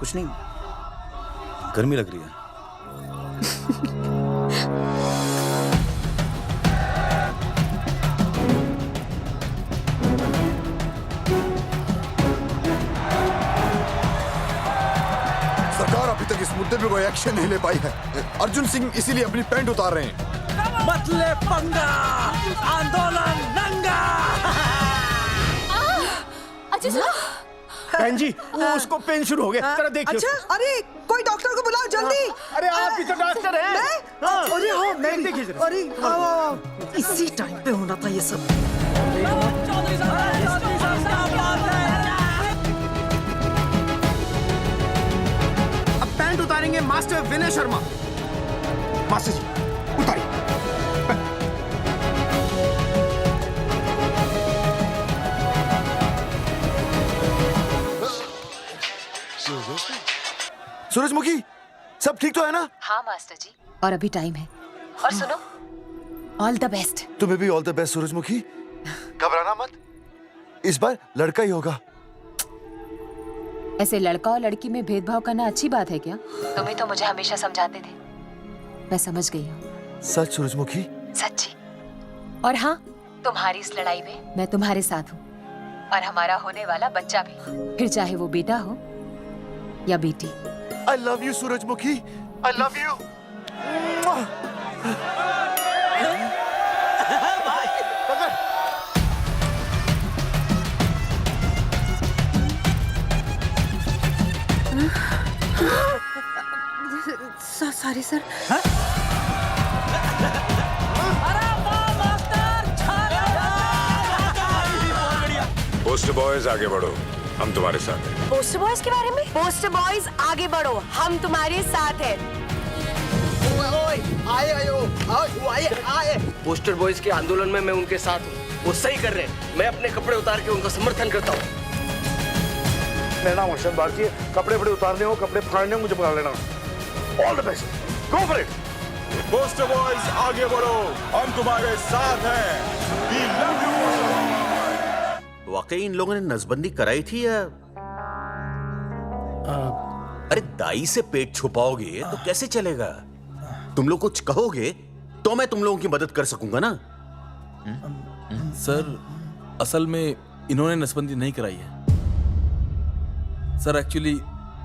H: कुछ नहीं, गर्मी लग रही है।
Q: सरकार अभी तक इस मुद्दे पे कोई एक्शन नहीं ले पाई है। अर्जुन सिंह इसीलिए अपनी पैंट उतार रहे हैं।
K: मतले पंगा, आंदोलन नंगा।
L: बहन जी, वो उसको पेन शुरू हो गया, जरा देखिए।
S: अच्छा, अरे कोई डॉक्टर को बुलाओ जल्दी।
L: अरे आप ही तो डॉक्टर हैं।
S: अरे हाँ, मैं
L: देखिए जरा।
S: अरे इसी टाइम पे होना था ये सब।
I: अब पैंट उतारेंगे मास्टर विनय शर्मा। मास्टर जी उतारिए।
C: सूरजमुखी, सब ठीक तो है ना?
R: हाँ मास्टर जी, और अभी टाइम है। और सुनो, ऑल द बेस्ट।
C: तुम्हें भी ऑल द बेस्ट सूरजमुखी। घबराना मत, इस बार लड़का ही होगा।
R: ऐसे लड़का और लड़की में भेदभाव करना अच्छी बात है क्या? तुम ही तो मुझे हमेशा समझाते थे। मैं समझ गई हूँ।
C: सच सूरजमुखी?
R: सच्ची। और हाँ, तुम्हारी इस लड़ाई में मैं तुम्हारे साथ हूँ, और हमारा होने वाला बच्चा भी, फिर चाहे वो बेटा हो या बेटी।
C: I love you, सूरजमुखी। I love you.
S: Sorry sir.
T: Post boys आगे बढ़ो, हम तुम्हारे साथ हैं।
R: पोस्टर बॉयज के बारे में? पोस्टर बॉयज आगे बढ़ो, हम तुम्हारे साथ हैं।
X: आए। पोस्टर बॉयज के आंदोलन में मैं उनके साथ हूँ, वो सही कर रहे हैं। मैं अपने कपड़े उतार के उनका समर्थन करता हूँ।
G: मेरा नाम अर्शद भारती है। कपड़े उतारने हो, कपड़े फाड़ने हो, मुझे बुला लेना। All the best, go for it.
T: Post boys आगे बढ़ो, हम तुम्हारे साथ हैं। We love you.
M: वाकई इन लोगों ने नसबंदी कराई थी या? अरे दाई से पेट छुपाओगे तो कैसे चलेगा? तुम लोग कुछ कहोगे तो मैं तुम लोगों की मदद कर सकूंगा ना।
Y: सर, असल में इन्होंने नसबंदी नहीं कराई है सर। एक्चुअली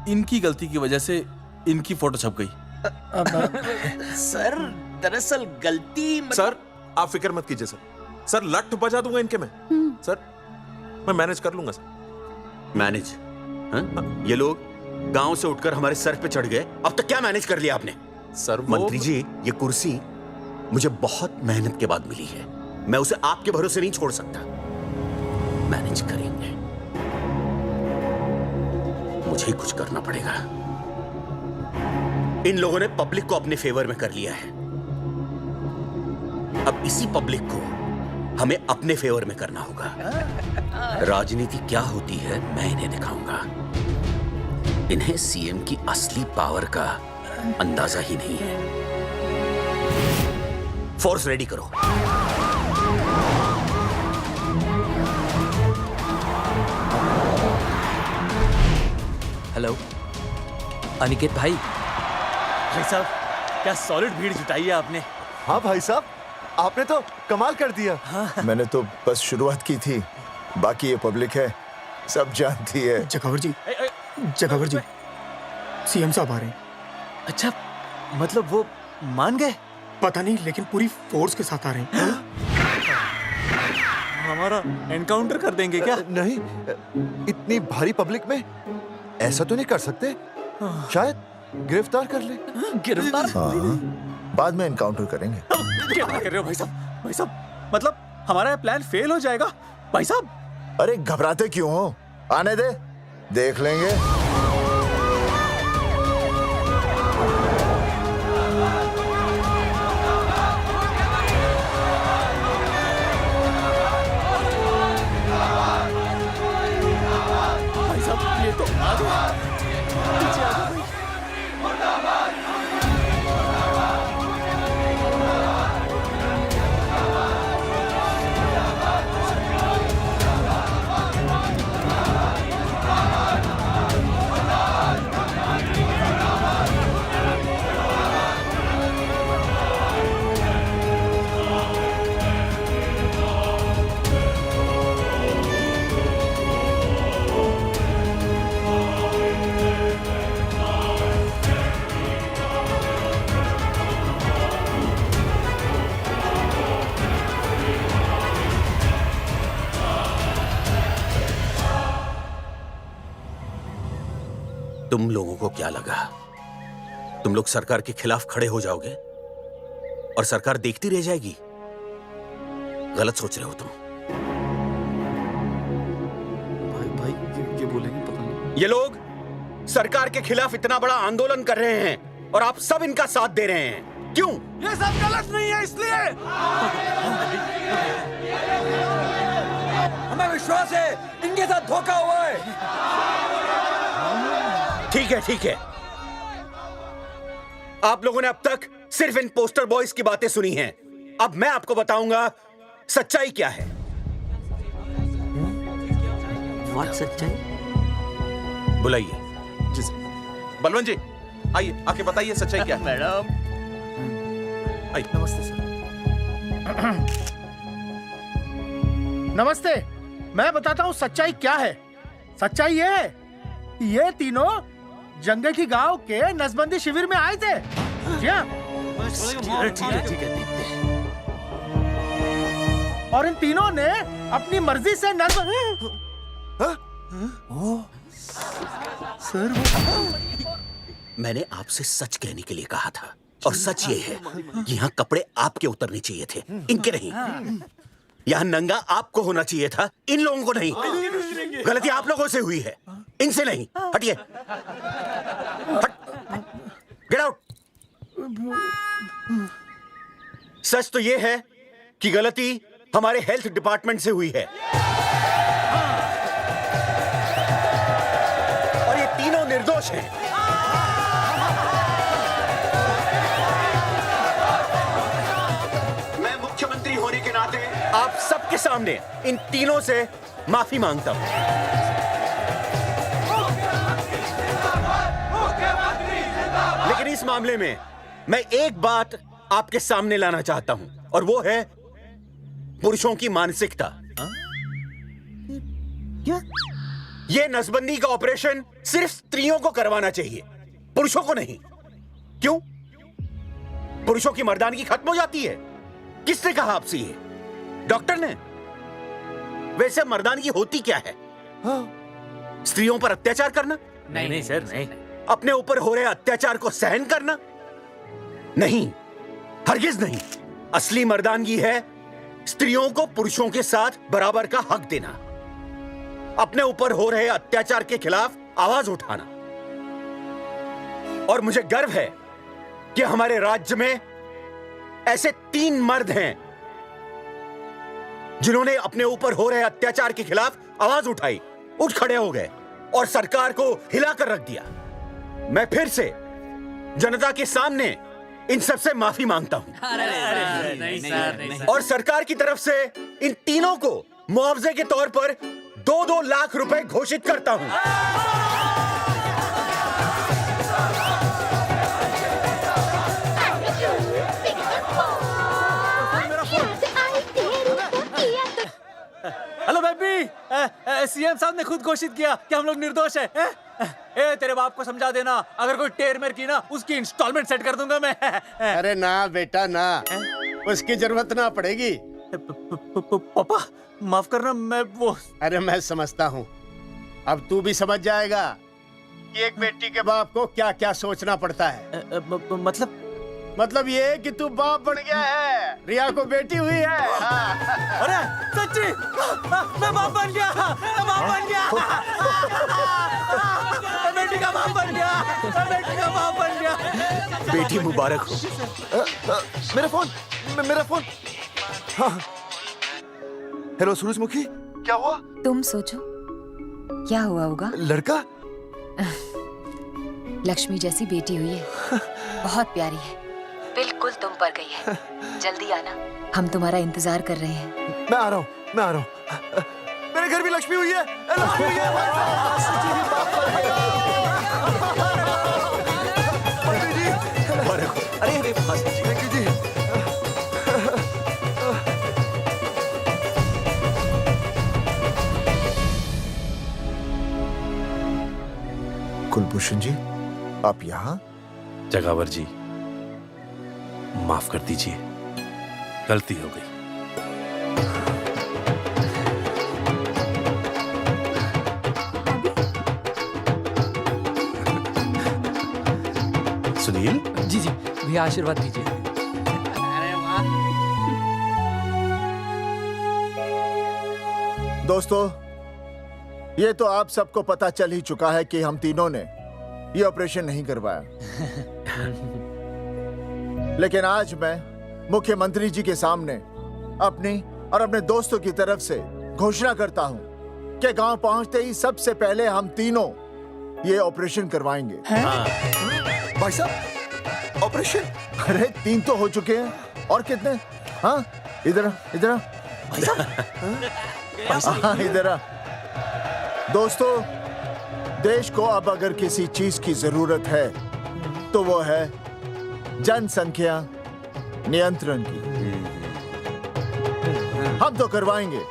Y: इनकी गलती की वजह से इनकी फोटो छप गई।
X: सर दरअसल गलती
F: सर आप फिक्र मत कीजिए सर। सर लट बजा दूंगा इनके में। सर मैं मैनेज कर लूंगा सर।
M: मैनेज? ये लोग गांव से उठकर हमारे सर पे चढ़ गए, अब तक क्या मैनेज कर लिया आपने?
F: सर
M: मंत्री जी, ये कुर्सी मुझे बहुत मेहनत के बाद मिली है, मैं उसे आपके भरोसे नहीं छोड़ सकता। मैनेज करेंगे, मुझे ही कुछ करना पड़ेगा। इन लोगों ने पब्लिक को अपने फेवर में कर लिया है। अब इसी पब्लिक को हमें अपने फेवर में करना होगा। राजनीति क्या होती है मैं इन्हें दिखाऊंगा। इन्हें सीएम की असली पावर का अंदाजा ही नहीं है। फोर्स रेडी करो।
K: हेलो अनिकेत भाई।
E: भाई साहब क्या सॉलिड भीड़ जुटाई है आपने।
C: हाँ भाई साहब, आपने तो कमाल कर दिया।
U: मैंने तो बस शुरुआत की थी, बाकी ये पब्लिक है, सब जानती है।
I: जगावर जी, जगावर जी, सीएम साहब आ रहे हैं।
E: अच्छा, मतलब वो मान गए?
I: पता नहीं, लेकिन पूरी फोर्स के साथ आ रहे हैं।
E: हमारा एनकाउंटर कर देंगे क्या?
C: नहीं, इतनी भारी पब्लिक में ऐसा तो नहीं कर सकते। शायद गिरफ्तार कर ले।
E: गिरफ्तार?
U: हाँ, बाद में एनकाउंटर करेंगे।
E: क्या कर रहे हो भाई साहब? भाई साहब मतलब हमारा प्लान फेल हो जाएगा भाई साहब।
U: अरे घबराते क्यों हो, आने दे, देख लेंगे।
E: भाई साहब ये तो आ गए। पीछे आ जाओ भाई।
M: तुम लोगों को क्या लगा तुम लोग सरकार के खिलाफ खड़े हो जाओगे और सरकार देखती रह जाएगी? गलत सोच रहे हो तुम।
G: भाई ये बोलेंगे पता नहीं।
M: ये लोग सरकार के खिलाफ इतना बड़ा आंदोलन कर रहे हैं और आप सब इनका साथ दे रहे हैं, क्यों?
N: ये सब गलत नहीं है, इसलिए
H: हमें विश्वास है इनके साथ धोखा हुआ है।
M: ठीक है, ठीक है। आप लोगों ने अब तक सिर्फ इन पोस्टर बॉयज की बातें सुनी हैं। अब मैं आपको बताऊंगा सच्चाई क्या है।
G: सच्चाई?
M: बुलाइए।
F: बलवंत जी आइए, आके बताइए सच्चाई क्या है।
E: मैडम
F: आइए।
E: नमस्ते सर।
L: नमस्ते, मैं बताता हूँ सच्चाई क्या है। सच्चाई ये है, ये तीनों जंगे की गांव के नसबंदी शिविर में आए थे। जी हाँ।
E: ठीक है।
L: और इन तीनों ने अपनी मर्जी से
M: सर मैंने आपसे सच कहने के लिए कहा था और सच ये है कि यहाँ कपड़े आपके उतरने चाहिए थे, इनके नहीं। यहाँ नंगा आपको होना चाहिए था, इन लोगों को नहीं। गलती आप लोगों से हुई है, इनसे नहीं। हटिए, गेट आउट। सच तो ये है कि गलती हमारे हेल्थ डिपार्टमेंट से हुई है और ये तीनों निर्दोष हैं। मैं मुख्यमंत्री होने के नाते आप सबके सामने इन तीनों से माफी मांगता हूं। लेकिन इस मामले में मैं एक बात आपके सामने लाना चाहता हूं और वो है पुरुषों की मानसिकता। क्या? ये नसबंदी का ऑपरेशन सिर्फ स्त्रियों को करवाना चाहिए, पुरुषों को नहीं। क्यों? पुरुषों की मर्दानगी खत्म हो जाती है? किसने कहा आपसे ये? डॉक्टर ने? वैसे मर्दानगी होती क्या है? स्त्रियों पर अत्याचार करना?
E: नहीं सर, नहीं।
M: अपने ऊपर हो रहे अत्याचार को सहन करना? नहीं, हरगिज नहीं। असली मर्दानगी है स्त्रियों को पुरुषों के साथ बराबर का हक देना, अपने ऊपर हो रहे अत्याचार के खिलाफ आवाज उठाना। और मुझे गर्व है कि हमारे राज्य में ऐसे 3 मर्द हैं जिन्होंने अपने ऊपर हो रहे अत्याचार के खिलाफ आवाज उठाई, उठ खड़े हो गए और सरकार को हिलाकर रख दिया। मैं फिर से जनता के सामने इन सबसे माफी मांगता हूं और सरकार की तरफ से इन तीनों को मुआवजे के तौर पर 2-2 लाख रुपए घोषित करता हूं।
E: हेलो बेबी, सीएम साहब ने खुद घोषित किया कि हम लोग निर्दोष हैं। ए तेरे बाप को समझा देना, अगर कोई टेर मेर की ना उसकी इंस्टॉलमेंट सेट कर दूंगा मैं।
L: अरे ना बेटा ना, उसकी जरूरत ना पड़ेगी।
E: पापा माफ करना, मैं वो।
L: अरे मैं समझता हूँ, अब तू भी समझ जाएगा कि एक बेटी के बाप को क्या क्या सोचना पड़ता है। मतलब ये कि तू बाप बन गया है, रिया को बेटी हुई है।
E: अरे सच्ची, मैं बाप बन गया, मैं बाप बन गया, मैं बेटी का बाप बन गया, मैं बेटी का बाप बन गया।
M: बेटी मुबारक हो।
C: मेरा फोन, मेरा फोन। हाँ। हेलो सूरजमुखी, क्या हुआ?
R: तुम सोचो क्या हुआ होगा।
C: लड़का?
R: लक्ष्मी जैसी बेटी हुई है, बहुत प्यारी है, बिल्कुल तुम पर गई है। जल्दी आना, हम तुम्हारा इंतजार कर रहे हैं।
C: मैं आ रहा हूँ, मैं आ रहा हूँ। मेरे घर भी लक्ष्मी हुई है, लक्ष्मी हुई है।
M: अरे अरे
C: जी। कुलभूषण जी, आप यहाँ?
A: जगावर जी, माफ कर दीजिए, गलती हो गई। सुनील
K: जी जी भैया, आशीर्वाद दीजिए।
U: दोस्तों, ये तो आप सबको पता चल ही चुका है कि हम तीनों ने ये ऑपरेशन नहीं करवाया। लेकिन आज मैं मुख्यमंत्री जी के सामने अपनी और अपने दोस्तों की तरफ से घोषणा करता हूं कि गांव पहुंचते ही सबसे पहले हम तीनों ये ऑपरेशन करवाएंगे।
C: भाई साहब, ऑपरेशन?
U: अरे 3 तो हो चुके हैं, और कितने? हाँ, इधर इधर हाँ, इधर। दोस्तों, देश को अब अगर किसी चीज की जरूरत है तो वो है जनसंख्या नियंत्रण की। हम तो करवाएंगे,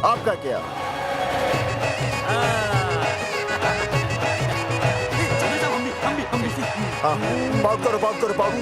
U: आपका क्या? हाँ, पाउट करो, पाउट करो, पाउट।